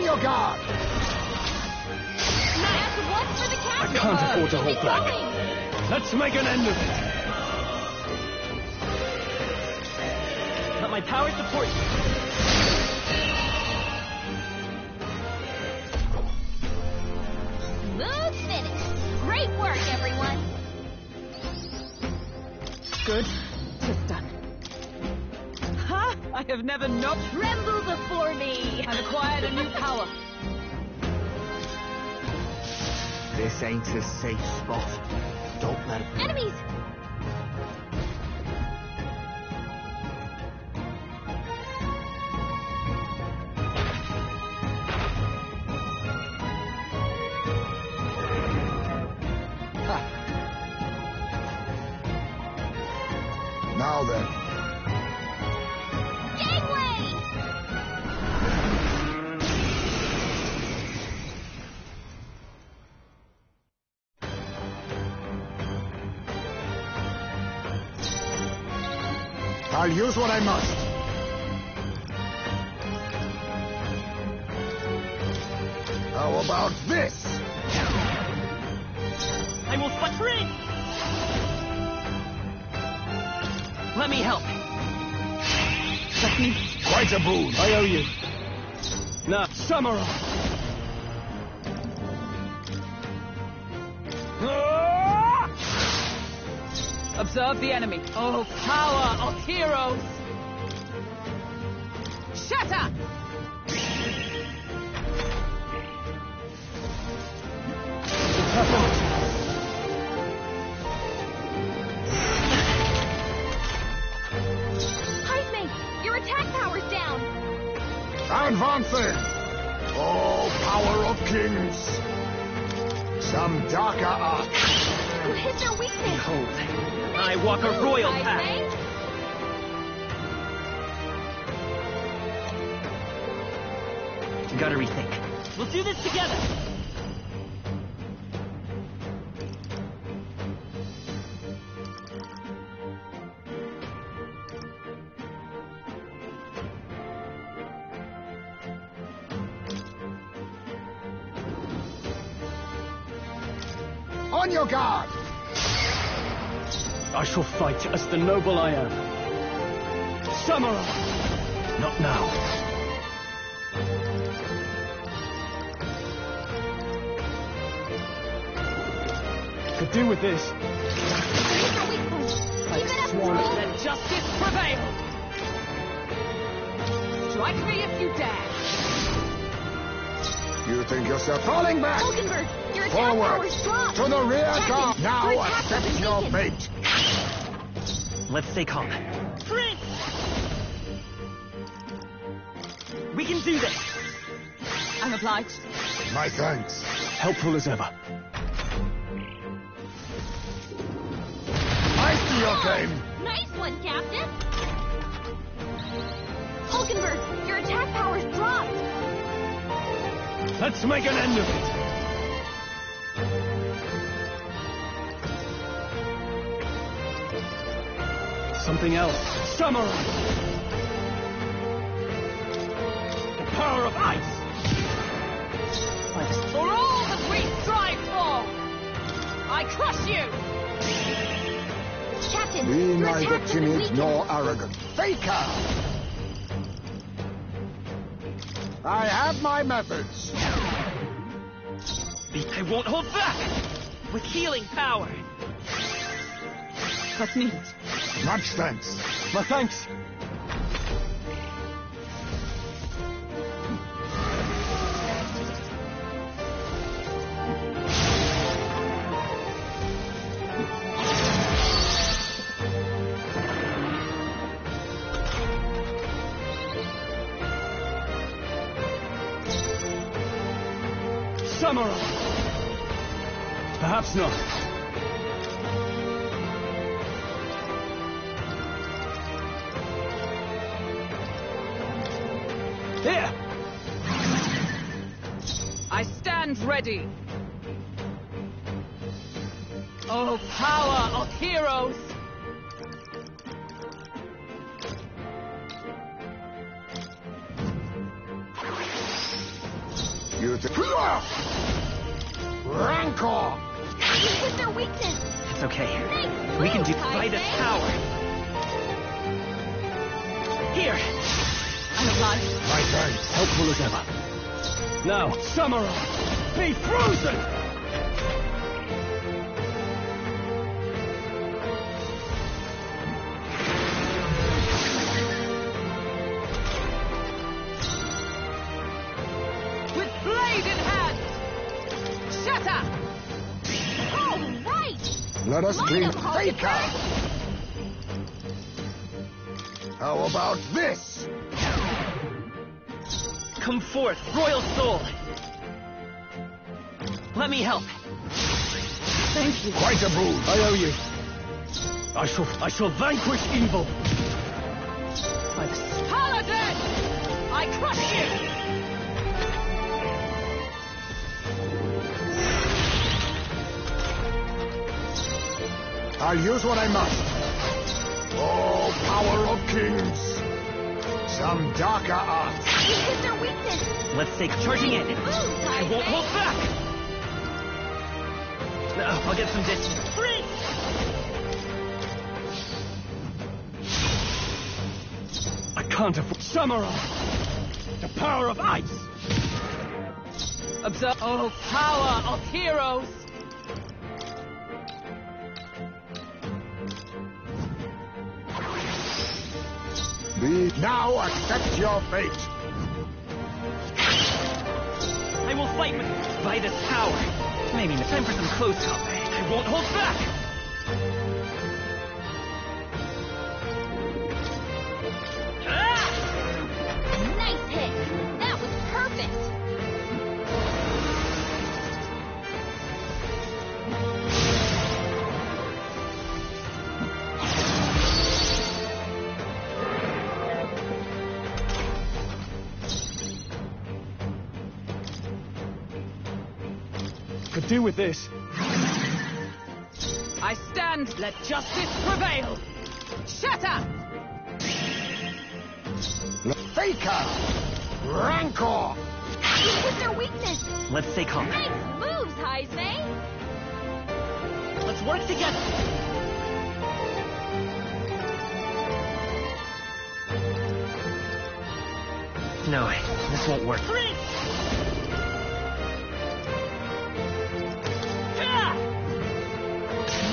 your guard! One for the I captain! can't afford to hold back. Let's make an end of it. Let my power support you. Smooth finish. Great work, everyone. Good. Just done. Ha! I have never known. Tremble before me. I've acquired a new power. This ain't a safe spot. Don't let it... Enemies! Now then. Gangway! I'll use what I must. How about this? I will split. Let me help. Quite a boon. I owe you. Now, samurai. Observe the enemy. Oh, power of heroes! Shatter! Heisman, your attack power's down. Advancing! Oh, power of kings! Some darker art. You hit their weakness. Behold, I walk a royal path. You gotta rethink. We'll do this together. On your guard! I shall fight as the noble I am. Samurai! Not now. Could do with this. I've sworn let justice prevail. Strike me if you dare. You think yourself falling back? Hulkenberg, your attack Forward! power's dropped. To the rear guard! Now your attack accept was your taken. fate! Let's stay calm. Prince! We can do this. I'm obliged. My thanks. Helpful as ever. I see your game. Nice one, Captain. Hulkenberg, your attack power's dropped. Let's make an end of it. Something else. Samurai! The power of ice! For all that we strive for, I crush you! Captain, Be your neither attack has been timid weakened. nor arrogant. Faker! I have my methods. I won't hold back! With healing power! But neat. Much thanks. My thanks. Samurai! Perhaps not. Here! I stand ready. Oh, power of heroes! You Rancor! You hit their weakness! It's okay. Nice We can move, defy this Heisman. power. Here! I'm alive. My thanks. Helpful as ever. Now, Samurai, be frozen! With blade in hand! Shatter! All right! Let us Line clean up, Faker! How about this? Come forth, Royal Soul! Let me help. Thank you. Quite a boost. I owe you. I shall vanquish evil. By the Paladin! I crush you! I'll use what I must. Oh, power of kings! Some darker arts. You hit their weakness! Let's take charging in. Move, I won't Heisman. hold back! No, I'll get some distance. Freeze! I can't afford... Samurai! The power of ice! Observe. Oh, power of heroes! Be now accept your fate. I will fight with by this power. Maybe time for some close combat. I won't hold back! Nice hit! That was perfect! Could do with this. I stand, let justice prevail! Shatter! Faker! Rancor! You hit their weakness! Let's stay calm. Nice moves, Heisman! Let's work together! No, this won't work. Freeze!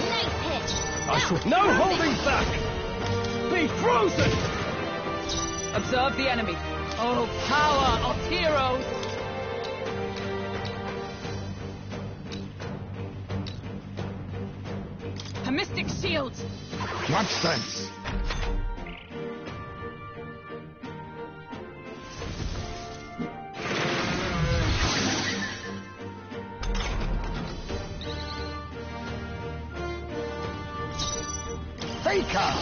Nice hit! I shall... No holding back! Be frozen! Observe the enemy. Oh, power of heroes! A mystic shield! Much thanks. Faker!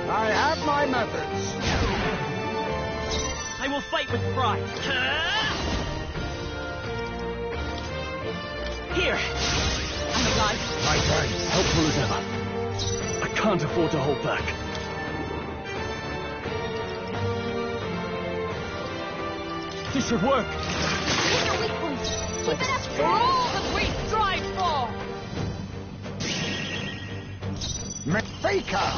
I have my methods. I will fight with pride. Here! I'm alive. My thanks. Helpful as ever. I can't afford to hold back. This should work. Hit your weak points! Keep it up! For all that we strive for! Faker!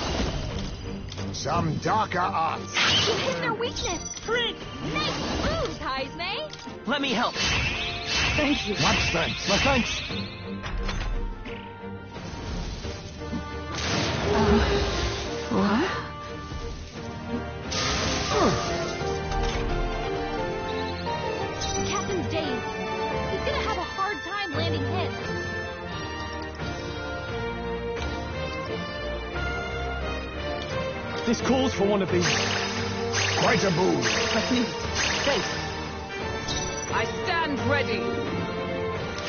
Some darker arts. You hit their weakness! Freeze! Nice moves, Heisman! Let me help. Thank you. Much thanks. My thanks. What? The captain's dazed. He's gonna have a hard time landing hits. This calls for one of these. Quite a move. Let me. Safe. I stand ready.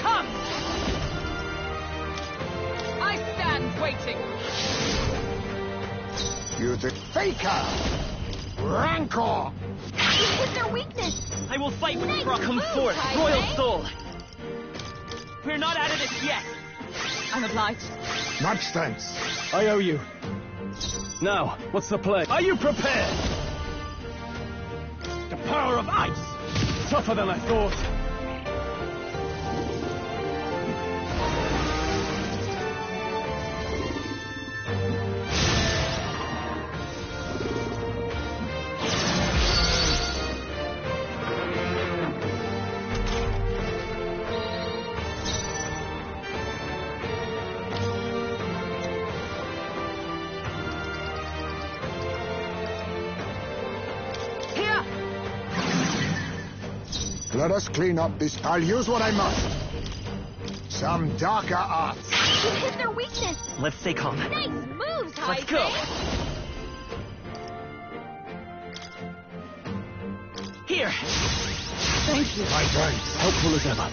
Come! I stand waiting. You think Faker! Rancor! You hit their weakness! I will fight with Nice pride. Come move, forth, Heisman. Royal Soul! We're not out of this yet! I'm obliged. Much thanks. I owe you. Now, what's the play? Are you prepared? The power of ice! tougher than I thought. Let us clean up this. I'll use what I must. Some darker arts. You hit their weakness. Let's stay calm. Nice moves, Let's go. Here. Thank you. My thanks. Helpful as ever.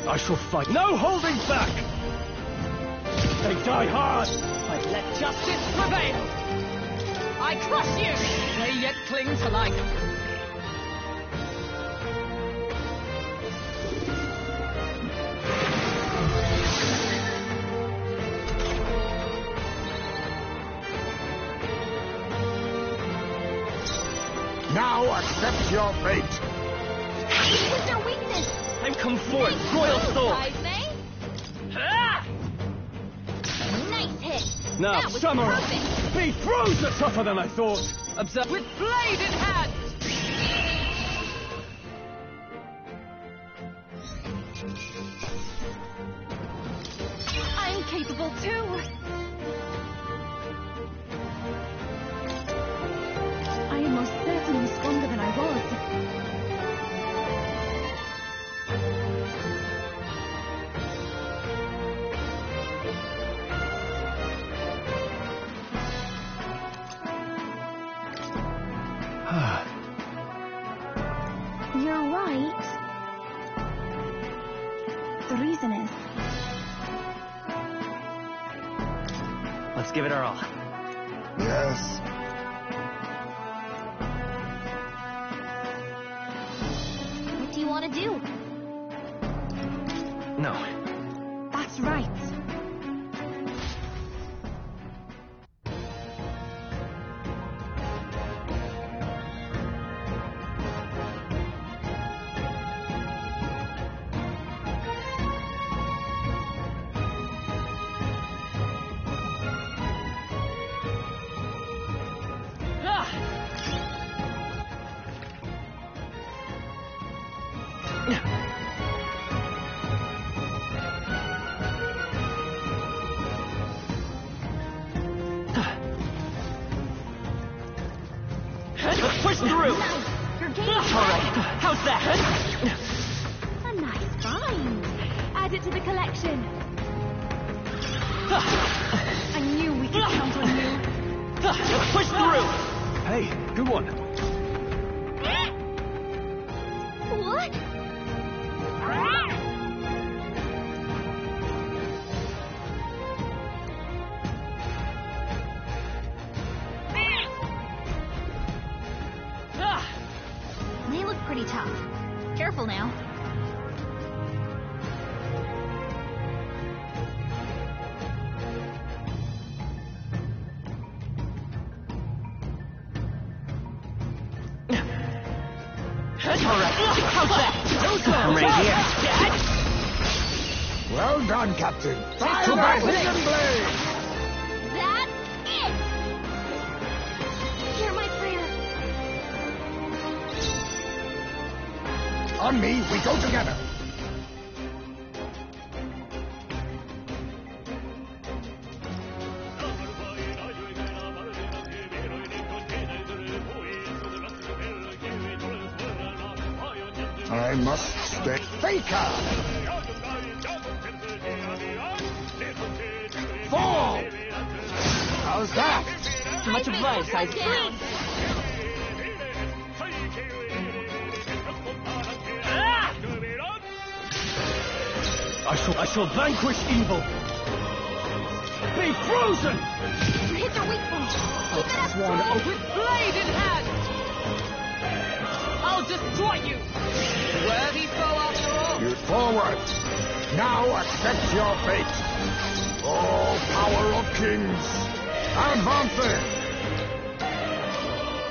I shall fight. No holding back! They die hard! But let justice prevail! I crush you! They yet cling to life. Now accept your fate. With their weakness. I'm come forth, royal soul. Nice hit. Now, That was Samurai, perfect. be frozen tougher than I thought. Observe with blade in hand! I'm capable too. I am most certainly stronger than I was. You're right. The reason is, Let's give it our all. Yes. What do you want to do? No. that's right. Let's push through! Your game. Alright, how's that? A nice find. Add it to the collection. I knew we could count on you. Let's push through! Hey, good one. What? They look pretty tough. Careful now. Alright, how's that? I'm right here. Well done, Captain. Fire the hidden blade! That's it! Hear my prayer. On me, we go together. I must stay. Faker! Fall! How's that? Much obliged, I Down. I shall vanquish evil. Be frozen! You hit their weak point. Keep it up, Sworn Troy. oath with blade in hand! I'll destroy you! Worthy foe after all! You forward. Now accept your fate. Oh, power of kings. Advance!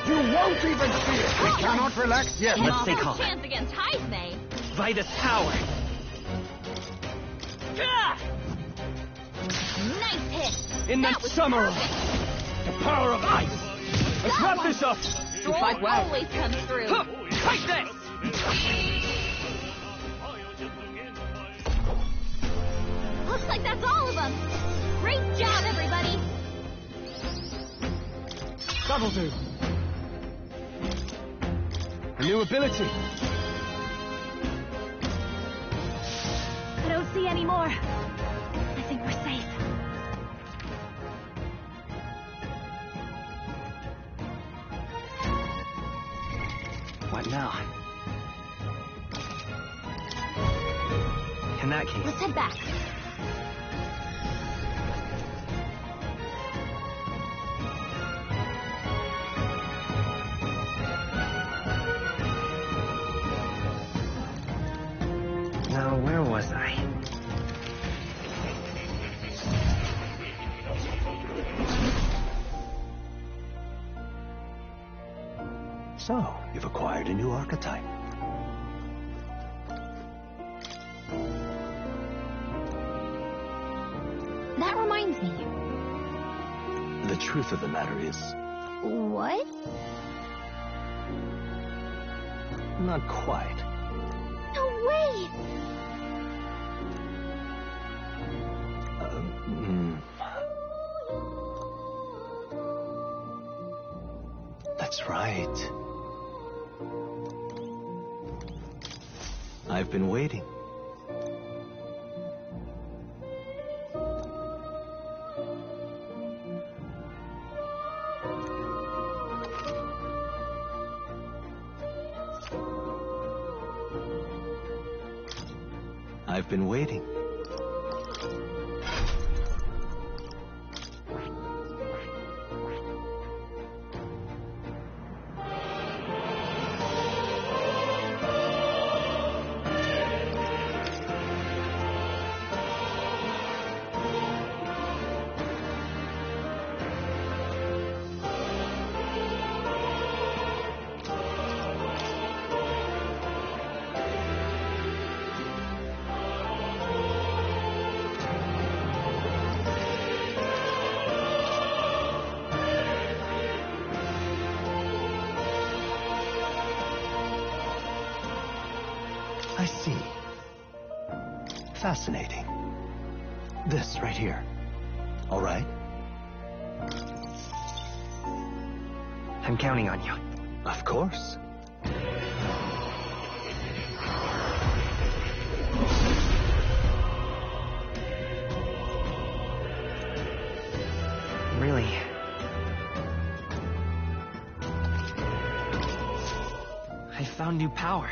You won't even see it! We cannot relax yet! Let's stay calm. Chance against Hythe. Vitus power. Nice hit. In that summer, the power of ice. Let's wrap this up. You fight well. Always comes through. Take this. Looks like that's all of them. Great job, everybody. That'll do. A new ability. I don't see any more. I think we're safe. What now? In that case... Let's head back. Now, where was I? So, you've acquired a new archetype. That reminds me. The truth of the matter is, What? not quite. No way! That's right. I've been waiting. I've been waiting. I see. Fascinating. This right here. All right? I'm counting on you. Of course. Really? I found new power.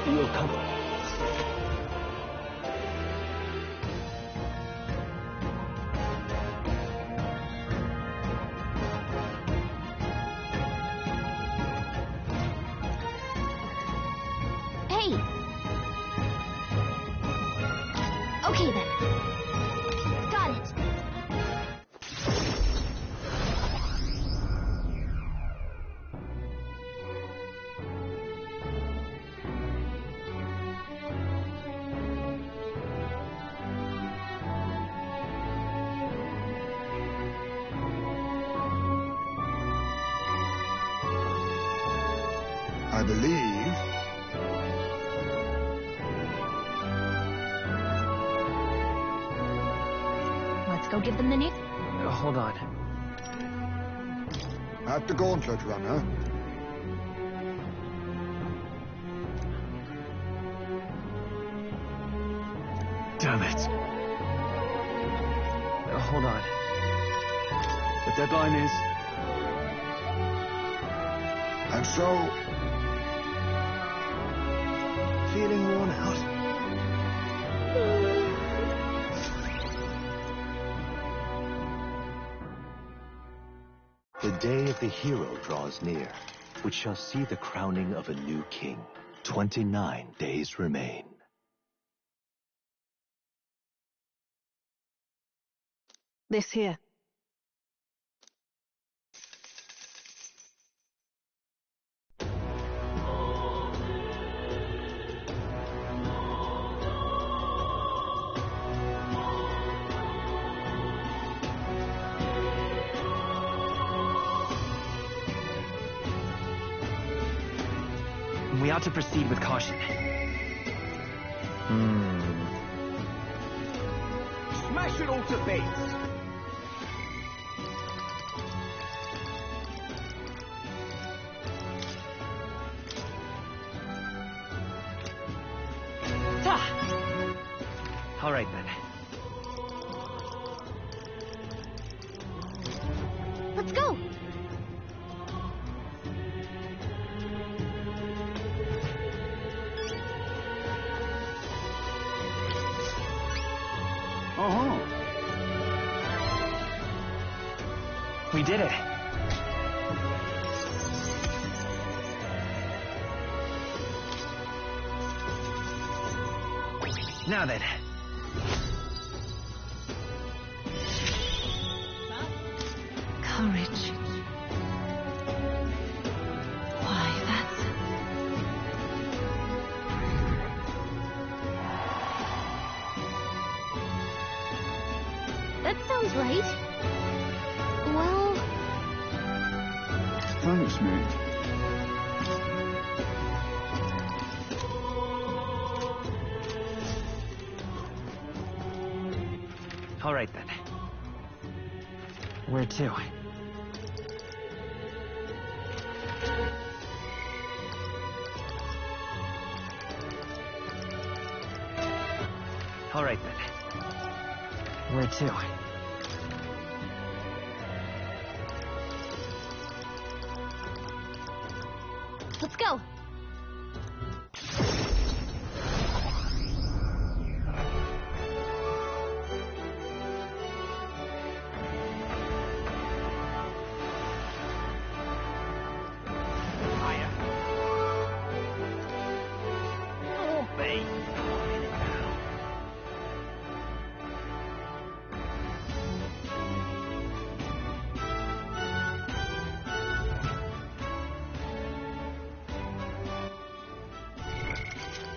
You'll come. Hey! Okay then. Got it. I believe. Let's go give them the news. Hold on. At the gauntlet runner. Damn it. Hold on. The deadline is... And so... feeling worn out? The day of the hero draws near, which shall see the crowning of a new king. 29 days remain. This here. We ought to proceed with caution. Smash it all to bits! All right, then. Let's go! We did it. Now then. Courage. Why, That sounds right. Well... Thanks, mate. All right, then. Where to? All right, then. Where to? Let's go!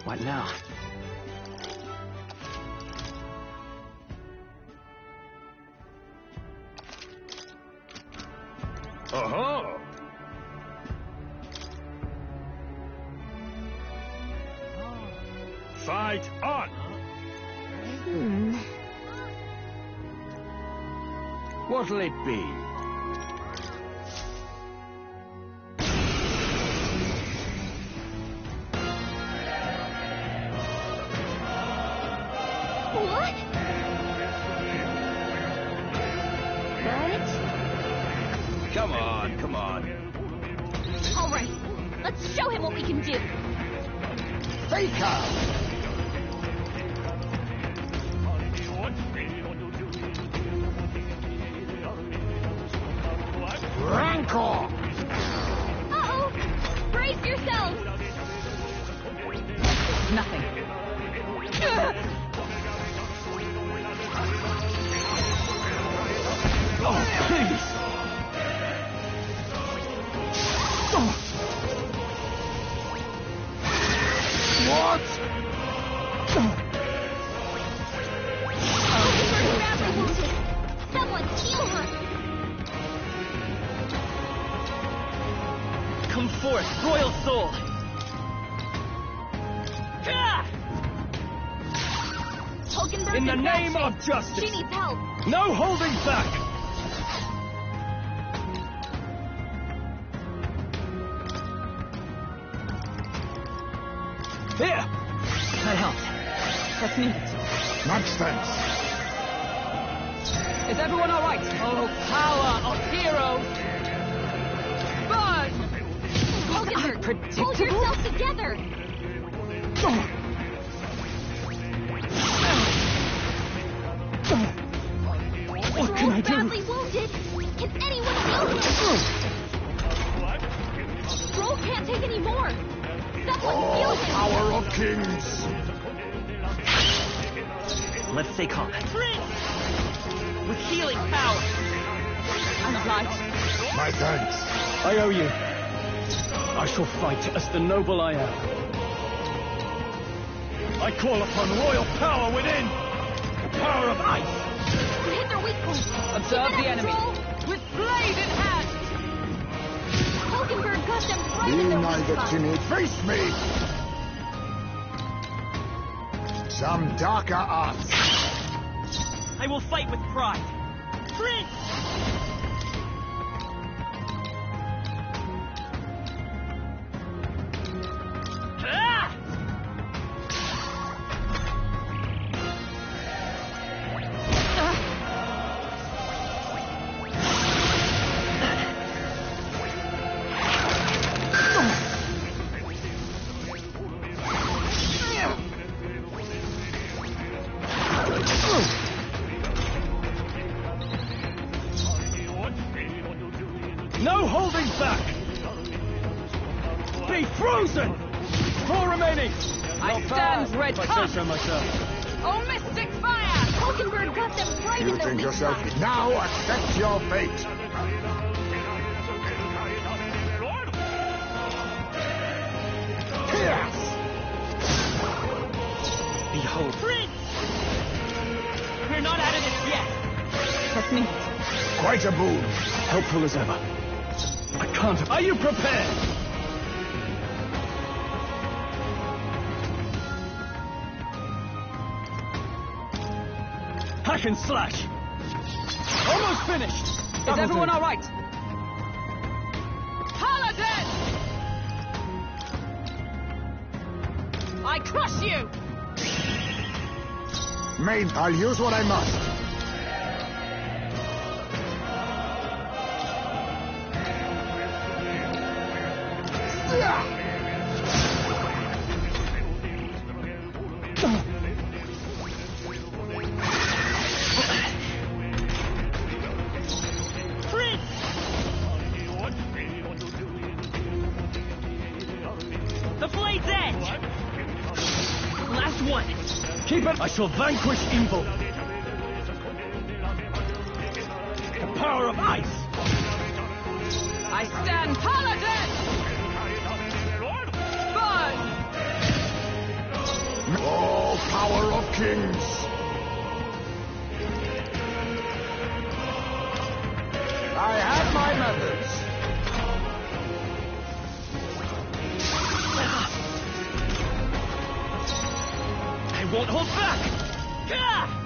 What now? Oh-ho! Fight on! What'll it be? What? Come on, come on. All right, let's show him what we can do. Faker! Rancor! Uh-oh! Brace yourselves! Nothing. Oh, please! What? We're badly wounded. Someone heal her! Come forth, royal soul! Hulkenberg In the is bad name shape. of justice. She needs help. No holding back! Here! That helps. That's needed. Much thanks. Is everyone all right? Oh, power of heroes! Burn! Hulkenberg, hold yourself together. What can I do? Badly wounded. Can anyone heal him? Stroll can't take any more. Someone heal him. Power of kings. Let's stay calm. With healing power. I'm right. My thanks. I owe you. I shall fight as the noble I am. I call upon royal power within! The power of ice! We hit their weak points. Observe Keep the it up, enemy. Stroll. With blade in hand! Hulkenberg got them right Be in their weak neither spot. timid. Face me! Some darker arts. I will fight with pride. Prince! Ah! No holding back! Be frozen! 4 remaining! I stand red if I say so myself. Oh, mystic fire! Hulkenberg got them right You in their think weak yourself spot. now accept your fate. Yes! Behold. Prince! We're not out of this yet. That's me. Quite a boon. Helpful as ever. I can't... Are you prepared? Hack and slash! Almost finished! Is everyone all right? Paladin! I crush you! Maid, I'll use what I must. The blade's edge! Last one! Keep it! I shall vanquish evil! The power of ice! I stand Paladin! Burn! Oh, power of kings! I have my methods. I won't hold back! Gah!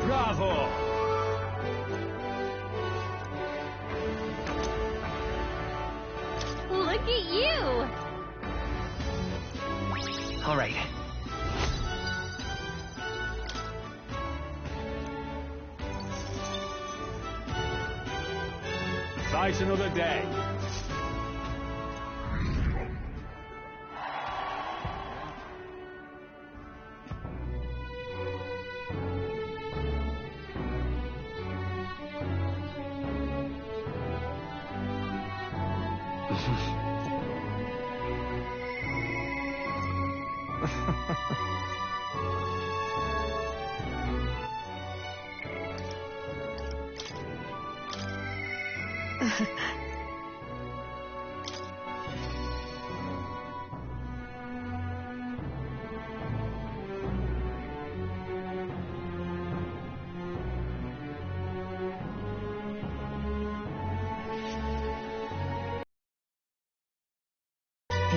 Bravo! Look at you. All right. Fight another day.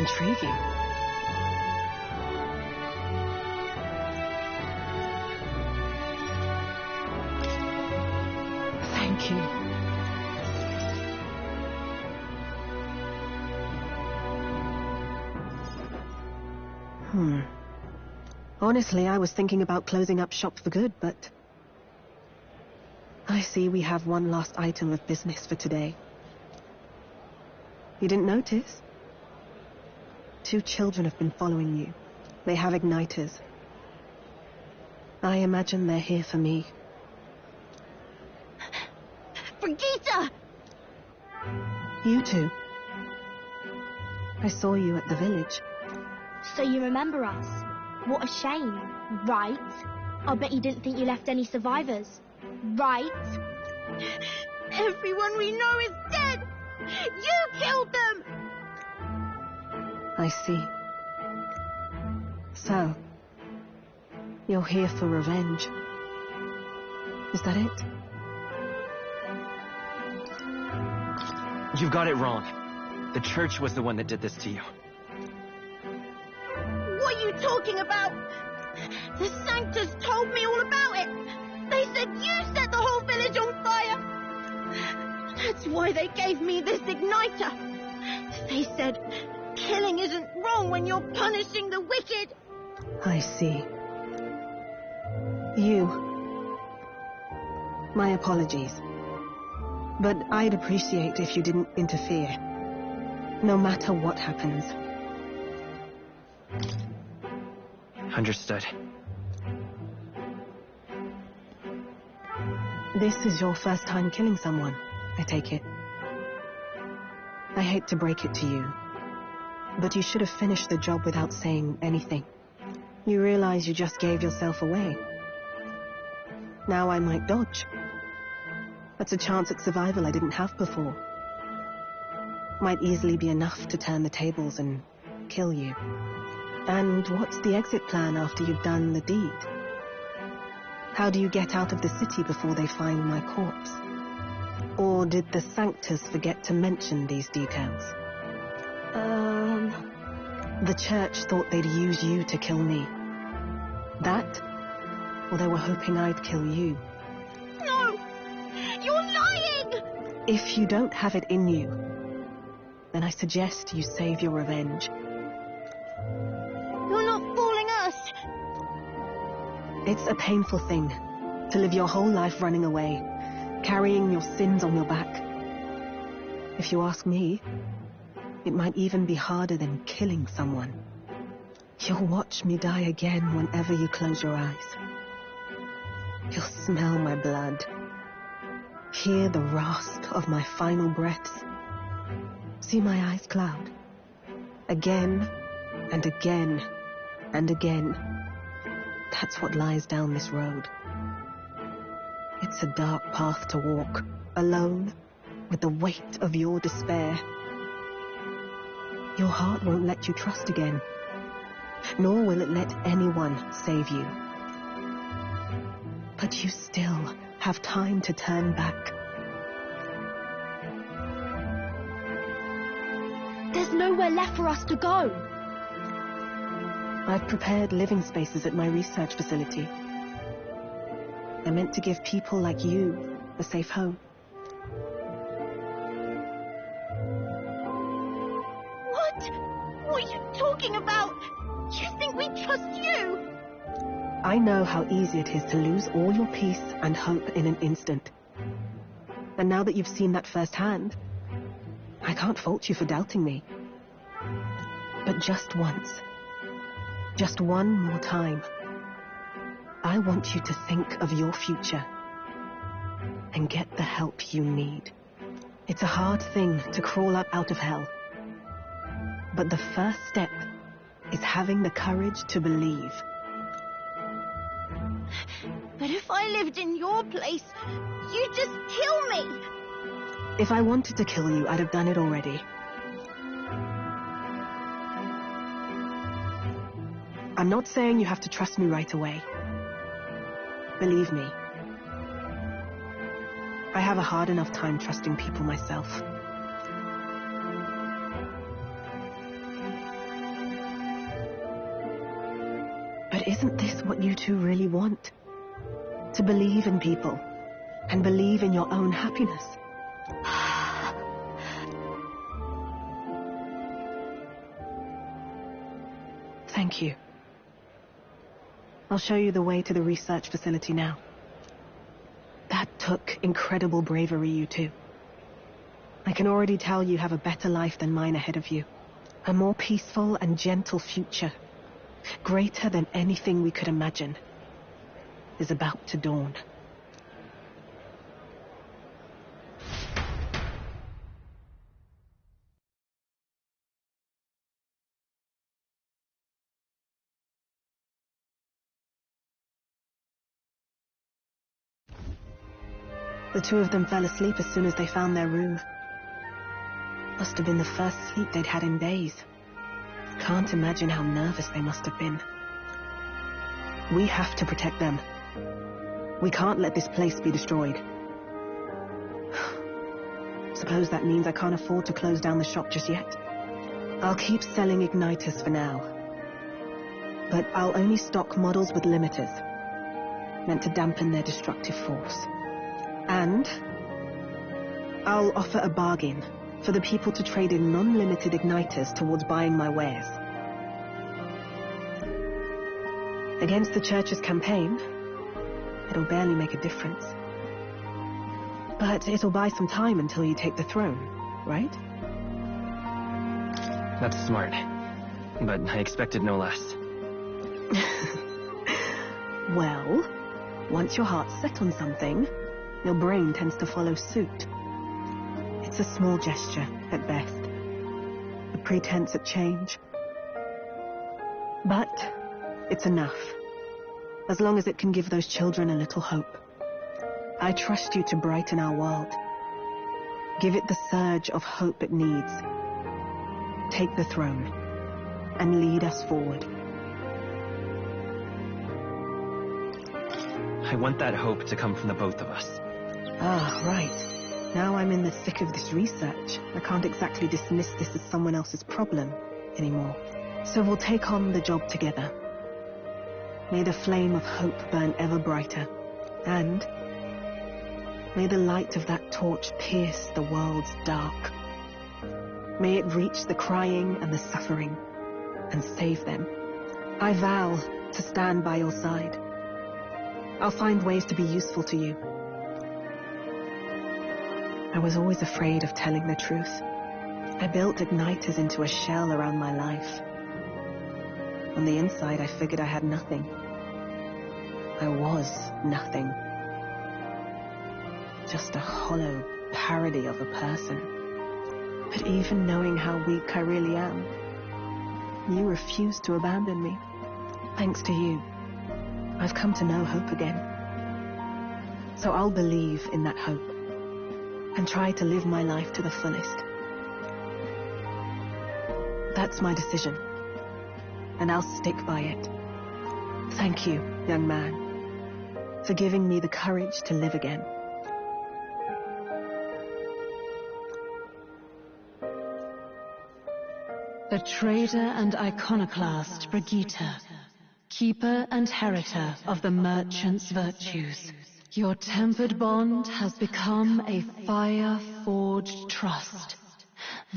intriguing. Thank you. Honestly, I was thinking about closing up shop for good, but I see we have one last item of business for today. You didn't notice? 2 children have been following you. They have igniters. I imagine they're here for me. Brigitte! You two. I saw you at the village. So you remember us? What a shame, right? I'll bet you didn't think you left any survivors, right? Everyone we know is dead! You killed them! I see. So, you're here for revenge. Is that it? You've got it wrong. The church was the one that did this to you. What are you talking about? The Sanctus told me all about it. They said you set the whole village on fire. That's why they gave me this igniter. They said killing isn't wrong when you're punishing the wicked. I see. You. My apologies. But I'd appreciate if you didn't interfere. No matter what happens. Understood. This is your first time killing someone, I take it. I hate to break it to you, but you should have finished the job without saying anything. You realize you just gave yourself away. Now I might dodge. That's a chance at survival I didn't have before. Might easily be enough to turn the tables and kill you. And what's the exit plan after you've done the deed? How do you get out of the city before they find my corpse? Or did the Sanctus forget to mention these details? The church thought they'd use you to kill me. That? Or they were hoping I'd kill you? No! You're lying! If you don't have it in you, then I suggest you save your revenge. You're not fooling us! It's a painful thing to live your whole life running away, carrying your sins on your back. If you ask me, it might even be harder than killing someone. You'll watch me die again whenever you close your eyes. You'll smell my blood, hear the rasp of my final breaths, see my eyes cloud. Again and again and again. That's what lies down this road. It's a dark path to walk, alone, with the weight of your despair. Your heart won't let you trust again, nor will it let anyone save you. But you still have time to turn back. There's nowhere left for us to go. I've prepared living spaces at my research facility. I meant to give people like you a safe home. What? What are you talking about? You think we trust you? I know how easy it is to lose all your peace and hope in an instant. And now that you've seen that firsthand, I can't fault you for doubting me. But just once, just one more time, I want you to think of your future and get the help you need. It's a hard thing to crawl up out of hell, but the first step is having the courage to believe. But if I lived in your place, you'd just kill me! If I wanted to kill you, I'd have done it already. I'm not saying you have to trust me right away. Believe me, I have a hard enough time trusting people myself. Isn't this what you two really want? To believe in people, and believe in your own happiness. Thank you. I'll show you the way to the research facility now. That took incredible bravery, you two. I can already tell you have a better life than mine ahead of you. A more peaceful and gentle future, greater than anything we could imagine, is about to dawn. The two of them fell asleep as soon as they found their room. Must have been the first sleep they'd had in days. Can't imagine how nervous they must have been. We have to protect them. We can't let this place be destroyed. Suppose that means I can't afford to close down the shop just yet. I'll keep selling igniters for now. But I'll only stock models with limiters, meant to dampen their destructive force. And I'll offer a bargain for the people to trade in non-limited igniters towards buying my wares. Against the church's campaign, it'll barely make a difference. But it'll buy some time until you take the throne, right? That's smart. But I expected no less. Well, once your heart's set on something, your brain tends to follow suit. It's a small gesture, at best. A pretense at change. But it's enough. As long as it can give those children a little hope. I trust you to brighten our world. Give it the surge of hope it needs. Take the throne, and lead us forward. I want that hope to come from the both of us. Ah, right. Now I'm in the thick of this research. I can't exactly dismiss this as someone else's problem anymore. So we'll take on the job together. May the flame of hope burn ever brighter. And may the light of that torch pierce the world's dark. May it reach the crying and the suffering and save them. I vow to stand by your side. I'll find ways to be useful to you. I was always afraid of telling the truth. I built igniters into a shell around my life. On the inside, I figured I had nothing. I was nothing. Just a hollow parody of a person. But even knowing how weak I really am, you refused to abandon me. Thanks to you, I've come to know hope again. So I'll believe in that hope and try to live my life to the fullest. That's my decision, and I'll stick by it. Thank you, young man, for giving me the courage to live again. The trader and iconoclast Brigitte, keeper and heritor of the merchant's virtues. Your tempered bond has become a fire-forged trust.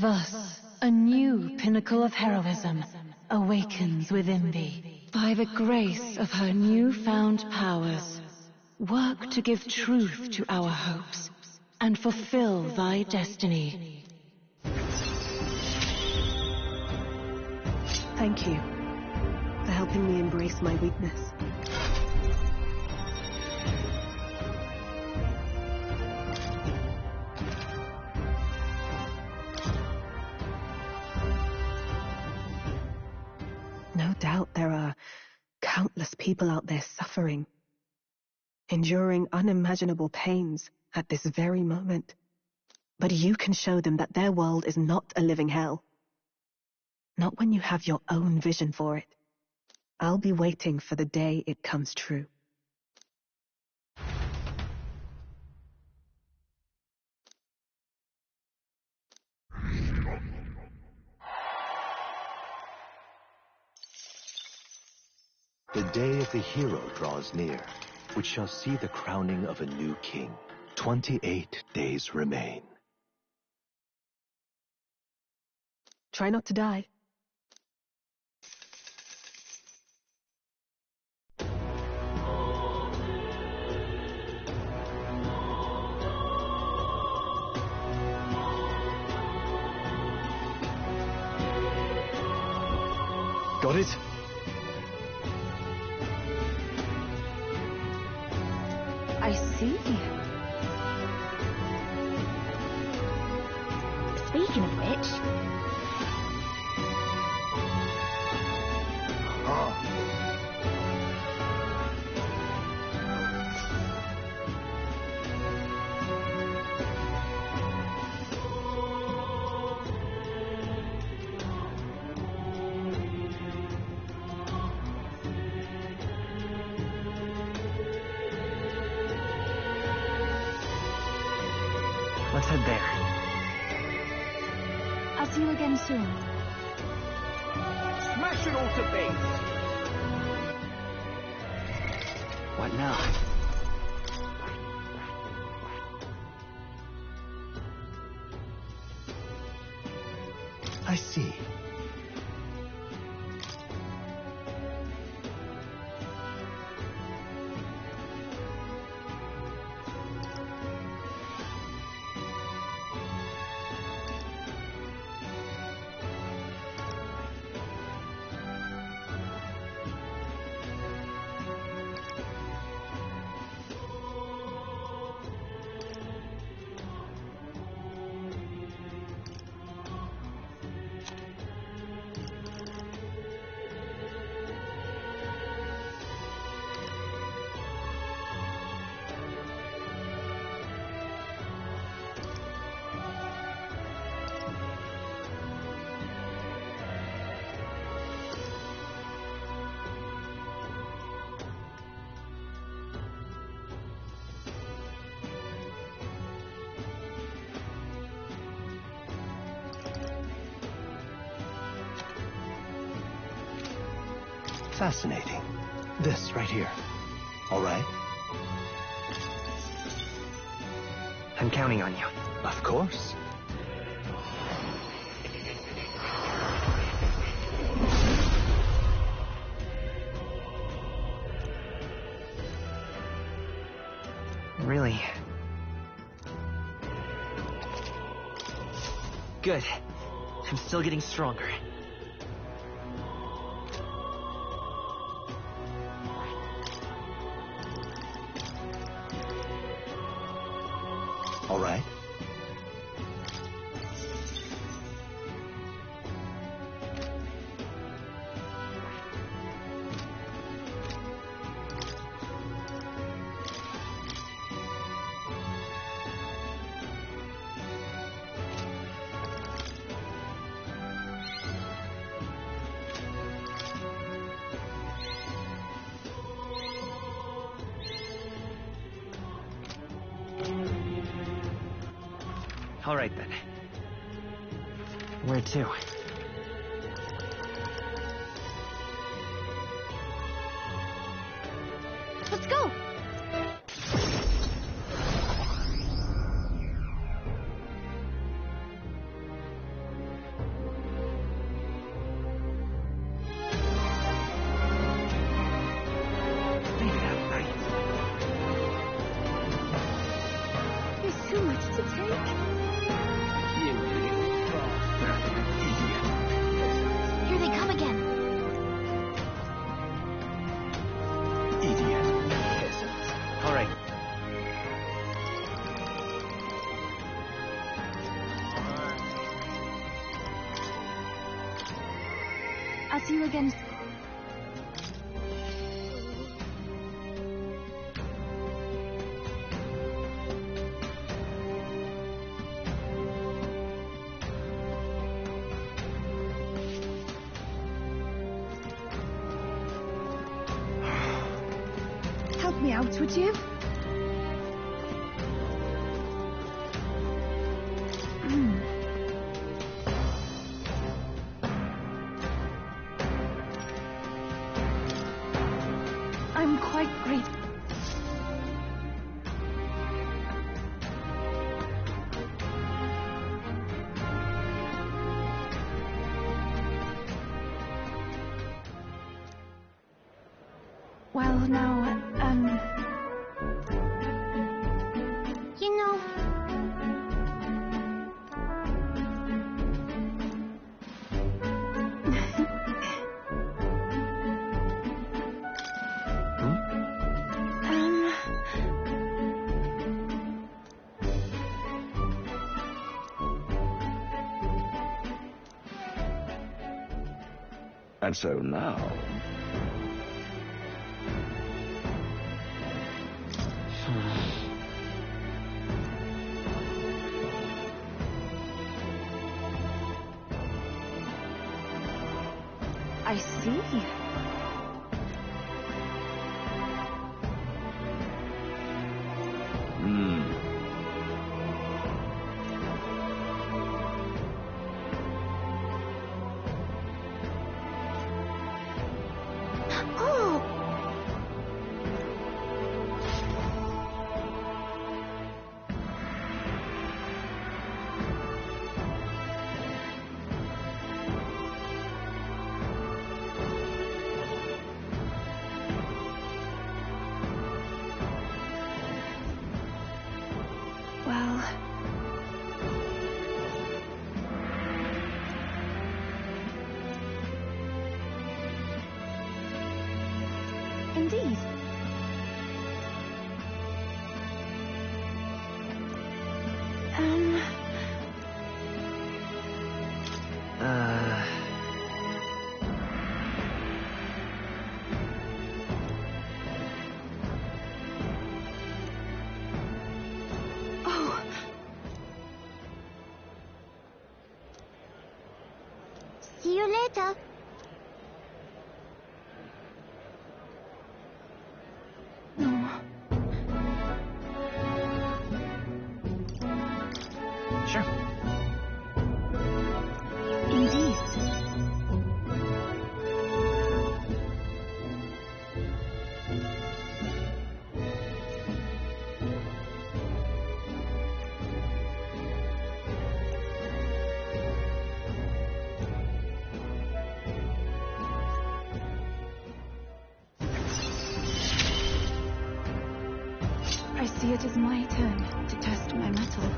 Thus, a new pinnacle of heroism awakens within thee. By the grace of her newfound powers, work to give truth to our hopes and fulfill thy destiny. Thank you for helping me embrace my weakness. No doubt there are countless people out there suffering, enduring unimaginable pains at this very moment. But you can show them that their world is not a living hell. Not when you have your own vision for it. I'll be waiting for the day it comes true. The day of the hero draws near, which shall see the crowning of a new king. 28 days remain. Try not to die. Got it? I see. Speaking of which... Let's head there. I'll see you again soon. Smash it all to bits! What now? I see. Fascinating. This right here. All right? I'm counting on you. Of course. Really? Good. I'm still getting stronger. All right. All right, then. Where to? Let's go! There's too much to take. Here they come again. All right. I'll see you again. Help me out, would you? Well, now, You know, And so now... I see. oh, Well... Indeed. oh. See you later. Sure. Indeed. I see it is my turn to test my mettle.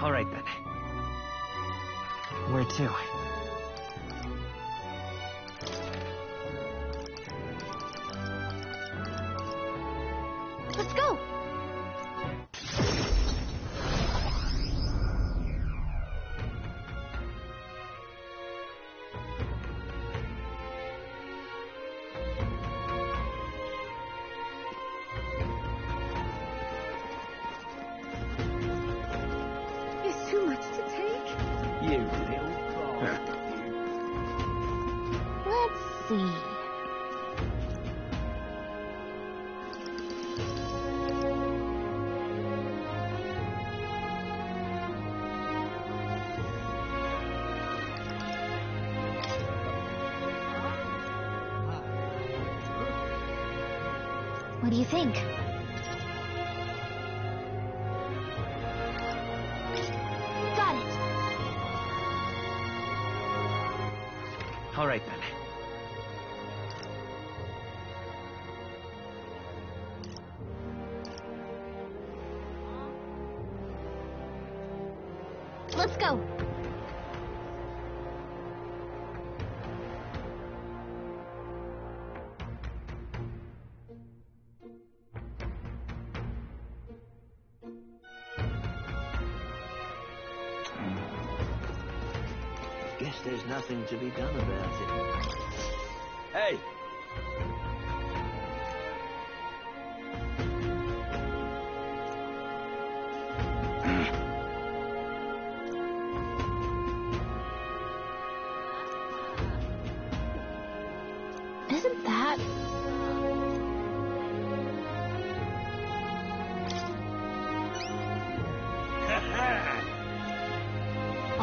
All right, then. Where to? Let's go. It's too much to take. You little bastard. Let's see. What do you think? Got it. All right, then. Let's go. Guess there's nothing to be done about it. Hey!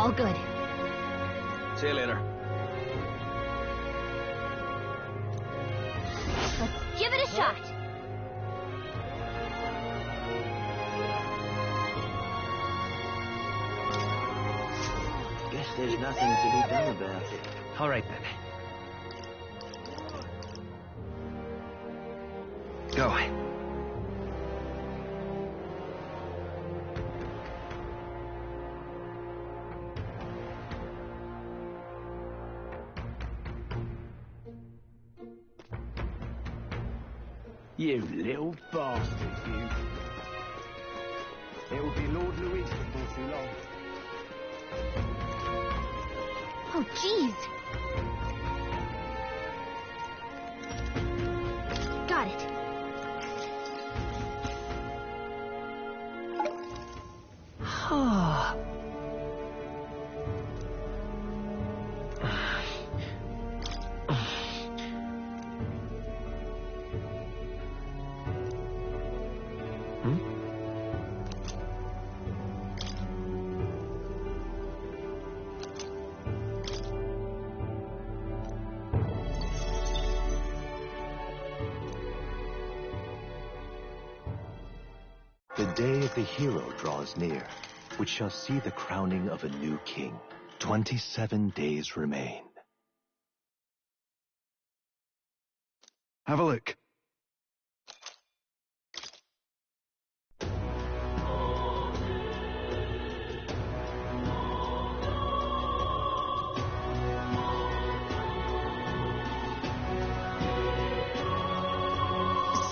All good. See you later. Let's give it a shot. Guess there's nothing to be done about it. All right, then. Go. You little bastard, you. It will be Lord Louis before too long. Oh, jeez. Got it. The day of the hero draws near, which shall see the crowning of a new king. 27 days remain. Have a look.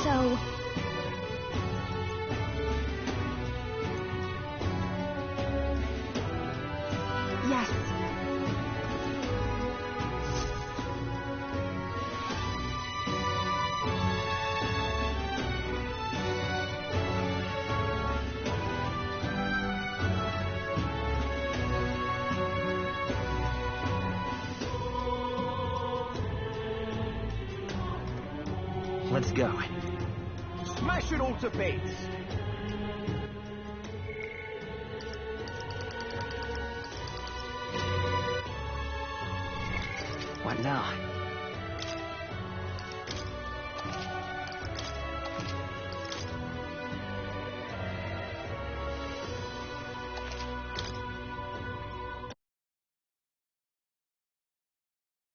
So... Yes. Let's go. Smash it all to bits. What now?